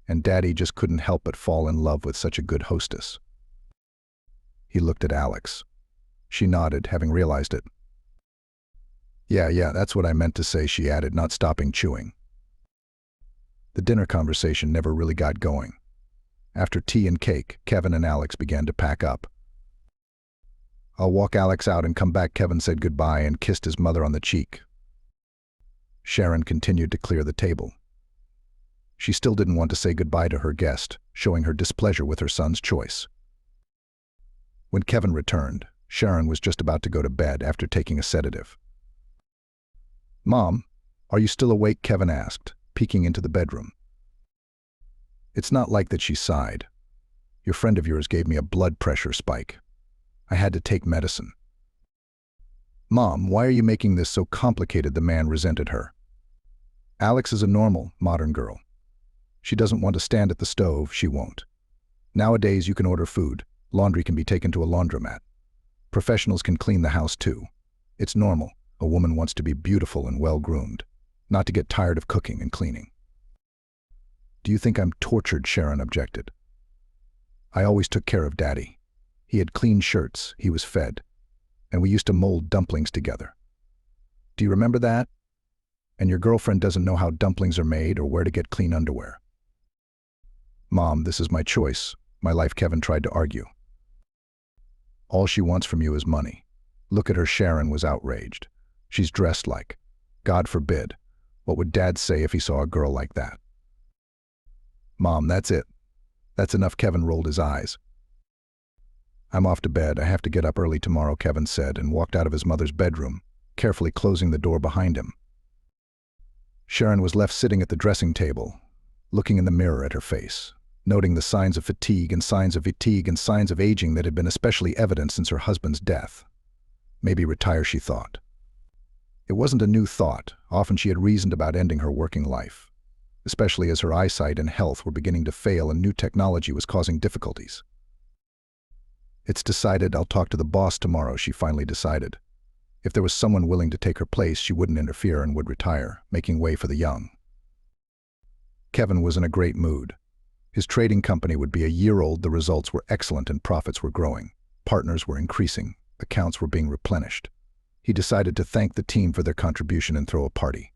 A: and Daddy just couldn't help but fall in love with such a good hostess." He looked at Alex. She nodded, having realized it. Yeah, that's what I meant to say," she added, not stopping chewing. The dinner conversation never really got going. After tea and cake, Kevin and Alex began to pack up. "I'll walk Alex out and come back." Kevin said goodbye and kissed his mother on the cheek. Sharon continued to clear the table. She still didn't want to say goodbye to her guest, showing her displeasure with her son's choice. When Kevin returned, Sharon was just about to go to bed after taking a sedative. "Mom, are you still awake?" Kevin asked, peeking into the bedroom. "It's not like that," she sighed. "Your friend of yours gave me a blood pressure spike. I had to take medicine." "Mom, why are you making this so complicated?" the man resented her. "Alex is a normal, modern girl. She doesn't want to stand at the stove, she won't. Nowadays you can order food, laundry can be taken to a laundromat. Professionals can clean the house too. It's normal. A woman wants to be beautiful and well-groomed, not to get tired of cooking and cleaning." "Do you think I'm tortured?" Sharon objected. "I always took care of Daddy. He had clean shirts, he was fed. and we used to mold dumplings together. Do you remember that? And your girlfriend doesn't know how dumplings are made or where to get clean underwear. Mom, this is my choice, my life, Kevin tried to argue. All she wants from you is money. Look at her, Sharon was outraged. She's dressed like, God forbid, what would Dad say if he saw a girl like that? Mom, that's it. That's enough, Kevin rolled his eyes. I'm off to bed, I have to get up early tomorrow, Kevin said, and walked out of his mother's bedroom, carefully closing the door behind him. Sharon was left sitting at the dressing table, looking in the mirror at her face, noting the signs of fatigue and signs of aging that had been especially evident since her husband's death. Maybe retire, she thought. It wasn't a new thought. Often she had reasoned about ending her working life, especially as her eyesight and health were beginning to fail and new technology was causing difficulties. It's decided, I'll talk to the boss tomorrow, she finally decided. If there was someone willing to take her place, she wouldn't interfere and would retire, making way for the young. Kevin was in a great mood. His trading company would be a year old, the results were excellent and profits were growing. Partners were increasing, accounts were being replenished. He decided to thank the team for their contribution and throw a party.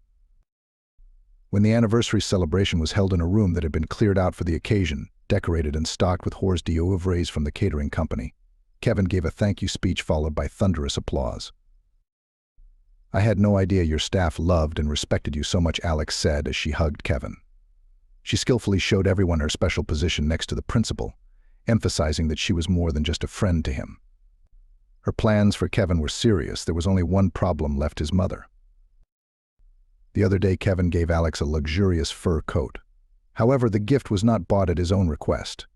A: When the anniversary celebration was held in a room that had been cleared out for the occasion, decorated and stocked with hors d'oeuvres from the catering company, Kevin gave a thank you speech followed by thunderous applause. I had no idea your staff loved and respected you so much, Alex said as she hugged Kevin. She skillfully showed everyone her special position next to the principal, emphasizing that she was more than just a friend to him. Her plans for Kevin were serious. There was only one problem left: his mother. The other day, Kevin gave Alex a luxurious fur coat. However, the gift was not bought at his own request.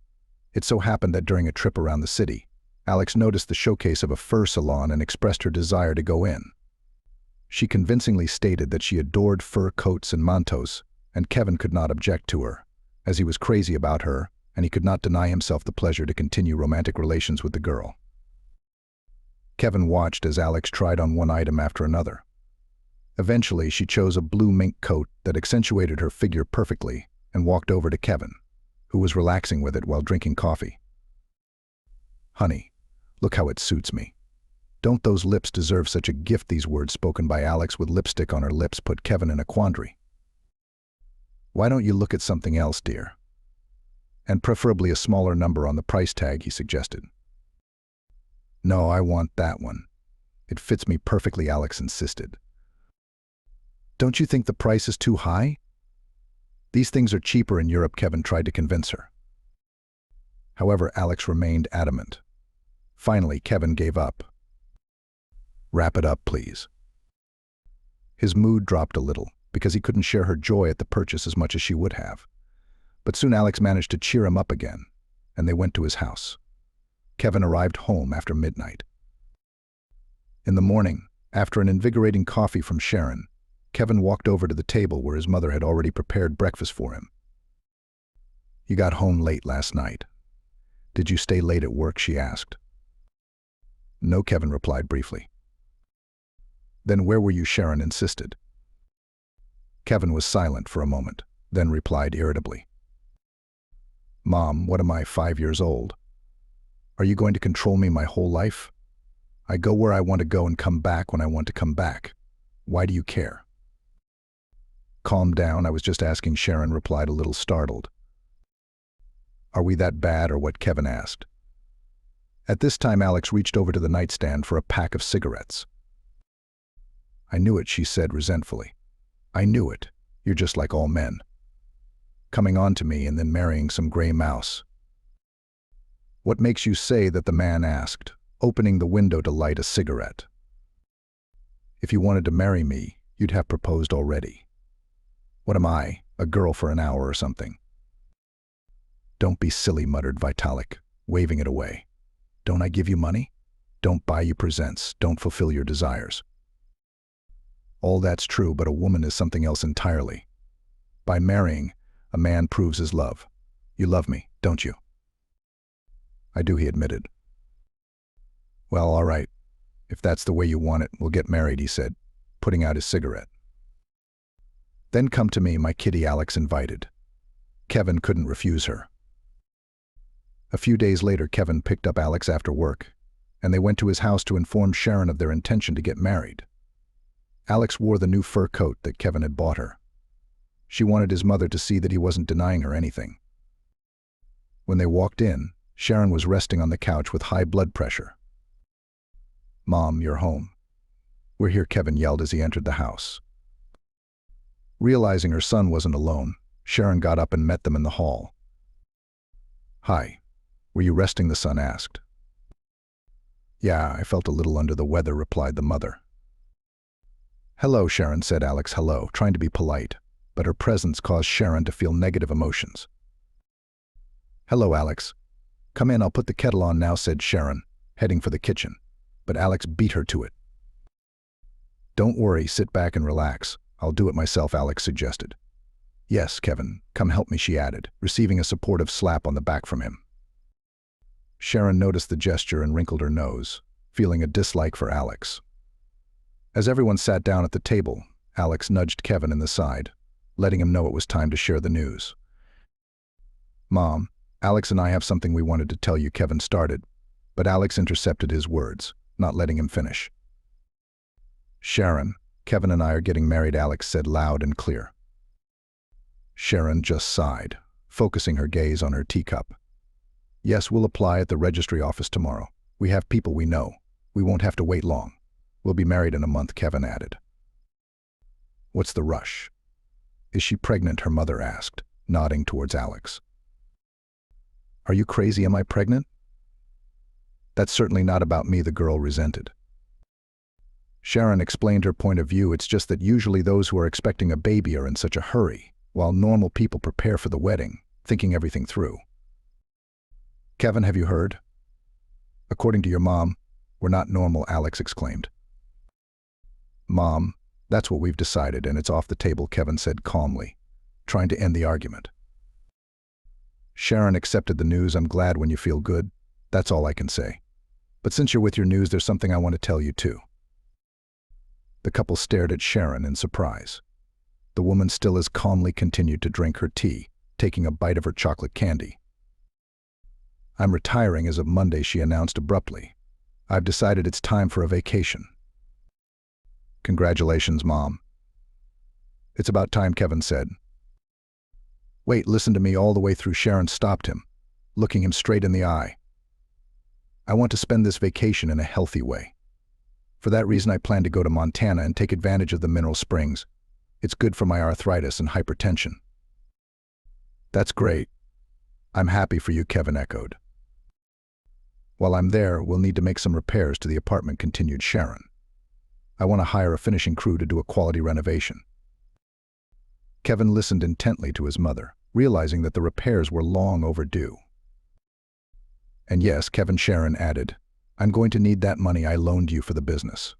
A: It so happened that during a trip around the city, Alex noticed the showcase of a fur salon and expressed her desire to go in. She convincingly stated that she adored fur coats and mantos, and Kevin could not object to her, as he was crazy about her, and he could not deny himself the pleasure to continue romantic relations with the girl. Kevin watched as Alex tried on one item after another. Eventually, she chose a blue mink coat that accentuated her figure perfectly and walked over to Kevin, who was relaxing with it while drinking coffee. Honey, look how it suits me. Don't those lips deserve such a gift? These words, spoken by Alex with lipstick on her lips, put Kevin in a quandary. Why don't you look at something else, dear? And preferably a smaller number on the price tag, he suggested. No, I want that one. It fits me perfectly, Alex insisted. Don't you think the price is too high? These things are cheaper in Europe, Kevin tried to convince her. However, Alex remained adamant. Finally, Kevin gave up. Wrap it up, please. His mood dropped a little, because he couldn't share her joy at the purchase as much as she would have. But soon Alex managed to cheer him up again, and they went to his house. Kevin arrived home after midnight. In the morning, after an invigorating coffee from Sharon, Kevin walked over to the table where his mother had already prepared breakfast for him. You got home late last night. Did you stay late at work? She asked. No, Kevin replied briefly. Then where were you? Sharon insisted. Kevin was silent for a moment, then replied irritably. Mom, what am I, 5 years old? Are you going to control me my whole life? I go where I want to go and come back when I want to come back. Why do you care? Calm down, I was just asking, Sharon replied, a little startled. Are we that bad or what? Kevin asked. At this time, Alex reached over to the nightstand for a pack of cigarettes. I knew it, she said resentfully. I knew it. You're just like all men. Coming on to me and then marrying some gray mouse. What makes you say that? The man asked, opening the window to light a cigarette. If you wanted to marry me, you'd have proposed already. What am I, a girl for an hour or something? Don't be silly, muttered Vitalik, waving it away. Don't I give you money? Don't buy you presents, don't fulfill your desires. All that's true, but a woman is something else entirely. By marrying, a man proves his love. You love me, don't you? I do, he admitted. Well, all right. If that's the way you want it, we'll get married, he said, putting out his cigarette. Then come to me, my kitty, Alex invited. Kevin couldn't refuse her. A few days later, Kevin picked up Alex after work, and they went to his house to inform Sharon of their intention to get married. Alex wore the new fur coat that Kevin had bought her. She wanted his mother to see that he wasn't denying her anything. When they walked in, Sharon was resting on the couch with high blood pressure. "Mom, you're home." "We're here," Kevin yelled as he entered the house. Realizing her son wasn't alone, Sharon got up and met them in the hall. "Hi. Were you resting?" the son asked. "Yeah, I felt a little under the weather," replied the mother. "Hello," Sharon said. Alex, hello, trying to be polite, but her presence caused Sharon to feel negative emotions. "Hello, Alex. Come in, I'll put the kettle on now," said Sharon, heading for the kitchen, but Alex beat her to it. "Don't worry, sit back and relax. I'll do it myself," Alex suggested. "Yes, Kevin, come help me," she added, receiving a supportive slap on the back from him. Sharon noticed the gesture and wrinkled her nose, feeling a dislike for Alex. As everyone sat down at the table, Alex nudged Kevin in the side, letting him know it was time to share the news. "Mom, Alex and I have something we wanted to tell you," Kevin started, but Alex intercepted his words, not letting him finish. "Sharon, Kevin and I are getting married," Alex said loud and clear. Sharon just sighed, focusing her gaze on her teacup. "Yes, we'll apply at the registry office tomorrow. We have people we know. We won't have to wait long. We'll be married in a month," Kevin added. "What's the rush?" "Is she pregnant?" her mother asked, nodding towards Alex. "Are you crazy? Am I pregnant?" "That's certainly not about me," the girl resented. Sharon explained her point of view. "It's just that usually those who are expecting a baby are in such a hurry, while normal people prepare for the wedding, thinking everything through." "Kevin, have you heard?" "According to your mom, we're not normal," Alex exclaimed. "Mom, that's what we've decided, and it's off the table," Kevin said calmly, trying to end the argument. Sharon accepted the news. "I'm glad when you feel good. That's all I can say. But since you're with your news, there's something I want to tell you too." The couple stared at Sharon in surprise. The woman still as calmly continued to drink her tea, taking a bite of her chocolate candy. "I'm retiring as of Monday," she announced abruptly. "I've decided it's time for a vacation." "Congratulations, Mom." "It's about time," Kevin said. "Wait, listen to me." All the way through, Sharon stopped him, looking him straight in the eye. "I want to spend this vacation in a healthy way. For that reason, I plan to go to Montana and take advantage of the mineral springs. It's good for my arthritis and hypertension." "That's great. I'm happy for you," Kevin echoed. "While I'm there, we'll need to make some repairs to the apartment," continued Sharon. "I want to hire a finishing crew to do a quality renovation." Kevin listened intently to his mother, realizing that the repairs were long overdue. "And yes, Kevin," Sharon added, "I'm going to need that money I loaned you for the business."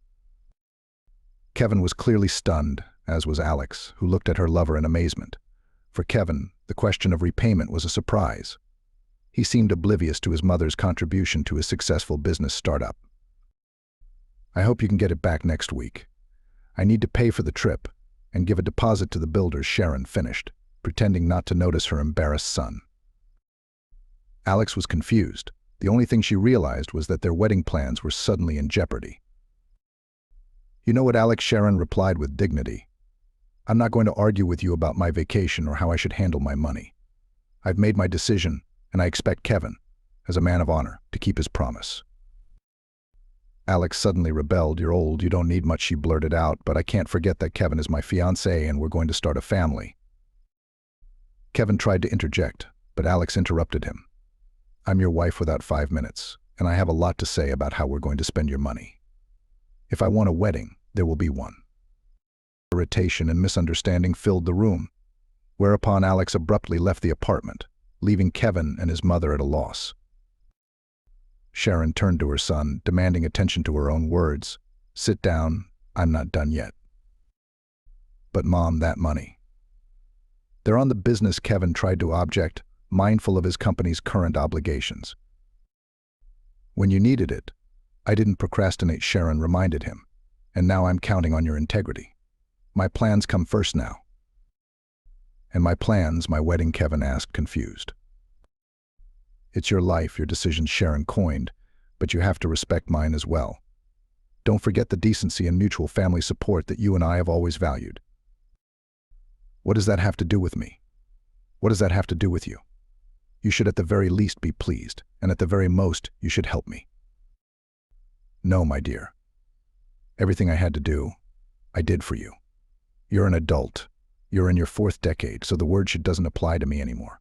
A: Kevin was clearly stunned, as was Alex, who looked at her lover in amazement. For Kevin, the question of repayment was a surprise. He seemed oblivious to his mother's contribution to his successful business startup. "I hope you can get it back next week. I need to pay for the trip and give a deposit to the builders," Sharon finished, pretending not to notice her embarrassed son. Alex was confused. The only thing she realized was that their wedding plans were suddenly in jeopardy. "You know what, Alex?" Sharon replied with dignity. "I'm not going to argue with you about my vacation or how I should handle my money. I've made my decision, and I expect Kevin, as a man of honor, to keep his promise." Alex suddenly rebelled. "You're old, you don't need much," she blurted out, "but I can't forget that Kevin is my fiancé and we're going to start a family." Kevin tried to interject, but Alex interrupted him. "I'm your wife without 5 minutes, and I have a lot to say about how we're going to spend your money. If I want a wedding, there will be one." Irritation and misunderstanding filled the room, whereupon Alex abruptly left the apartment, leaving Kevin and his mother at a loss. Sharon turned to her son, demanding attention to her own words. "Sit down, I'm not done yet." "But Mom, that money." "They're on the business," Kevin tried to object, mindful of his company's current obligations. "When you needed it, I didn't procrastinate," Sharon reminded him, "and now I'm counting on your integrity. My plans come first now." "And my plans, my wedding?" Kevin asked, confused. "It's your life, your decisions," Sharon coined, but you have to respect mine as well. Don't forget the decency and mutual family support that you and I have always valued. What does that have to do with me? What does that have to do with you? You should at the very least be pleased, and at the very most, you should help me. No, my dear. Everything I had to do, I did for you. You're an adult. You're in your 4th decade, so the word should doesn't apply to me anymore.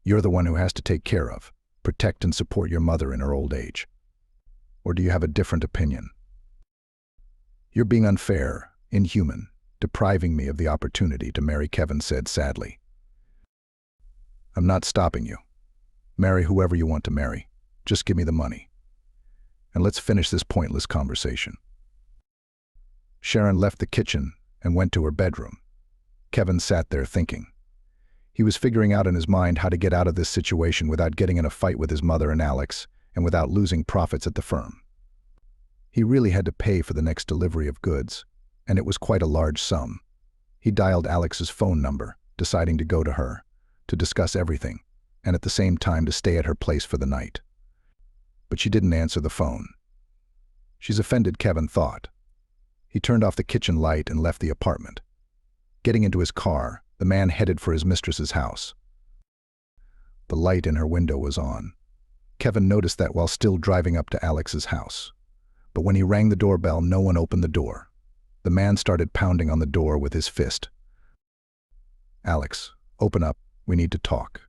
A: You're the one who has to take care of, protect and support your mother in her old age. Or do you have a different opinion? You're being unfair, inhuman, depriving me of the opportunity to marry, Kevin said sadly. I'm not stopping you. Marry whoever you want to marry. Just give me the money. And let's finish this pointless conversation. Sharon left the kitchen and went to her bedroom. Kevin sat there thinking. He was figuring out in his mind how to get out of this situation without getting in a fight with his mother and Alex, and without losing profits at the firm. He really had to pay for the next delivery of goods, and it was quite a large sum. He dialed Alex's phone number, deciding to go to her, to discuss everything, and at the same time to stay at her place for the night. But she didn't answer the phone. She's offended, Kevin thought. He turned off the kitchen light and left the apartment. Getting into his car, the man headed for his mistress's house. The light in her window was on. Kevin noticed that while still driving up to Alex's house. But when he rang the doorbell, no one opened the door. The man started pounding on the door with his fist. Alex, open up, we need to talk.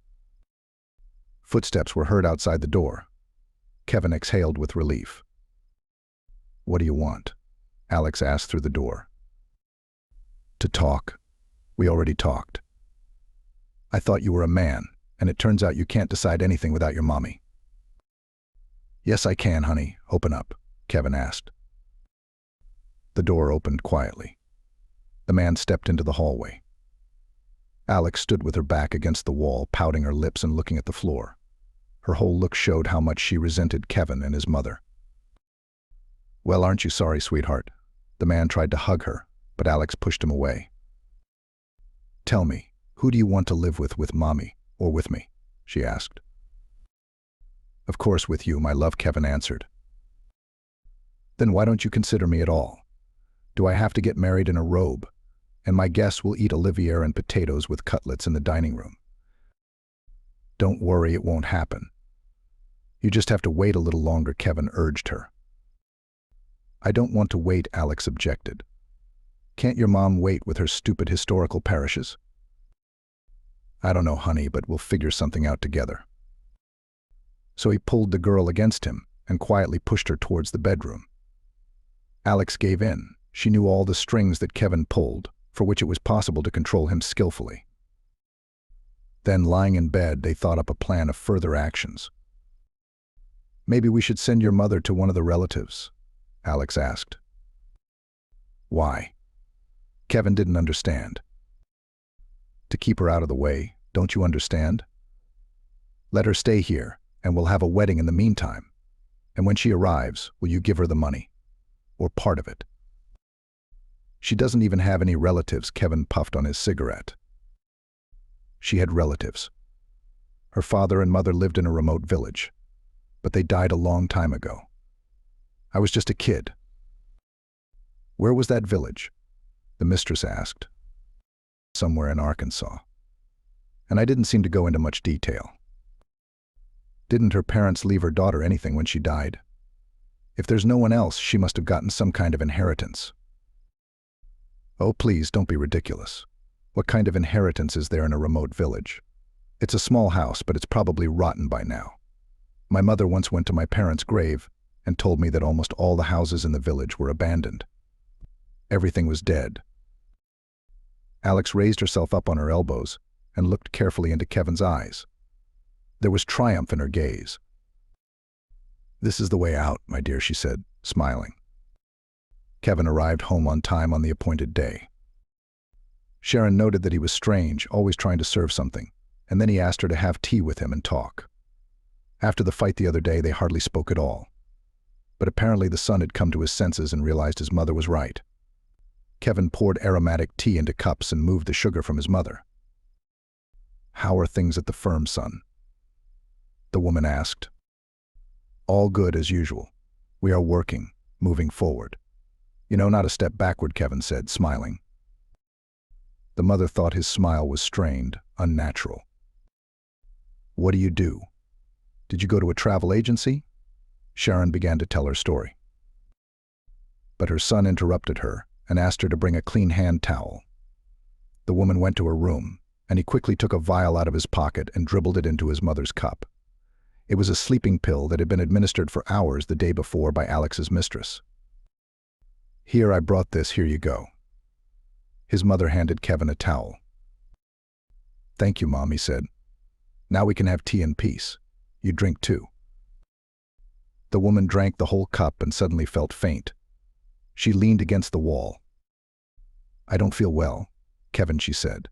A: Footsteps were heard outside the door. Kevin exhaled with relief. What do you want? Alex asked through the door. To talk. We already talked. I thought you were a man, and it turns out you can't decide anything without your mommy. Yes, I can, honey. Open up, Kevin asked. The door opened quietly. The man stepped into the hallway. Alex stood with her back against the wall, pouting her lips and looking at the floor. Her whole look showed how much she resented Kevin and his mother. Well, aren't you sorry, sweetheart? The man tried to hug her, but Alex pushed him away. Tell me, who do you want to live with mommy or with me? She asked. Of course with you, my love, Kevin answered. Then why don't you consider me at all? Do I have to get married in a robe? And my guests will eat Olivier and potatoes with cutlets in the dining room. Don't worry, it won't happen. You just have to wait a little longer, Kevin urged her. I don't want to wait, Alex objected. Can't your mom wait with her stupid historical parishes? I don't know, honey, but we'll figure something out together. So he pulled the girl against him and quietly pushed her towards the bedroom. Alex gave in. She knew all the strings that Kevin pulled, for which it was possible to control him skillfully. Then, lying in bed, they thought up a plan of further actions. Maybe we should send your mother to one of the relatives, Alex asked. Why? Kevin didn't understand. To keep her out of the way, don't you understand? Let her stay here, and we'll have a wedding in the meantime. And when she arrives, will you give her the money? Or part of it? She doesn't even have any relatives, Kevin puffed on his cigarette. She had relatives. Her father and mother lived in a remote village, but they died a long time ago. I was just a kid. Where was that village? The mistress asked. Somewhere in Arkansas. And I didn't seem to go into much detail. Didn't her parents leave her daughter anything when she died? If there's no one else, she must have gotten some kind of inheritance. Oh, please, don't be ridiculous. What kind of inheritance is there in a remote village? It's a small house, but it's probably rotten by now. My mother once went to my parents' grave and told me that almost all the houses in the village were abandoned. Everything was dead. Alex raised herself up on her elbows and looked carefully into Kevin's eyes. There was triumph in her gaze. This is the way out, my dear, she said, smiling. Kevin arrived home on time on the appointed day. Sharon noted that he was strange, always trying to serve something, and then he asked her to have tea with him and talk. After the fight the other day, they hardly spoke at all. But apparently the son had come to his senses and realized his mother was right. Kevin poured aromatic tea into cups and moved the sugar from his mother. How are things at the firm, son? The woman asked. All good as usual. We are working, moving forward. You know, not a step backward, Kevin said, smiling. The mother thought his smile was strained, unnatural. What do you do? Did you go to a travel agency? Sharon began to tell her story. But her son interrupted her and asked her to bring a clean hand towel. The woman went to her room, and he quickly took a vial out of his pocket and dribbled it into his mother's cup. It was a sleeping pill that had been administered for hours the day before by Alex's mistress. Here, I brought this, here you go. His mother handed Kevin a towel. Thank you, Mom, he said. Now we can have tea in peace. You drink too. The woman drank the whole cup and suddenly felt faint. She leaned against the wall. I don't feel well, Kevin, she said.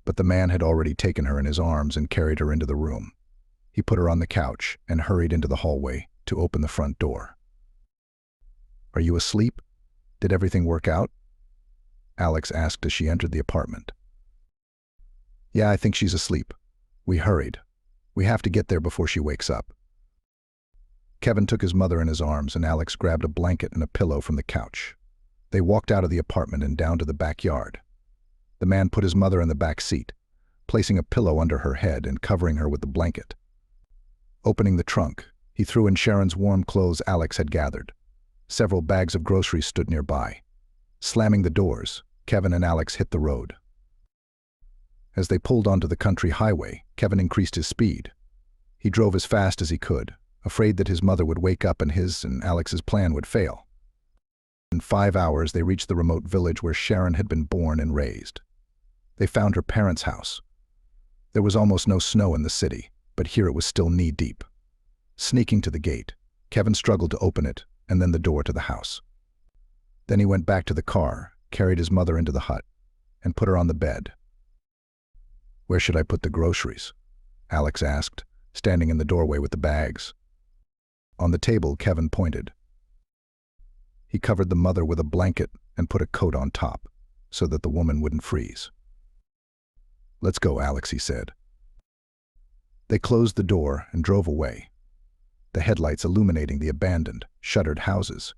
A: But the man had already taken her in his arms and carried her into the room. He put her on the couch and hurried into the hallway to open the front door. Are you asleep? Did everything work out? Alex asked as she entered the apartment. Yeah, I think she's asleep. We hurried. We have to get there before she wakes up. Kevin took his mother in his arms and Alex grabbed a blanket and a pillow from the couch. They walked out of the apartment and down to the backyard. The man put his mother in the back seat, placing a pillow under her head and covering her with the blanket. Opening the trunk, he threw in Sharon's warm clothes Alex had gathered. Several bags of groceries stood nearby. Slamming the doors, Kevin and Alex hit the road. As they pulled onto the country highway, Kevin increased his speed. He drove as fast as he could, afraid that his mother would wake up and his and Alex's plan would fail. In 5 hours, they reached the remote village where Sharon had been born and raised. They found her parents' house. There was almost no snow in the city, but here it was still knee-deep. Sneaking to the gate, Kevin struggled to open it and then the door to the house. Then he went back to the car, carried his mother into the hut, and put her on the bed. Where should I put the groceries? Alex asked, standing in the doorway with the bags. On the table, Kevin pointed. He covered the mother with a blanket and put a coat on top, so that the woman wouldn't freeze. Let's go, Alex, he said. They closed the door and drove away, the headlights illuminating the abandoned, shuttered houses.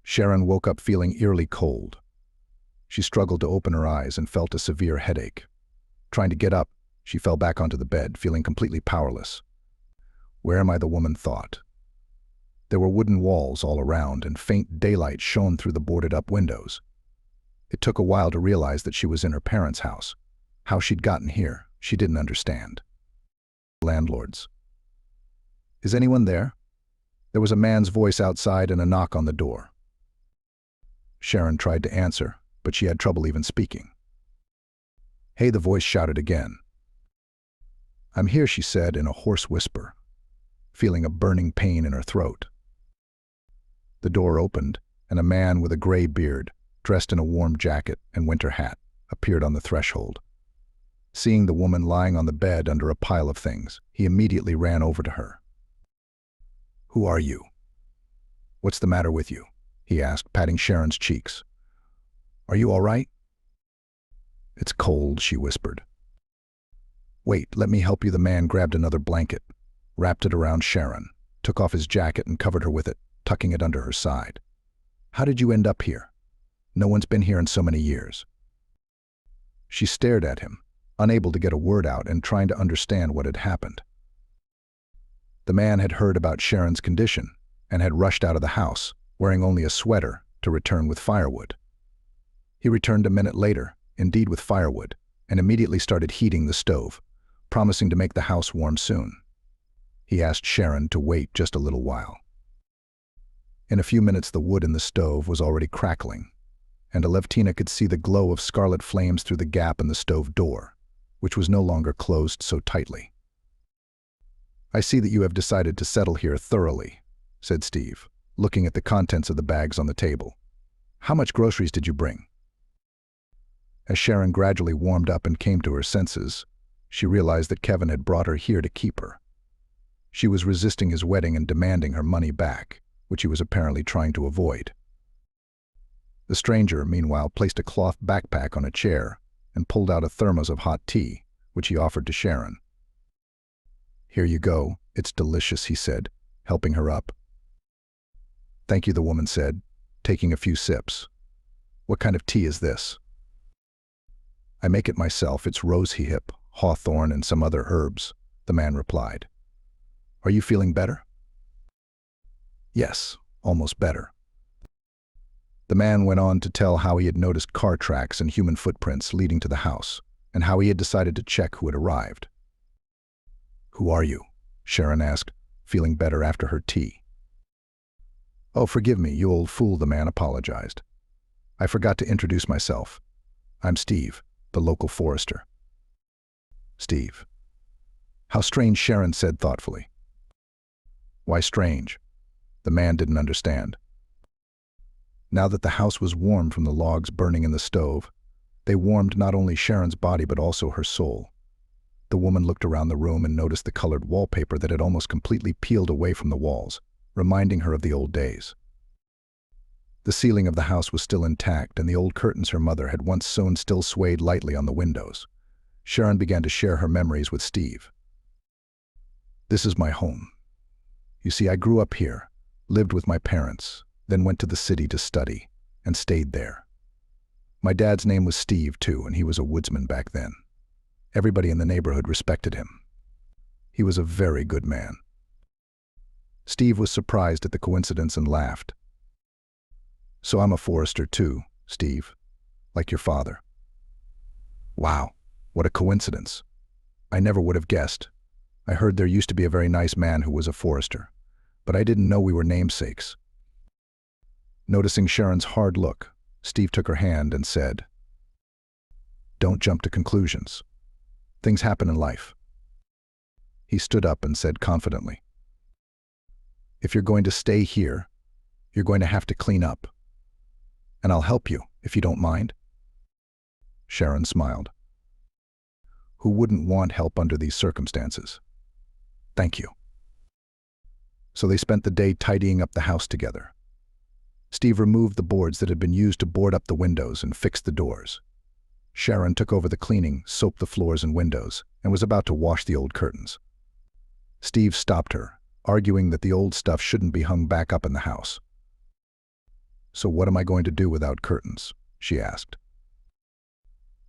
A: Sharon woke up feeling eerily cold. She struggled to open her eyes and felt a severe headache. Trying to get up, she fell back onto the bed, feeling completely powerless. Where am I, the woman thought. There were wooden walls all around, and faint daylight shone through the boarded-up windows. It took a while to realize that she was in her parents' house. How she'd gotten here, she didn't understand. Landlords. Is anyone there? There was a man's voice outside and a knock on the door. Sharon tried to answer, but she had trouble even speaking. Hey, the voice shouted again. I'm here, she said in a hoarse whisper, feeling a burning pain in her throat. The door opened, and a man with a gray beard, dressed in a warm jacket and winter hat, appeared on the threshold. Seeing the woman lying on the bed under a pile of things, he immediately ran over to her. Who are you? What's the matter with you? He asked, patting Sharon's cheeks. Are you all right? It's cold, she whispered. Wait, let me help you. The man grabbed another blanket, wrapped it around Sharon, took off his jacket and covered her with it, tucking it under her side. How did you end up here? No one's been here in so many years. She stared at him, unable to get a word out and trying to understand what had happened. The man had heard about Sharon's condition and had rushed out of the house, wearing only a sweater, to return with firewood. He returned a minute later, indeed with firewood, and immediately started heating the stove, promising to make the house warm soon. He asked Sharon to wait just a little while. In a few minutes, the wood in the stove was already crackling, and Alevtina could see the glow of scarlet flames through the gap in the stove door, which was no longer closed so tightly. I see that you have decided to settle here thoroughly, said Steve, looking at the contents of the bags on the table. How much groceries did you bring? As Sharon gradually warmed up and came to her senses, she realized that Kevin had brought her here to keep her. She was resisting his wedding and demanding her money back, which he was apparently trying to avoid. The stranger, meanwhile, placed a cloth backpack on a chair and pulled out a thermos of hot tea, which he offered to Sharon. Here you go, "It's delicious," he said, helping her up. "Thank you," the woman said, taking a few sips. "What kind of tea is this?" "I make it myself. It's rosehip, hawthorn, and some other herbs," the man replied. "Are you feeling better?" "Yes, almost better." The man went on to tell how he had noticed car tracks and human footprints leading to the house, and how he had decided to check who had arrived. "Who are you?" Sharon asked, feeling better after her tea. "Oh, forgive me, you old fool," the man apologized. "I forgot to introduce myself. I'm Steve, the local forester." "Steve. How strange," Sharon said thoughtfully. "Why strange?" The man didn't understand. Now that the house was warm from the logs burning in the stove, they warmed not only Sharon's body but also her soul. The woman looked around the room and noticed the colored wallpaper that had almost completely peeled away from the walls, reminding her of the old days. The ceiling of the house was still intact, and the old curtains her mother had once sewn still swayed lightly on the windows. Sharon began to share her memories with Steve. "This is my home. You see, I grew up here, lived with my parents, then went to the city to study, and stayed there. My dad's name was Steve, too, and he was a woodsman back then. Everybody in the neighborhood respected him. He was a very good man." Steve was surprised at the coincidence and laughed. "So I'm a forester too, Steve, like your father." "Wow, what a coincidence. I never would have guessed. I heard there used to be a very nice man who was a forester, but I didn't know we were namesakes." Noticing Sharon's hard look, Steve took her hand and said, "Don't jump to conclusions. Things happen in life." He stood up and said confidently, "If you're going to stay here, you're going to have to clean up. And I'll help you, if you don't mind." Sharon smiled. Who wouldn't want help under these circumstances? "Thank you." So they spent the day tidying up the house together. Steve removed the boards that had been used to board up the windows and fixed the doors. Sharon took over the cleaning, soaped the floors and windows, and was about to wash the old curtains. Steve stopped her, arguing that the old stuff shouldn't be hung back up in the house. "So what am I going to do without curtains?" she asked.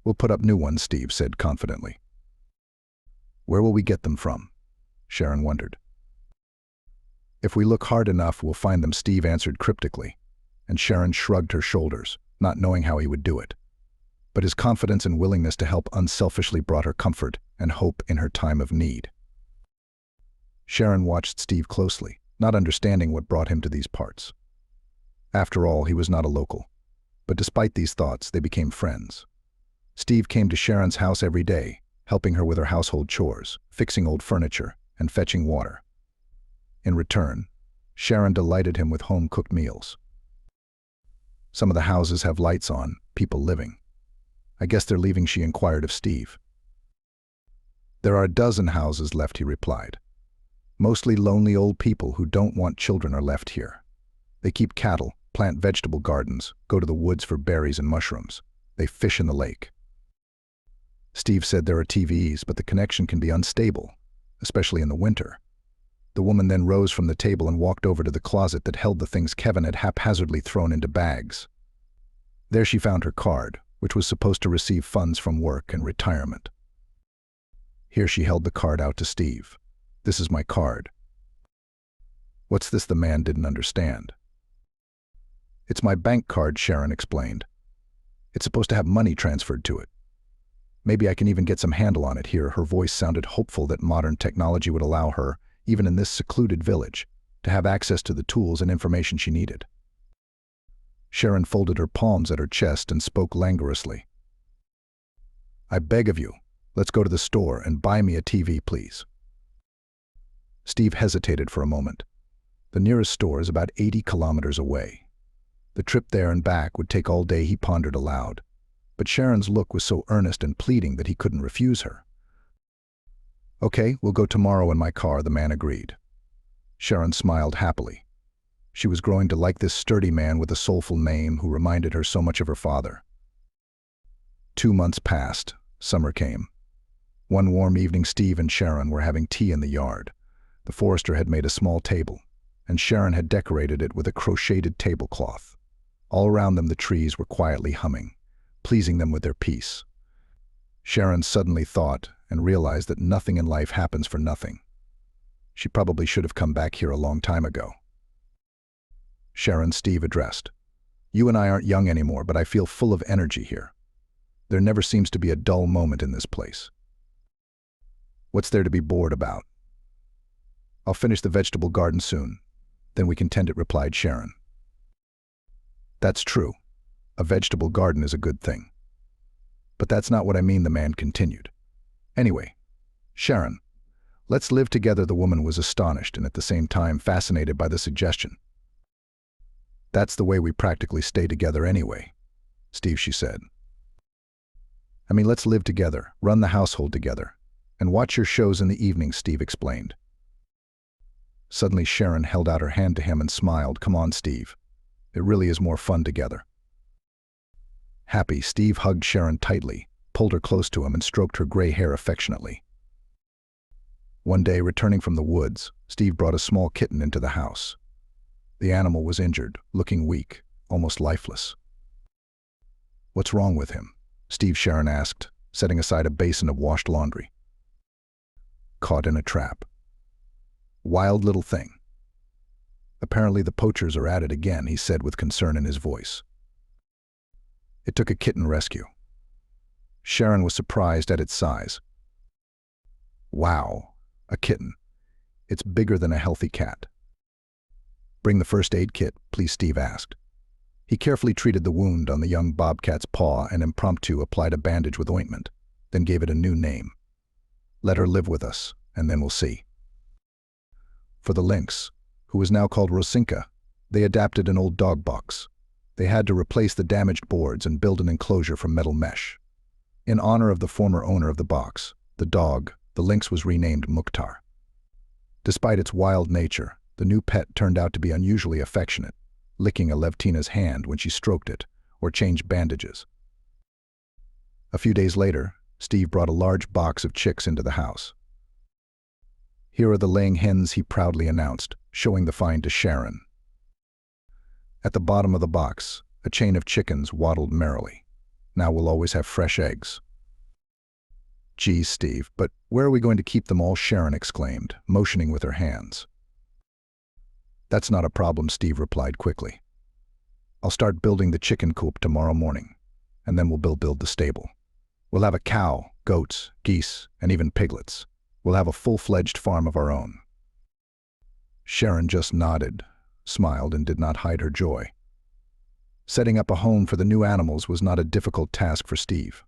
A: "We'll put up new ones," Steve said confidently. "Where will we get them from?" Sharon wondered. "If we look hard enough, we'll find them," Steve answered cryptically, and Sharon shrugged her shoulders, not knowing how he would do it. But his confidence and willingness to help unselfishly brought her comfort and hope in her time of need. Sharon watched Steve closely, not understanding what brought him to these parts. After all, he was not a local. But despite these thoughts, they became friends. Steve came to Sharon's house every day, helping her with her household chores, fixing old furniture, and fetching water. In return, Sharon delighted him with home-cooked meals. "Some of the houses have lights on, people living. I guess they're leaving," she inquired of Steve. "There are a dozen houses left," he replied. "Mostly lonely old people who don't want children are left here. They keep cattle, plant vegetable gardens, go to the woods for berries and mushrooms. They fish in the lake." Steve said there are TVs, but the connection can be unstable, especially in the winter. The woman then rose from the table and walked over to the closet that held the things Kevin had haphazardly thrown into bags. There she found her card, which was supposed to receive funds from work and retirement. Here she held the card out to Steve. "This is my card." "What's this?" the man didn't understand. "It's my bank card," Sharon explained. "It's supposed to have money transferred to it. Maybe I can even get some handle on it here." Her voice sounded hopeful that modern technology would allow her, even in this secluded village, to have access to the tools and information she needed. Sharon folded her palms at her chest and spoke languorously. "I beg of you, let's go to the store and buy me a TV, please." Steve hesitated for a moment. The nearest store is about 80 kilometers away. The trip there and back would take all day, he pondered aloud. But Sharon's look was so earnest and pleading that he couldn't refuse her. "Okay, we'll go tomorrow in my car," the man agreed. Sharon smiled happily. She was growing to like this sturdy man with a soulful name who reminded her so much of her father. 2 months passed. Summer came. One warm evening, Steve and Sharon were having tea in the yard. The forester had made a small table, and Sharon had decorated it with a crocheted tablecloth. All around them the trees were quietly humming, pleasing them with their peace. Sharon suddenly thought and realized that nothing in life happens for nothing. She probably should have come back here a long time ago. Sharon, Steve addressed. You and I aren't young anymore, but I feel full of energy here. There never seems to be a dull moment in this place. What's there to be bored about? I'll finish the vegetable garden soon. Then we can tend it, replied Sharon. That's true. A vegetable garden is a good thing. But that's not what I mean, the man continued. Anyway, Sharon, let's live together. The woman was astonished and at the same time fascinated by the suggestion. That's the way we practically stay together anyway, Steve, she said. I mean, let's live together, run the household together, and watch your shows in the evening, Steve explained. Suddenly Sharon held out her hand to him and smiled. Come on, Steve. It really is more fun together. Happy, Steve hugged Sharon tightly, pulled her close to him and stroked her gray hair affectionately. One day, returning from the woods, Steve brought a small kitten into the house. The animal was injured, looking weak, almost lifeless. What's wrong with him? Steve, Sharon asked, setting aside a basin of washed laundry. Caught in a trap. Wild little thing. Apparently the poachers are at it again, he said with concern in his voice. It took a kitten rescue. Sharon was surprised at its size. Wow, a kitten. It's bigger than a healthy cat. Bring the first aid kit, please, Steve asked. He carefully treated the wound on the young bobcat's paw and impromptu applied a bandage with ointment, then gave it a new name. Let her live with us, and then we'll see. For the lynx, who was now called Rosinka, they adapted an old dog box. They had to replace the damaged boards and build an enclosure from metal mesh. In honor of the former owner of the box, the lynx was renamed Mukhtar. Despite its wild nature, the new pet turned out to be unusually affectionate, licking Alevtina's hand when she stroked it or changed bandages. A few days later, Steve brought a large box of chicks into the house. Here are the laying hens, he proudly announced, showing the find to Sharon. At the bottom of the box, a chain of chickens waddled merrily. Now we'll always have fresh eggs. Geez, Steve, but where are we going to keep them all? Sharon exclaimed, motioning with her hands. That's not a problem, Steve replied quickly. I'll start building the chicken coop tomorrow morning, and then we'll build the stable. We'll have a cow, goats, geese, and even piglets. We'll have a full-fledged farm of our own. Sharon just nodded, smiled, and did not hide her joy. Setting up a home for the new animals was not a difficult task for Steve.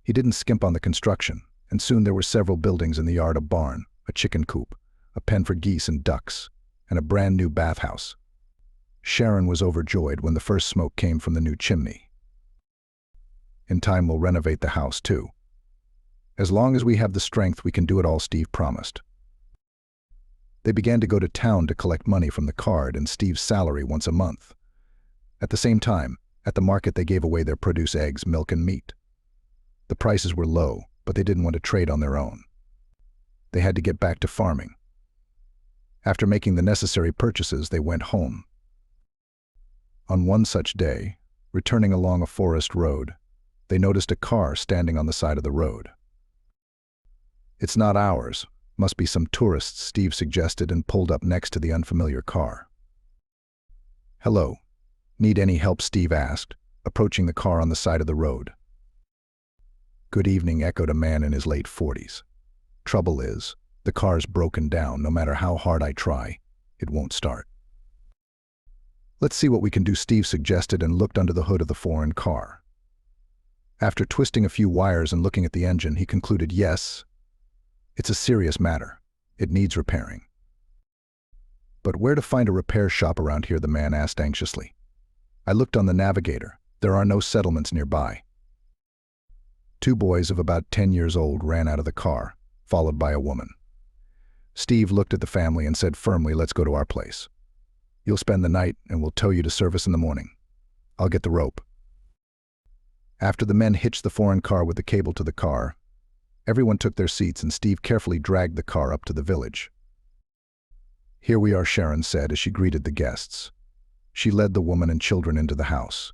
A: He didn't skimp on the construction, and soon there were several buildings in the yard: a barn, a chicken coop, a pen for geese and ducks, and a brand new bathhouse. Sharon was overjoyed when the first smoke came from the new chimney. In time we'll renovate the house too. As long as we have the strength, we can do it all, Steve promised. They began to go to town to collect money from the card and Steve's salary once a month. At the same time, at the market they gave away their produce: eggs, milk, and meat. The prices were low, but they didn't want to trade on their own. They had to get back to farming. After making the necessary purchases, they went home. On one such day, returning along a forest road, they noticed a car standing on the side of the road. It's not ours. Must be some tourists, Steve suggested and pulled up next to the unfamiliar car. Hello. Need any help? Steve asked, approaching the car on the side of the road. Good evening, echoed a man in his late 40s. Trouble is, the car's broken down. No matter how hard I try, it won't start. Let's see what we can do, Steve suggested and looked under the hood of the foreign car. After twisting a few wires and looking at the engine, he concluded, yes, it's a serious matter. It needs repairing. But where to find a repair shop around here? The man asked anxiously. I looked on the navigator. There are no settlements nearby. Two boys of about 10 years old ran out of the car, followed by a woman. Steve looked at the family and said firmly, let's go to our place. You'll spend the night and we'll tow you to service in the morning. I'll get the rope. After the men hitched the foreign car with the cable to the car, everyone took their seats and Steve carefully dragged the car up to the village. "Here we are," Sharon said as she greeted the guests. She led the woman and children into the house.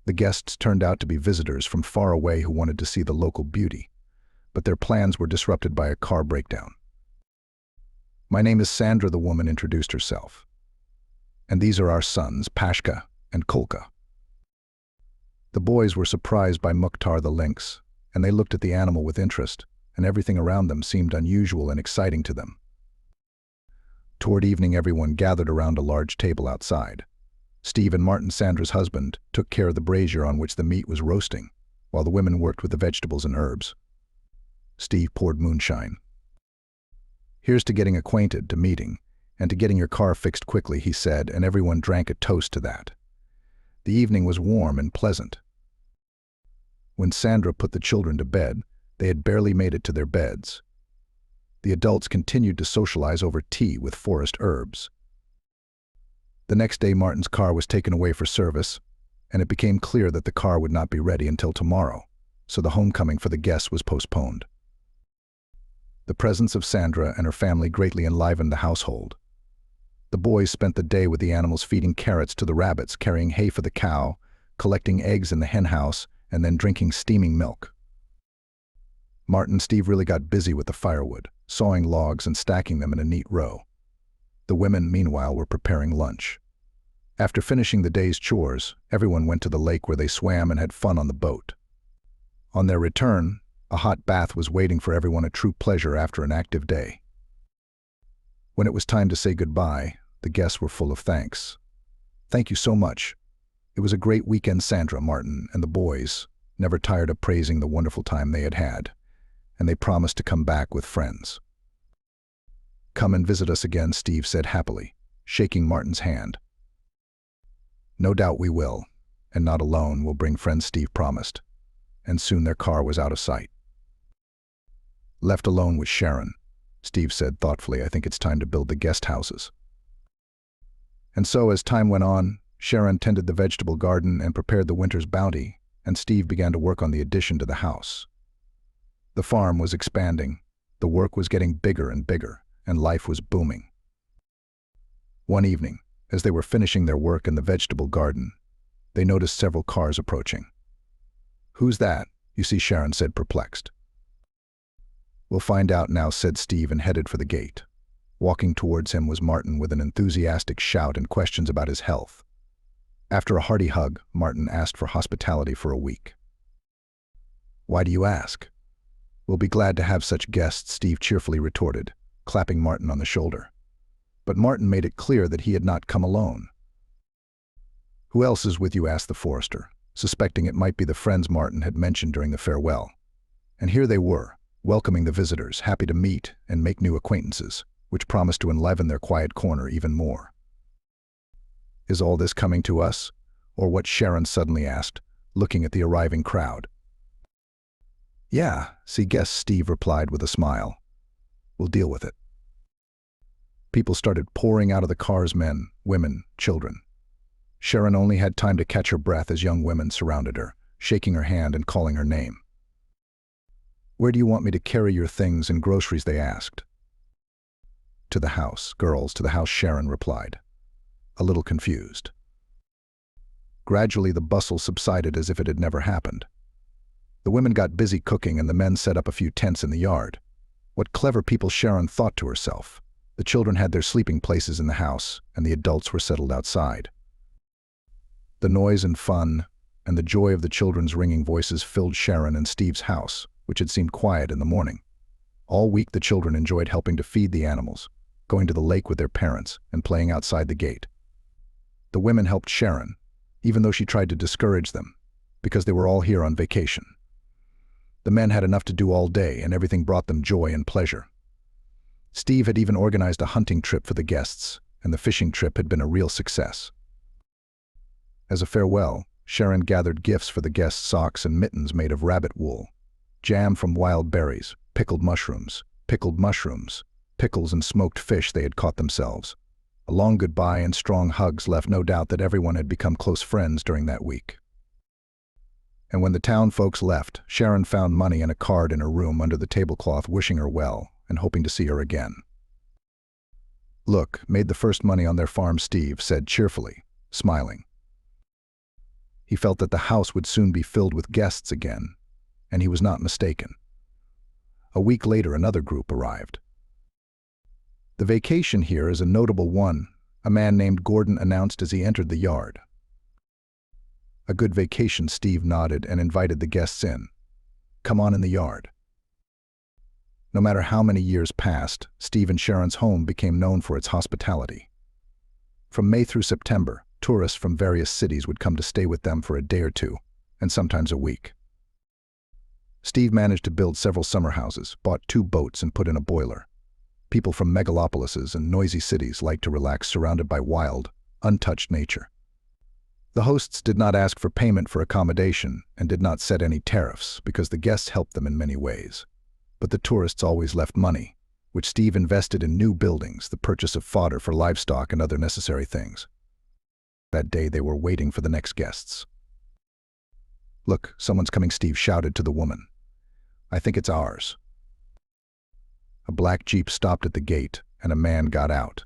A: The guests turned out to be visitors from far away who wanted to see the local beauty, but their plans were disrupted by a car breakdown. "My name is Sandra," the woman introduced herself. "And these are our sons, Pashka and Kolka." The boys were surprised by Mukhtar the lynx, and they looked at the animal with interest, and everything around them seemed unusual and exciting to them. Toward evening, everyone gathered around a large table outside. Steve and Martin, Sandra's husband, took care of the brazier on which the meat was roasting, while the women worked with the vegetables and herbs. Steve poured moonshine. "Here's to getting acquainted, to meeting, and to getting your car fixed quickly," he said, and everyone drank a toast to that. The evening was warm and pleasant. When Sandra put the children to bed, they had barely made it to their beds. The adults continued to socialize over tea with forest herbs. The next day, Martin's car was taken away for service, and it became clear that the car would not be ready until tomorrow, so the homecoming for the guests was postponed. The presence of Sandra and her family greatly enlivened the household. The boys spent the day with the animals, feeding carrots to the rabbits, carrying hay for the cow, collecting eggs in the hen house, and then drinking steaming milk. Martin and Steve really got busy with the firewood, sawing logs and stacking them in a neat row. The women, meanwhile, were preparing lunch. After finishing the day's chores, everyone went to the lake where they swam and had fun on the boat. On their return, a hot bath was waiting for everyone, a true pleasure after an active day. When it was time to say goodbye, the guests were full of thanks. "Thank you so much. It was a great weekend," Sandra, Martin, and the boys never tired of praising the wonderful time they had had, and they promised to come back with friends. "Come and visit us again," Steve said happily, shaking Martin's hand. "No doubt we will, and not alone, we'll bring friends," Steve promised, and soon their car was out of sight. Left alone with Sharon, Steve said thoughtfully, "I think it's time to build the guest houses." And so, as time went on, Sharon tended the vegetable garden and prepared the winter's bounty, and Steve began to work on the addition to the house. The farm was expanding, the work was getting bigger and bigger, and life was booming. One evening, as they were finishing their work in the vegetable garden, they noticed several cars approaching. "Who's that?" "You see," Sharon said, perplexed. "We'll find out now," said Steve, and headed for the gate. Walking towards him was Martin with an enthusiastic shout and questions about his health. After a hearty hug, Martin asked for hospitality for a week. "Why do you ask?" "We'll be glad to have such guests," Steve cheerfully retorted, clapping Martin on the shoulder. But Martin made it clear that he had not come alone. "Who else is with you?" asked the forester, suspecting it might be the friends Martin had mentioned during the farewell. And here they were, welcoming the visitors, happy to meet and make new acquaintances, which promised to enliven their quiet corner even more. "Is all this coming to us, or what?" Sharon suddenly asked, looking at the arriving crowd. "Yeah, see guests," Steve replied with a smile. "We'll deal with it." People started pouring out of the cars, men, women, children. Sharon only had time to catch her breath as young women surrounded her, shaking her hand and calling her name. "Where do you want me to carry your things and groceries?" they asked. "To the house, girls, to the house," Sharon replied, a little confused. Gradually the bustle subsided as if it had never happened. The women got busy cooking and the men set up a few tents in the yard. What clever people, Sharon thought to herself. The children had their sleeping places in the house, and the adults were settled outside. The noise and fun, and the joy of the children's ringing voices filled Sharon and Steve's house, which had seemed quiet in the morning. All week the children enjoyed helping to feed the animals, going to the lake with their parents, and playing outside the gate. The women helped Sharon, even though she tried to discourage them, because they were all here on vacation. The men had enough to do all day, and everything brought them joy and pleasure. Steve had even organized a hunting trip for the guests, and the fishing trip had been a real success. As a farewell, Sharon gathered gifts for the guests: socks and mittens made of rabbit wool, jam from wild berries, pickled mushrooms, pickles and smoked fish they had caught themselves. A long goodbye and strong hugs left no doubt that everyone had become close friends during that week. And when the town folks left, Sharon found money and a card in her room under the tablecloth, wishing her well and hoping to see her again. "Look, made the first money on their farm," Steve said cheerfully, smiling. He felt that the house would soon be filled with guests again, and he was not mistaken. A week later, another group arrived. "The vacation here is a notable one," a man named Gordon announced as he entered the yard. "A good vacation," Steve nodded and invited the guests in. "Come on in the yard." No matter how many years passed, Steve and Sharon's home became known for its hospitality. From May through September, tourists from various cities would come to stay with them for a day or two, and sometimes a week. Steve managed to build several summer houses, bought 2 boats, and put in a boiler. People from megalopolises and noisy cities liked to relax surrounded by wild, untouched nature. The hosts did not ask for payment for accommodation and did not set any tariffs because the guests helped them in many ways. But the tourists always left money, which Steve invested in new buildings, the purchase of fodder for livestock, and other necessary things. That day they were waiting for the next guests. "Look, someone's coming," Steve shouted to the woman. "I think it's ours." A black Jeep stopped at the gate, and a man got out.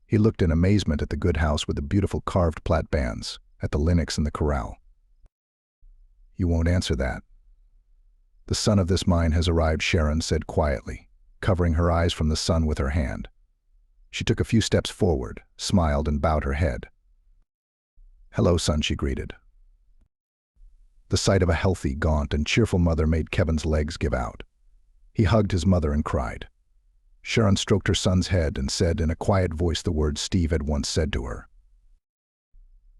A: He looked in amazement at the good house with the beautiful carved platbands, at the Linux and the corral. "You won't answer that." "The son of this mine has arrived," Sharon said quietly, covering her eyes from the sun with her hand. She took a few steps forward, smiled, and bowed her head. "Hello, son," she greeted. The sight of a healthy, gaunt, and cheerful mother made Kevin's legs give out. He hugged his mother and cried. Sharon stroked her son's head and said in a quiet voice the words Steve had once said to her.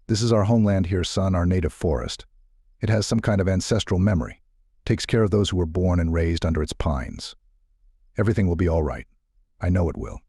A: "This is our homeland here, son, our native forest. It has some kind of ancestral memory. Takes care of those who were born and raised under its pines. Everything will be all right. I know it will."